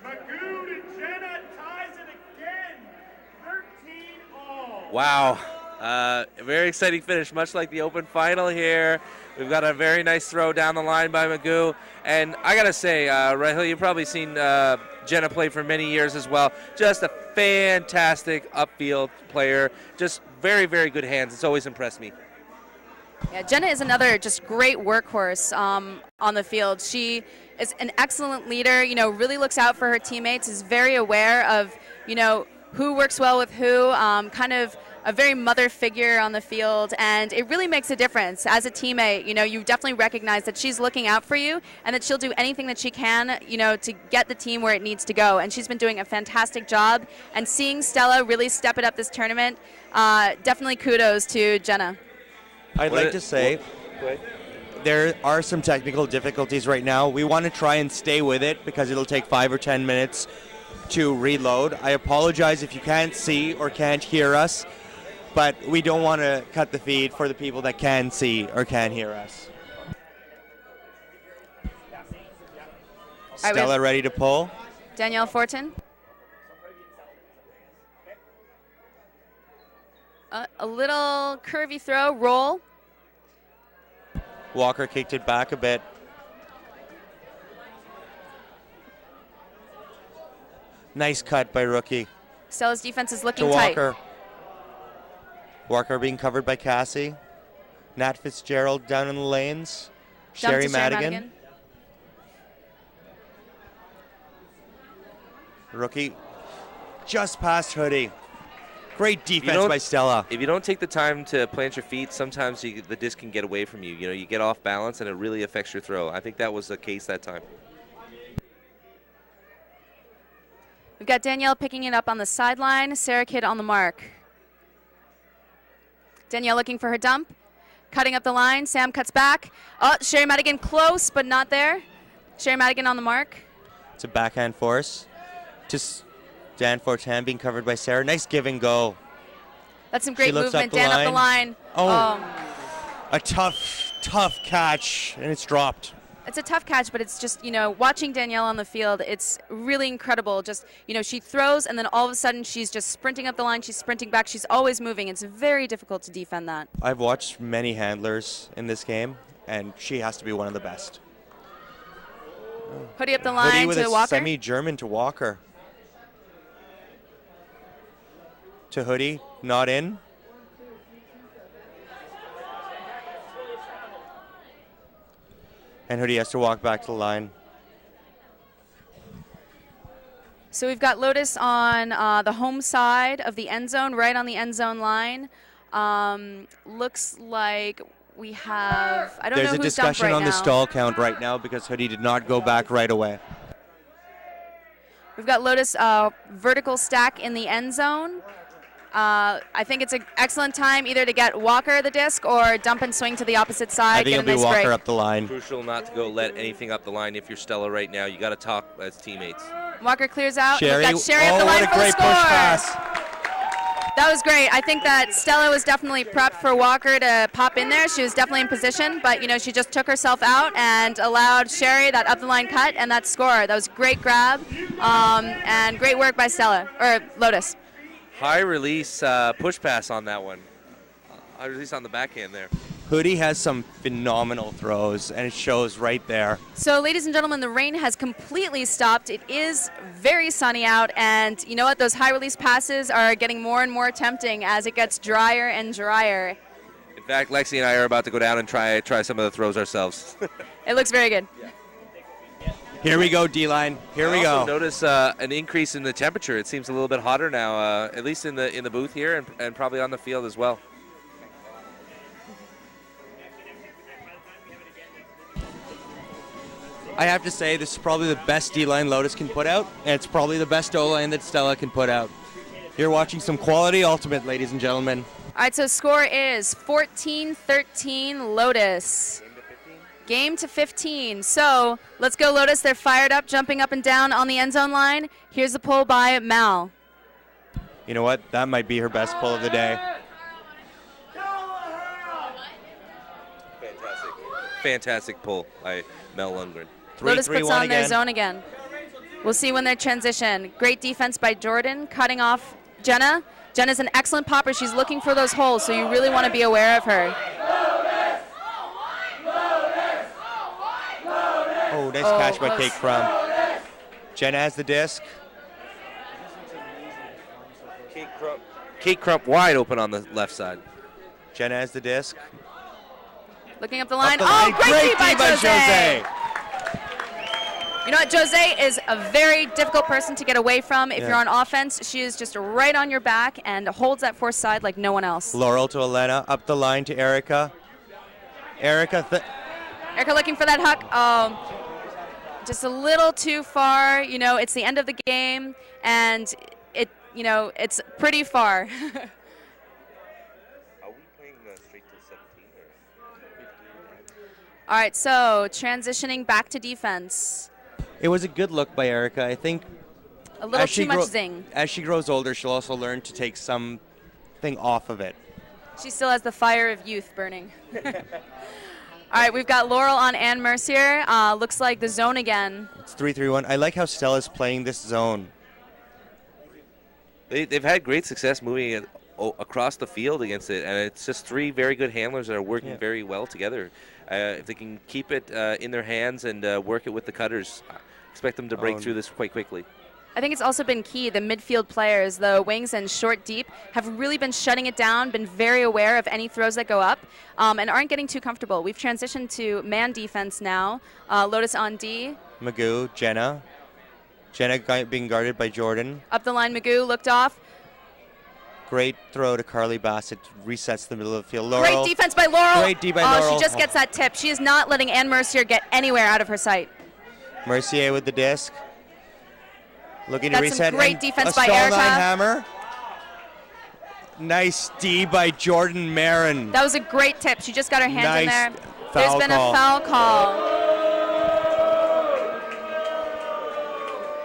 Speaker 4: to Jenna ties it again. 13 all.
Speaker 3: Wow. Very exciting finish, much like the open final here. We've got a very nice throw down the line by Magoo. And I got to say, Rahil, you've probably seen Jenna play for many years as well. Just a fantastic upfield player. Just very, very good hands. It's always impressed me.
Speaker 2: Yeah, Jenna is another just great workhorse on the field. She is an excellent leader, you know, really looks out for her teammates, is very aware of, you know, who works well with who, kind of a very mother figure on the field, and it really makes a difference. As a teammate, you know, you definitely recognize that she's looking out for you and that she'll do anything that she can, you know, to get the team where it needs to go. And she's been doing a fantastic job. And seeing Stella really step it up this tournament, definitely kudos to Jenna.
Speaker 6: I'd like to say there are some technical difficulties right now. We want to try and stay with it because it'll take 5 or 10 minutes to reload. I apologize if you can't see or can't hear us, but we don't want to cut the feed for the people that can see or can hear us. Stella ready to pull.
Speaker 2: Danielle Fortin. A little curvy throw, roll.
Speaker 6: Walker kicked it back a bit. Nice cut by Rookie.
Speaker 2: Stella's defense is looking
Speaker 6: to
Speaker 2: tight.
Speaker 6: Walker. Walker being covered by Cassie. Nat Fitzgerald down in the lanes. Sherry Madigan. Rookie just past Hoodie. Great defense by Stella.
Speaker 3: If you don't take the time to plant your feet, sometimes the disc can get away from you. You know, you get off balance and it really affects your throw. I think that was the case that time.
Speaker 2: We've got Danielle picking it up on the sideline, Sarah Kidd on the mark. Danielle looking for her dump, cutting up the line. Sam cuts back. Oh, Sherry Madigan close, but not there. Sherry Madigan on the mark.
Speaker 6: It's a backhand force. Just Dan Fortin being covered by Sarah. Nice give and go.
Speaker 2: That's some great movement. Dan up the line.
Speaker 6: Oh, a tough catch, and it's dropped.
Speaker 2: It's a tough catch, but it's just, you know, watching Danielle on the field, it's really incredible. Just, you know, she throws, and then all of a sudden she's just sprinting up the line. She's sprinting back. She's always moving. It's very difficult to defend that.
Speaker 6: I've watched many handlers in this game, and she has to be one of the best.
Speaker 2: Hoodie up the line
Speaker 6: Hoodie with
Speaker 2: to
Speaker 6: a
Speaker 2: Walker.
Speaker 6: Semi-German to Walker. To Hoodie, not in. And Hoodie has to walk back to the line.
Speaker 2: So we've got Lotus on the home side of the end zone, right on the end zone line. Looks like we have, I don't know who's dumped right now.
Speaker 6: There's a discussion on the stall count right now because Hoodie did not go back right away.
Speaker 2: We've got Lotus vertical stack in the end zone. I think it's an excellent time either to get Walker the disc or dump and swing to the opposite side.
Speaker 6: I think it'll be
Speaker 2: nice
Speaker 6: Walker
Speaker 2: break.
Speaker 6: up the line.
Speaker 3: Crucial not to go let anything up the line if you're Stella right now. You got to talk as teammates.
Speaker 2: Walker clears out.
Speaker 6: Sherry,
Speaker 2: We've got Sherry up the line
Speaker 6: what a
Speaker 2: for the
Speaker 6: great
Speaker 2: score.
Speaker 6: push pass.
Speaker 2: That was great. I think that Stella was definitely prepped for Walker to pop in there. She was definitely in position, but she just took herself out and allowed Sherry that up the line cut and that score. That was a great grab and great work by Stella or Lotus.
Speaker 3: High release push pass on that one. High release on the backhand there.
Speaker 6: Hoodie has some phenomenal throws, and it shows right there.
Speaker 2: So, ladies and gentlemen, the rain has completely stopped. It is very sunny out, and you know what? Those high release passes are getting more and more tempting as it gets drier and drier.
Speaker 3: In fact, Lexi and I are about to go down and try some of the throws ourselves.
Speaker 2: It looks very good.
Speaker 6: Here we go, D-line. Here we
Speaker 3: I also
Speaker 6: go.
Speaker 3: notice an increase in the temperature. It seems a little bit hotter now, at least in the booth here and probably on the field as well.
Speaker 6: I have to say, this is probably the best D-line Lotus can put out, and it's probably the best O-line that Stella can put out. You're watching some quality ultimate, ladies and gentlemen.
Speaker 2: All right, so score is 14-13 Lotus. Game to 15. So let's go, Lotus. They're fired up, jumping up and down on the end zone line. Here's the pull by Mal.
Speaker 6: You know what? That might be her best pull of the day.
Speaker 3: Fantastic pull by Mel Lundgren.
Speaker 2: Lotus puts on their zone again. We'll see when they transition. Great defense by Jordan, cutting off Jenna. Jenna's an excellent popper. She's looking for those holes, so you really want to be aware of her.
Speaker 6: Oh, nice catch by Kate Crump. Jenna has the disc.
Speaker 3: Kate Crump wide open on the left side.
Speaker 6: Jenna has the disc.
Speaker 2: Looking up the line.
Speaker 6: Up the line.
Speaker 2: Great D by Jose.
Speaker 6: Jose.
Speaker 2: You know what? Jose is a very difficult person to get away from. If you're on offense, she is just right on your back and holds that force side like no one else.
Speaker 6: Laurel to Elena. Up the line to Erica. Erica
Speaker 2: looking for that huck. Just a little too far. It's the end of the game, and it's pretty far. All right, so transitioning back to defense.
Speaker 6: It was a good look by Erica. I think
Speaker 2: a little too much zing.
Speaker 6: As she grows older, she'll also learn to take something off of it.
Speaker 2: She still has the fire of youth burning. All right, we've got Laurel on Ann Mercier. Looks like the zone again.
Speaker 6: It's 3-3-1. I like how Stella's playing this zone.
Speaker 3: They've had great success moving it across the field against it, and it's just three very good handlers that are working very well together. If they can keep it in their hands and work it with the cutters, expect them to break through this quite quickly.
Speaker 2: I think it's also been key. The midfield players, the wings and short deep, have really been shutting it down, been very aware of any throws that go up, and aren't getting too comfortable. We've transitioned to man defense now. Lotus on D.
Speaker 6: Magoo, Jenna. Jenna being guarded by Jordan.
Speaker 2: Up the line, Magoo looked off.
Speaker 6: Great throw to Carly Bassett. Resets the middle of the field. Laurel.
Speaker 2: Great defense by Laurel.
Speaker 6: Great D by Laurel.
Speaker 2: She just gets that tip. She is not letting Ann Mercier get anywhere out of her sight.
Speaker 6: Mercier with the disc. Looking to reset.
Speaker 2: Some great defense by
Speaker 6: Erica.
Speaker 2: Erica.
Speaker 6: Hammer. Nice D by Jordan Marin.
Speaker 2: That was a great tip. She just got her hands in there.
Speaker 6: There's
Speaker 2: been a foul call.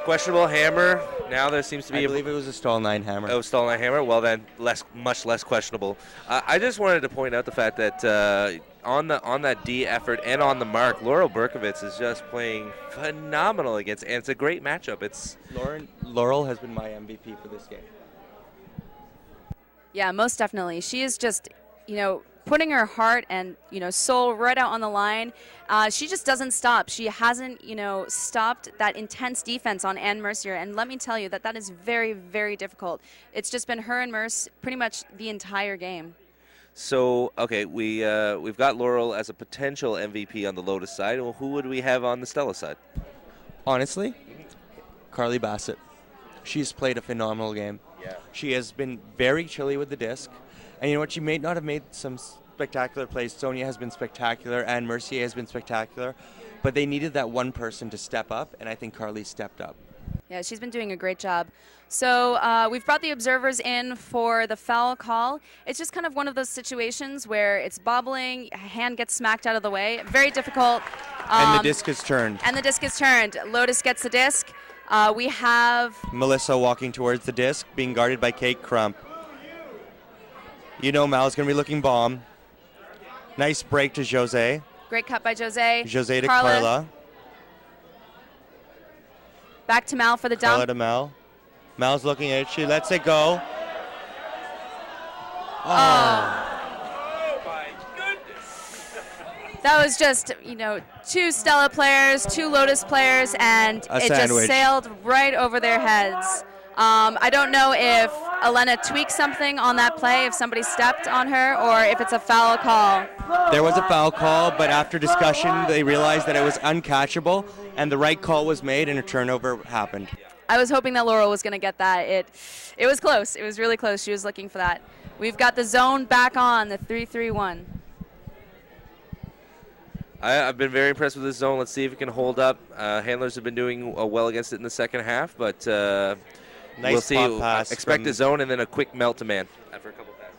Speaker 3: Questionable hammer. Now there seems to be.
Speaker 6: I believe it was a stall 9 hammer.
Speaker 3: Oh, stall 9 hammer. Well then, much less questionable. I just wanted to point out the fact that on that D effort and on the mark, Laurel Berkovitz is just playing phenomenal against, and it's a great matchup.
Speaker 6: Laurel has been my MVP for this game.
Speaker 2: Yeah, most definitely. She is just, putting her heart and, soul right out on the line. She just doesn't stop. She hasn't, stopped that intense defense on Ann Mercier. And let me tell you that is very, very difficult. It's just been her and Merce pretty much the entire game.
Speaker 3: So, okay, we've got Laurel as a potential MVP on the Lotus side. Well, who would we have on the Stella side?
Speaker 6: Honestly, Carly Bassett. She's played a phenomenal game.
Speaker 3: Yeah.
Speaker 6: She has been very chilly with the disc. And you know what? She may not have made some spectacular plays. Sonia has been spectacular, and Mercier has been spectacular. But they needed that one person to step up, and I think Carly stepped up.
Speaker 2: Yeah, she's been doing a great job. So we've brought the observers in for the foul call. It's just kind of one of those situations where it's bobbling, a hand gets smacked out of the way. Very difficult.
Speaker 6: And the disc is turned.
Speaker 2: And the disc is turned. Lotus gets the disc. We have
Speaker 6: Melissa walking towards the disc, being guarded by Kate Crump. You know Mal's going to be looking bomb. Nice break to Jose.
Speaker 2: great cut by Jose.
Speaker 6: Jose to Carla.
Speaker 2: Back to Mal for the dump.
Speaker 6: Carla to Mal. Mal's looking at it. She lets it go.
Speaker 2: Oh. That was just, two Stella players, two Lotus players, and it just sailed right over their heads. I don't know if Elena tweaked something on that play, if somebody stepped on her, or if it's a foul call.
Speaker 6: There was a foul call, but after discussion, they realized that it was uncatchable, and the right call was made, and a turnover happened.
Speaker 2: I was hoping that Laurel was going to get that. It was close. It was really close. She was looking for that. We've got the zone back on, the 3-3-1.
Speaker 3: I've been very impressed with this zone. Let's see if it can hold up. Handlers have been doing well against it in the second half, but we'll see.
Speaker 6: Pop pass
Speaker 3: expect a zone and then a quick melt to man after a couple passes.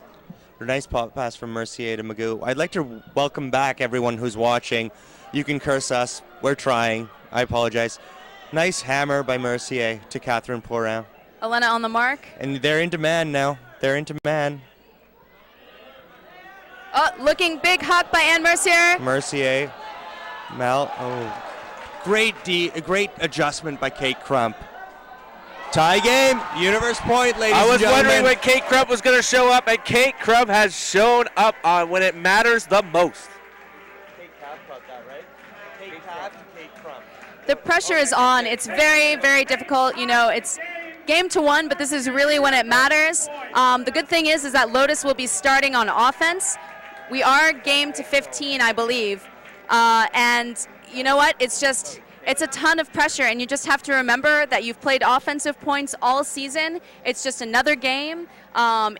Speaker 6: A nice pop pass from Mercier to Magoo. I'd like to welcome back everyone who's watching. You can curse us. We're trying. I apologize. Nice hammer by Mercier to Catherine Porin.
Speaker 2: Elena on the mark.
Speaker 6: And they're into man now. They're into man.
Speaker 2: Oh, looking big huck by Anne Mercier.
Speaker 6: Mercier. Mal. Oh. Great adjustment by Kate Crump. Tie game. Universe point, ladies and gentlemen.
Speaker 3: I was wondering when Kate Crump was going to show up, and Kate Crump has shown up on when it matters the most.
Speaker 6: Kate Cap caught that, right? Kate Cap to Kate Crump.
Speaker 2: The pressure is on. It's very, very difficult. It's game to one, but this is really when it matters. The good thing is that Lotus will be starting on offense. We are game to 15, I believe. And you know what? It's a ton of pressure, and you just have to remember that you've played offensive points all season. It's just another game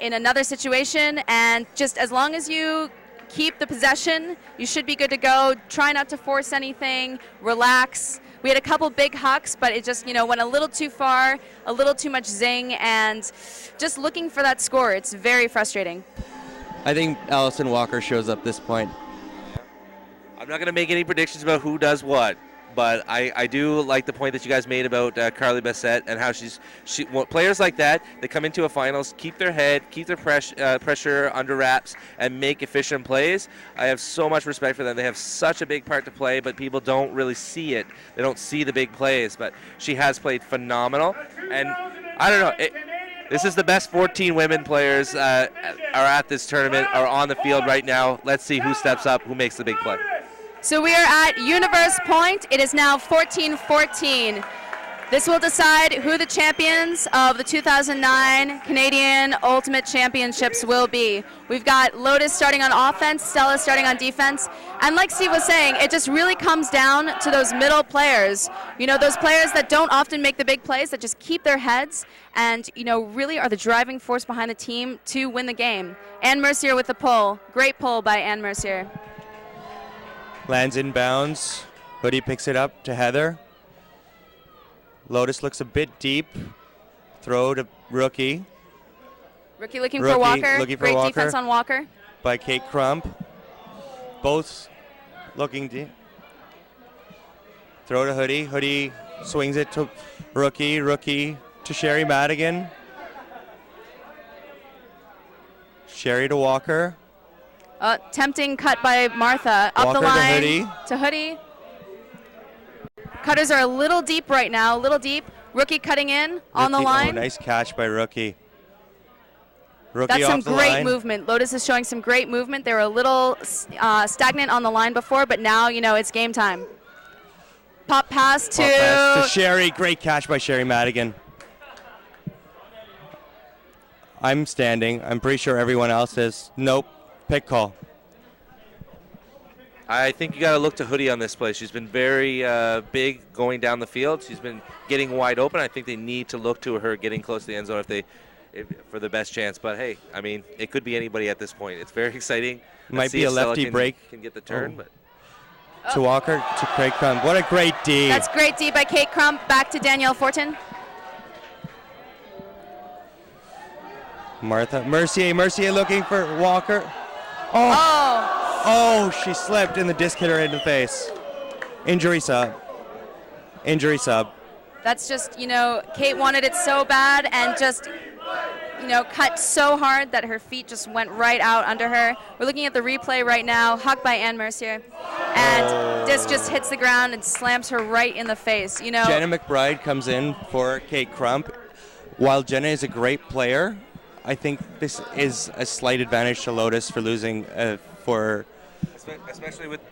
Speaker 2: in another situation, and just as long as you keep the possession, you should be good to go. Try not to force anything. Relax. We had a couple big hucks, but it just, went a little too far, a little too much zing, and just looking for that score. It's very frustrating.
Speaker 1: I think Allison Walker shows up this point.
Speaker 3: I'm not going to make any predictions about who does what, but I do like the point that you guys made about Carly Bessette and how players like that, they come into a finals, keep their head, keep their pressure under wraps, and make efficient plays. I have so much respect for them. They have such a big part to play, but people don't really see it. They don't see the big plays, but she has played phenomenal. And I don't know. This is the best 14 women players are at this tournament, are on the field right now. Let's see who steps up, who makes the big play.
Speaker 2: So we are at Universe Point. It is now 14-14. This will decide who the champions of the 2009 Canadian Ultimate Championships will be. We've got Lotus starting on offense, Stella starting on defense. And like Steve was saying, it just really comes down to those middle players. Those players that don't often make the big plays, that just keep their heads and, really are the driving force behind the team to win the game. Anne Mercier with the pull. Great pull by Anne Mercier.
Speaker 6: Lands inbounds. Hoodie picks it up to Heather. Lotus looks a bit deep. Throw to Rookie.
Speaker 2: Rookie looking for Walker. Great
Speaker 6: Walker
Speaker 2: defense on Walker.
Speaker 6: By Kate Crump. Both looking deep. Throw to Hoodie. Hoodie swings it to Rookie. Rookie to Sherry Madigan. Sherry to Walker.
Speaker 2: Tempting cut by Martha. Up
Speaker 6: Walker
Speaker 2: the line
Speaker 6: to Hoodie.
Speaker 2: To Hoodie. Cutters are a little deep right now, a little deep. Rookie cutting in on the line.
Speaker 6: Oh, nice catch by Rookie. Rookie
Speaker 2: That's
Speaker 6: off
Speaker 2: some
Speaker 6: the
Speaker 2: great
Speaker 6: line.
Speaker 2: movement. Lotus is showing some great movement. They were a little stagnant on the line before, but now, it's game time. Pop pass to
Speaker 6: Sherry. Great catch by Sherry Madigan. I'm standing. I'm pretty sure everyone else is. Nope. Pick call.
Speaker 3: I think you got to look to Hoodie on this play. She's been very big going down the field. She's been getting wide open. I think they need to look to her getting close to the end zone for the best chance. But hey, it could be anybody at this point. It's very exciting.
Speaker 6: Might be a lefty break.
Speaker 3: Can get the turn, but.
Speaker 6: To Walker, to Craig Crump. What a great D.
Speaker 2: That's great D by Kate Crump. Back to Danielle Fortin.
Speaker 6: Mercier looking for Walker.
Speaker 2: Oh!
Speaker 6: Oh, she slipped and the disc hit her in the face. Injury sub.
Speaker 2: That's just, Kate wanted it so bad and just, cut so hard that her feet just went right out under her. We're looking at the replay right now, huck by Anne Mercier. And disc just hits the ground and slams her right in the face.
Speaker 6: Jenna McBride comes in for Kate Crump. While Jenna is a great player, I think this is a slight advantage to Lotus for losing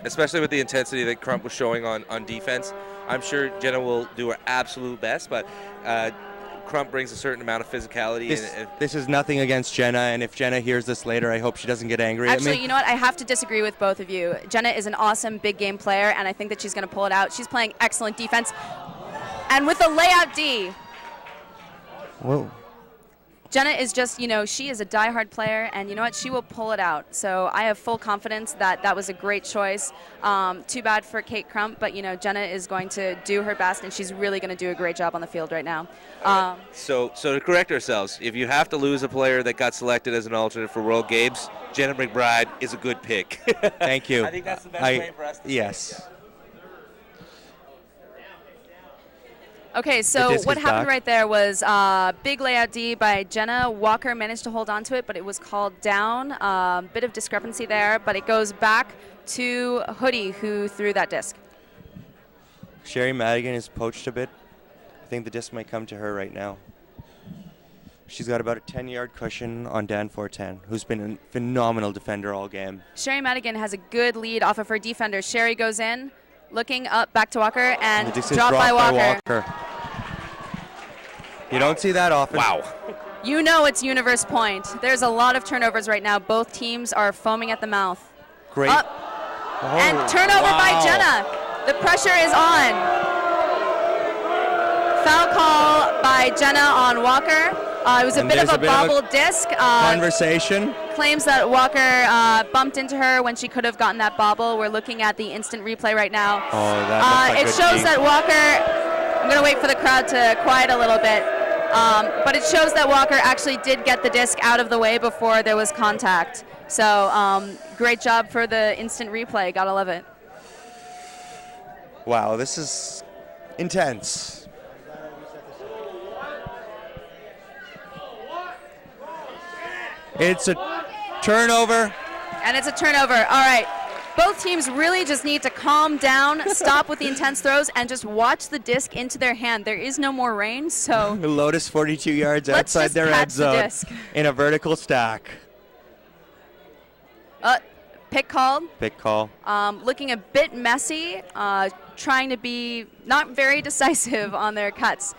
Speaker 3: especially with the intensity that Crump was showing on defense. I'm sure Jenna will do her absolute best, but Crump brings a certain amount of physicality.
Speaker 6: This is nothing against Jenna, and if Jenna hears this later, I hope she doesn't get angry at me.
Speaker 2: Actually, you know what? I have to disagree with both of you. Jenna is an awesome big game player, and I think that she's going to pull it out. She's playing excellent defense. And with the layout D,
Speaker 6: whoa.
Speaker 2: Jenna is just, she is a diehard player, and you know what? She will pull it out. So I have full confidence that that was a great choice. Too bad for Kate Crump, but, Jenna is going to do her best, and she's really going to do a great job on the field right now.
Speaker 3: So to correct ourselves, if you have to lose a player that got selected as an alternate for World Games, Jenna McBride is a good pick.
Speaker 6: Thank you.
Speaker 3: I think that's the best way for us to
Speaker 6: Yes.
Speaker 2: Okay, so what happened right there was big layout D by Jenna. Walker managed to hold on to it, but it was called down. Bit of discrepancy there, but it goes back to Hoodie, who threw that disc.
Speaker 6: Sherry Madigan is poached a bit. I think the disc might come to her right now. She's got about a 10-yard cushion on Dan Fortin, who's been a phenomenal defender all game.
Speaker 2: Sherry Madigan has a good lead off of her defender. Sherry goes in, looking up back to Walker, and dropped by Walker.
Speaker 6: You don't see that often.
Speaker 3: Wow.
Speaker 2: It's Universe Point. There's a lot of turnovers right now. Both teams are foaming at the mouth.
Speaker 6: Great.
Speaker 2: And turnover by Jenna. The pressure is on. Foul call by Jenna on Walker. It was a bit of a bobbled disc.
Speaker 6: Conversation.
Speaker 2: Claims that Walker bumped into her when she could have gotten that bobble. We're looking at the instant replay right now.
Speaker 6: Oh, that looks like
Speaker 2: it shows that Walker, I'm going to wait for the crowd to quiet a little bit, but it shows that Walker actually did get the disc out of the way before there was contact. So great job for the instant replay. Gotta love it.
Speaker 6: Wow, this is intense. It's a turnover.
Speaker 2: And it's a turnover. All right. Both teams really just need to calm down, stop with the intense throws, and just watch the disc into their hand. There is no more rain, so
Speaker 6: Lotus 42 yards outside their end zone in a vertical stack.
Speaker 2: Pick called.
Speaker 6: Pick call.
Speaker 2: Looking a bit messy, trying to be not very decisive on their cuts.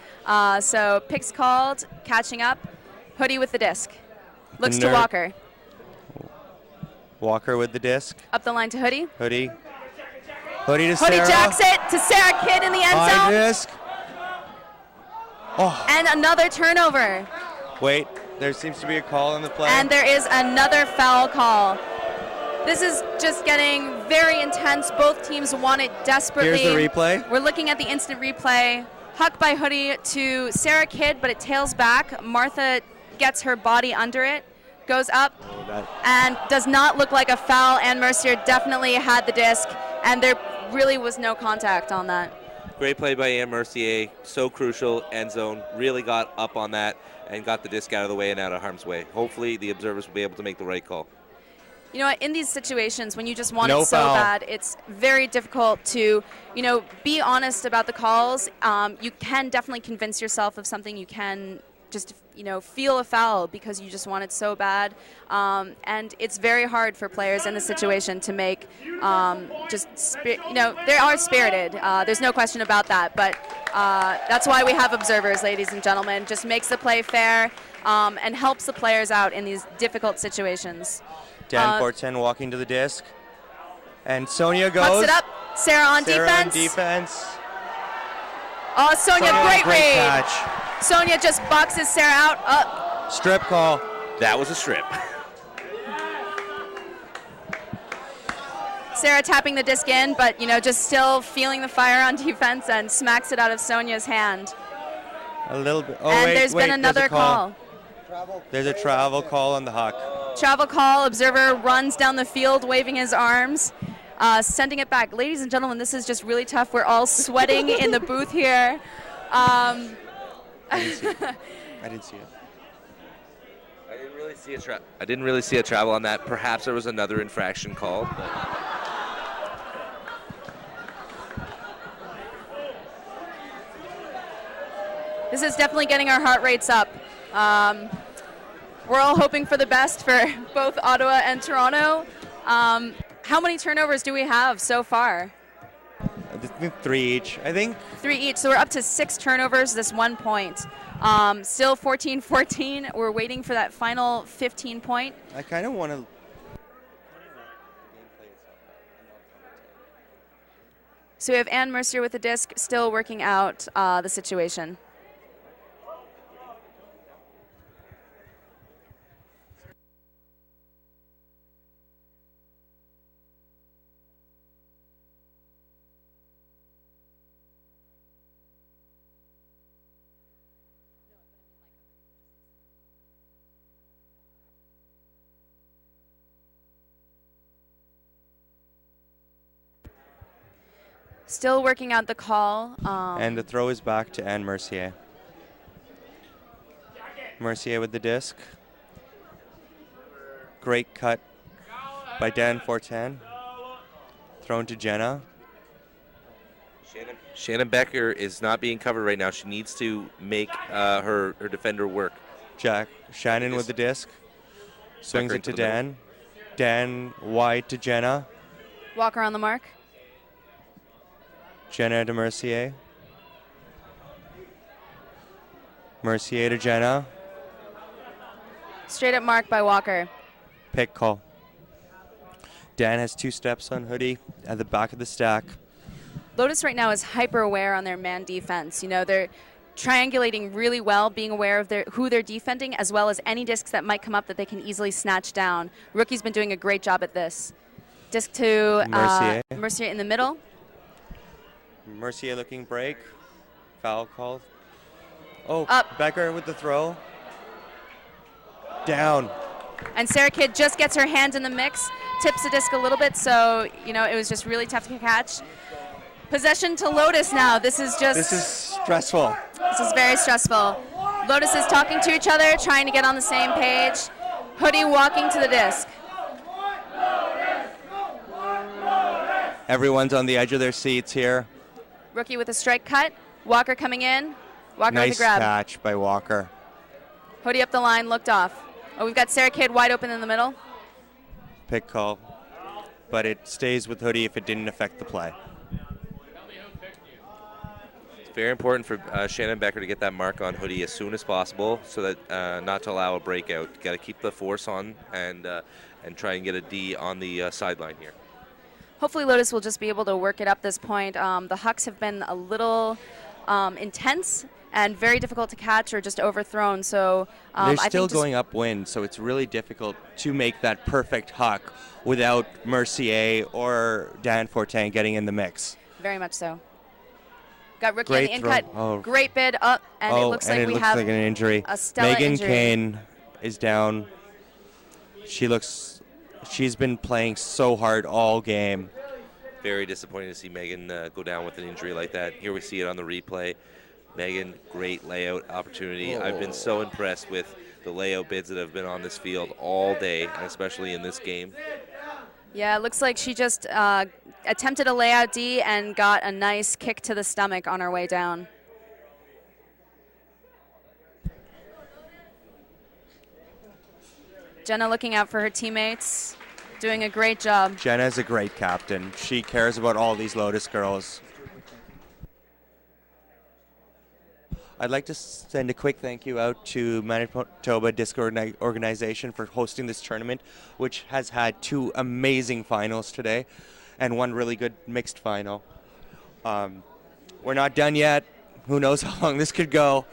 Speaker 2: So picks called, catching up. Hoodie with the disc. Looks to Walker.
Speaker 6: Walker with the disc.
Speaker 2: Up the line to Hoodie.
Speaker 6: Hoodie to Sarah.
Speaker 2: Hoodie jacks it to Sarah Kidd in the end zone.
Speaker 6: High disc. Oh.
Speaker 2: And another turnover.
Speaker 6: Wait, there seems to be a call in the play.
Speaker 2: And there is another foul call. This is just getting very intense. Both teams want it desperately.
Speaker 6: Here's the replay.
Speaker 2: We're looking at the instant replay. Huck by Hoodie to Sarah Kidd, but it tails back. Martha gets her body under it, goes up, and does not look like a foul. Anne Mercier definitely had the disc, and there really was no contact on that.
Speaker 3: Great play by Anne Mercier. So crucial. End zone. Really got up on that and got the disc out of the way and out of harm's way. Hopefully the observers will be able to make the right call.
Speaker 2: You know what, in these situations when you just want it so bad, it's very difficult to, be honest about the calls. You can definitely convince yourself of something. You can just, feel a foul because you just want it so bad. And it's very hard for players in this situation to make they are spirited. There's no question about that. But that's why we have observers, ladies and gentlemen. Just makes the play fair and helps the players out in these difficult situations.
Speaker 6: Dan Fortin walking to the disc. And Sonia goes.
Speaker 2: Puts it up. Sarah on defense. Oh, Sonia, great read.
Speaker 6: Catch.
Speaker 2: Sonia just boxes Sarah out. Up.
Speaker 6: Strip call.
Speaker 3: That was a strip.
Speaker 2: Sarah tapping the disc in, but, just still feeling the fire on defense and smacks it out of Sonia's hand.
Speaker 6: A little bit. Oh,
Speaker 2: and
Speaker 6: wait,
Speaker 2: there's been another call.
Speaker 6: There's a travel call on the Huck.
Speaker 2: Travel call. Observer runs down the field waving his arms, sending it back. Ladies and gentlemen, this is just really tough. We're all sweating in the booth here.
Speaker 6: I didn't see it.
Speaker 3: I didn't really see a travel on that. Perhaps there was another infraction called.
Speaker 2: This is definitely getting our heart rates up. We're all hoping for the best for both Ottawa and Toronto. How many turnovers do we have so far?
Speaker 6: I think 3 each. I think
Speaker 2: 3 each, so we're up to 6 turnovers this 1 point. Still 14-14. We're waiting for that final 15 point.
Speaker 6: I kind of want to.
Speaker 2: So we have Anne Mercier with the disc, still working out the situation. Still working out the call.
Speaker 6: And the throw is back to Anne Mercier. Mercier with the disc. Great cut by Dan Fortin. Thrown to Jenna.
Speaker 3: Shannon Becker is not being covered right now. She needs to make her defender work.
Speaker 6: Shannon with the disc. Swings it to Dan.
Speaker 3: Middle.
Speaker 6: Dan wide to Jenna.
Speaker 2: Walker on the mark.
Speaker 6: Jenna to Mercier. Mercier to Jenna.
Speaker 2: Straight up mark by Walker.
Speaker 6: Pick call. Dan has 2 steps on Hoodie at the back of the stack.
Speaker 2: Lotus right now is hyper aware on their man defense. You know, they're triangulating really well, being aware of who they're defending, as well as any discs that might come up that they can easily snatch down. Rookie's been doing a great job at this. Disc to Mercier in the middle.
Speaker 6: Mercier looking break. Foul called. Oh,
Speaker 2: Up.
Speaker 6: Becker with the throw. Down.
Speaker 2: And Sarah Kidd just gets her hand in the mix, tips the disc a little bit, so, you know, it was just really tough to catch. Possession to Lotus now. This is
Speaker 6: stressful.
Speaker 2: This is very stressful. Lotus is talking to each other, trying to get on the same page. Hoodie walking to the disc.
Speaker 6: Everyone's on the edge of their seats here.
Speaker 2: Rookie with a strike cut. Walker coming in. Walker
Speaker 6: Nice
Speaker 2: with a grab.
Speaker 6: catch by Walker.
Speaker 2: Hoodie up the line, looked off. Oh, we've got Sarah Kidd wide open in the middle.
Speaker 6: Pick call. But it stays with Hoodie if it didn't affect the play.
Speaker 3: It's very important for Shannon Becker to get that mark on Hoodie as soon as possible so that not to allow a breakout. Got to keep the force on and try and get a D on the sideline here.
Speaker 2: Hopefully Lotus will just be able to work it up this point. The Hucks have been a little intense and very difficult to catch or just overthrown. So
Speaker 6: they're still going upwind, so it's really difficult to make that perfect Huck without Mercier or Dan Fortin getting in the mix.
Speaker 2: Very much so. Got Rookie
Speaker 6: Great
Speaker 2: in the in-cut.
Speaker 6: throw. Oh.
Speaker 2: Great bid up, and it looks like we have
Speaker 6: an injury.
Speaker 2: a stellar
Speaker 6: Megan
Speaker 2: injury.
Speaker 6: Kane is down. She's been playing so hard all game.
Speaker 3: Very disappointing to see Megan go down with an injury like that. Here we see it on the replay. Megan, great layout opportunity. I've been so impressed with the layout bids that have been on this field all day, and especially in this game.
Speaker 2: Yeah, it looks like she just attempted a layout D and got a nice kick to the stomach on her way down. Jenna looking out for her teammates, doing a great job.
Speaker 6: Jenna's a great captain. She cares about all these Lotus girls. I'd like to send a quick thank you out to Manitoba Disc Organization for hosting this tournament, which has had 2 amazing finals today and 1 really good mixed final. We're not done yet. Who knows how long this could go.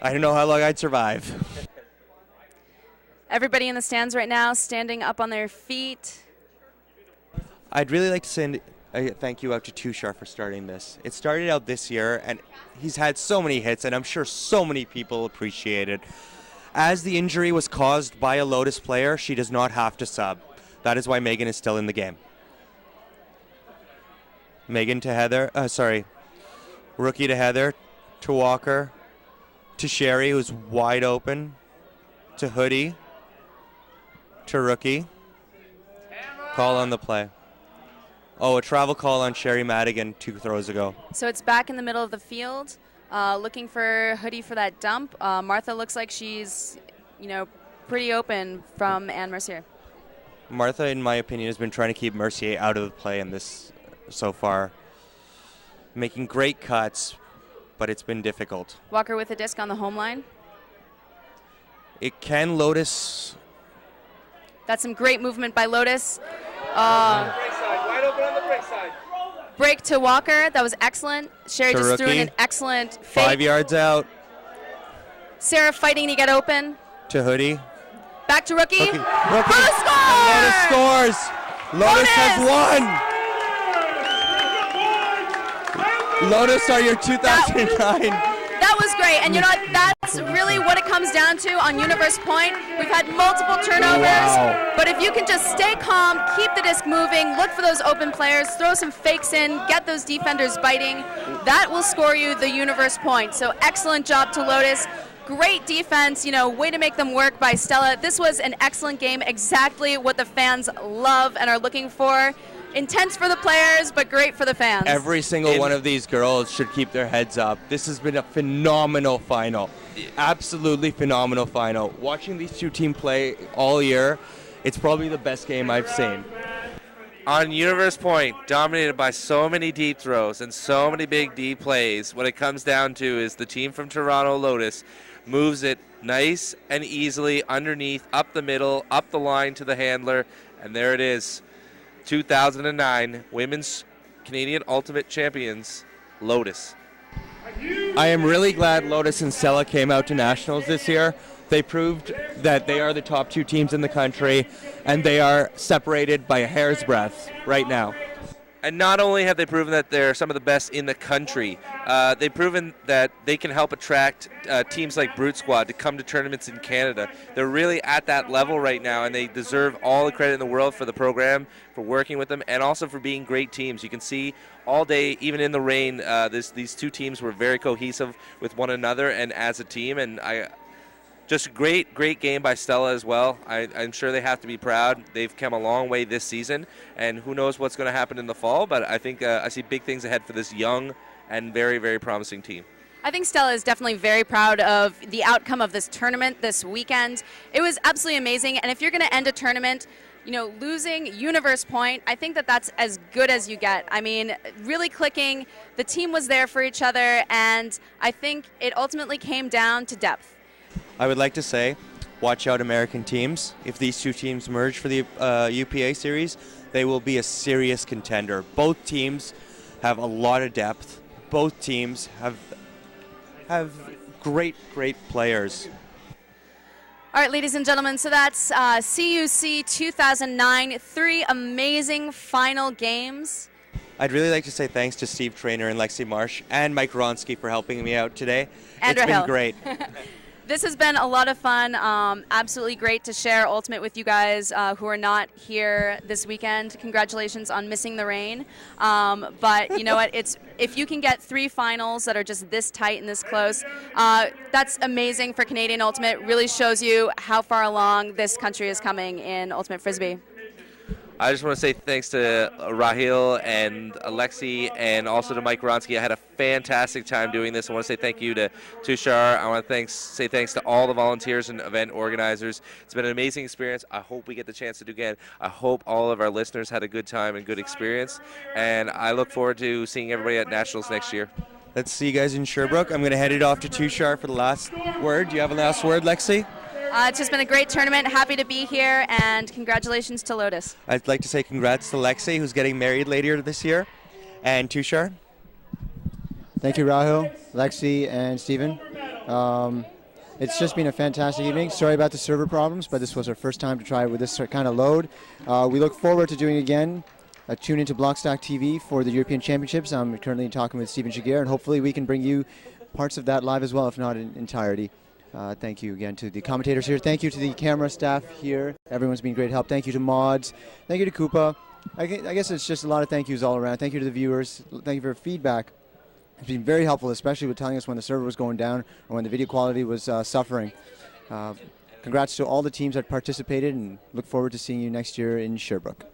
Speaker 6: I don't know how long I'd survive.
Speaker 2: Everybody in the stands right now standing up on their feet.
Speaker 6: I'd really like to send a thank you out to Tushar for starting this. It started out this year, and he's had so many hits, and I'm sure so many people appreciate it. As the injury was caused by a Lotus player, she does not have to sub. That is why Megan is still in the game. Megan to Heather, Rookie to Heather, to Walker, to Sherry, who's wide open, to Hoodie, to Rookie. Call on the play. Oh, a travel call on Sherry Madigan 2 throws ago.
Speaker 2: So it's back in the middle of the field, looking for Hoodie for that dump. Martha looks like she's, pretty open from Anne Mercier.
Speaker 6: Martha, in my opinion, has been trying to keep Mercier out of the play in this so far. Making great cuts, but it's been difficult.
Speaker 2: Walker with a disc on the home line.
Speaker 6: It can Lotus.
Speaker 2: That's some great movement by Lotus.
Speaker 3: Wide open on the break side.
Speaker 2: Break to Walker. That was excellent. Sherry
Speaker 6: To
Speaker 2: just threw in
Speaker 6: Rookie.
Speaker 2: an excellent fake.
Speaker 6: 5 yards out
Speaker 2: Sarah fighting to get open.
Speaker 6: to Hoodie.
Speaker 2: Back to Rookie.
Speaker 6: Rookie.
Speaker 2: Lotus
Speaker 6: Lotus
Speaker 2: scores!
Speaker 6: scores. Lotus has won. Lotus are your 2009.
Speaker 2: That was great. And you know what? That's really what it comes down to on Universe Point. We've had multiple turnovers.
Speaker 6: Wow.
Speaker 2: But if you can just stay calm, keep the disc moving, look for those open players, throw some fakes in, get those defenders biting, that will score you the Universe Point. So excellent job to Lotus. Great defense, way to make them work by Stella. This was an excellent game, exactly what the fans love and are looking for. Intense for the players, but great for the fans.
Speaker 6: Every single one of these girls should keep their heads up. This has been a phenomenal final. Absolutely phenomenal final. Watching these two teams play all year, it's probably the best game I've seen.
Speaker 3: On Universe Point, dominated by so many deep throws and so many big D plays, what it comes down to is the team from Toronto, Lotus, moves it nice and easily underneath, up the middle, up the line to the handler, and there it is. 2009 Women's Canadian Ultimate Champions, Lotus.
Speaker 6: I am really glad Lotus and Stella came out to Nationals this year. They proved that they are the top 2 teams in the country, and they are separated by a hair's breadth right now.
Speaker 3: And not only have they proven that they're some of the best in the country, they've proven that they can help attract teams like Brute Squad to come to tournaments in Canada. They're really at that level right now, and they deserve all the credit in the world for the program, for working with them, and also for being great teams. You can see all day, even in the rain, these two teams were very cohesive with one another and as a team, and just a great game by Stella as well. I'm sure they have to be proud. They've come a long way this season, and who knows what's going to happen in the fall, but I think I see big things ahead for this young and very, very promising team.
Speaker 2: I think Stella is definitely very proud of the outcome of this tournament this weekend. It was absolutely amazing, and if you're going to end a tournament, losing Universe Point, I think that that's as good as you get. I mean, really clicking. The team was there for each other, and I think it ultimately came down to depth.
Speaker 6: I would like to say, watch out American teams. If these two teams merge for the UPA series, they will be a serious contender. Both teams have a lot of depth. Both teams have great players.
Speaker 2: All right, ladies and gentlemen, so that's CUC 2009, 3 amazing final games.
Speaker 6: I'd really like to say thanks to Steve Traynor and Lexi Marsh and Mike Ronsky for helping me out today.
Speaker 2: And
Speaker 6: it's
Speaker 2: Rahel.
Speaker 6: been great.
Speaker 2: This has been a lot of fun. Absolutely great to share Ultimate with you guys who are not here this weekend. Congratulations on missing the rain. But you know what? If you can get 3 finals that are just this tight and this close, that's amazing for Canadian Ultimate. Really shows you how far along this country is coming in Ultimate Frisbee.
Speaker 3: I just want to say thanks to Rahil and Alexi and also to Mike Ronsky. I had a fantastic time doing this. I want to say thank you to Tushar. I want to say thanks to all the volunteers and event organizers. It's been an amazing experience. I hope we get the chance to do it again. I hope all of our listeners had a good time and good experience. And I look forward to seeing everybody at Nationals next year.
Speaker 6: Let's see you guys in Sherbrooke. I'm going to head it off to Tushar for the last word. Do you have a last word, Lexi?
Speaker 2: It's just been a great tournament. Happy to be here, and congratulations to Lotus.
Speaker 6: I'd like to say congrats to Lexi, who's getting married later this year, and Tushar.
Speaker 5: Thank you, Rahul, Lexi, and Stephen. It's just been a fantastic evening. Sorry about the server problems, but this was our first time to try with this kind of load. We look forward to doing it again. Tune into Blockstock TV for the European Championships. I'm currently talking with Stephen Shigir, and hopefully we can bring you parts of that live as well, if not in entirety. Thank you again to the commentators here. Thank you to the camera staff here. Everyone's been great help. Thank you to Mods. Thank you to Koopa. I guess it's just a lot of thank yous all around. Thank you to the viewers. Thank you for your feedback. It's been very helpful, especially with telling us when the server was going down or when the video quality was suffering. Congrats to all the teams that participated, and look forward to seeing you next year in Sherbrooke.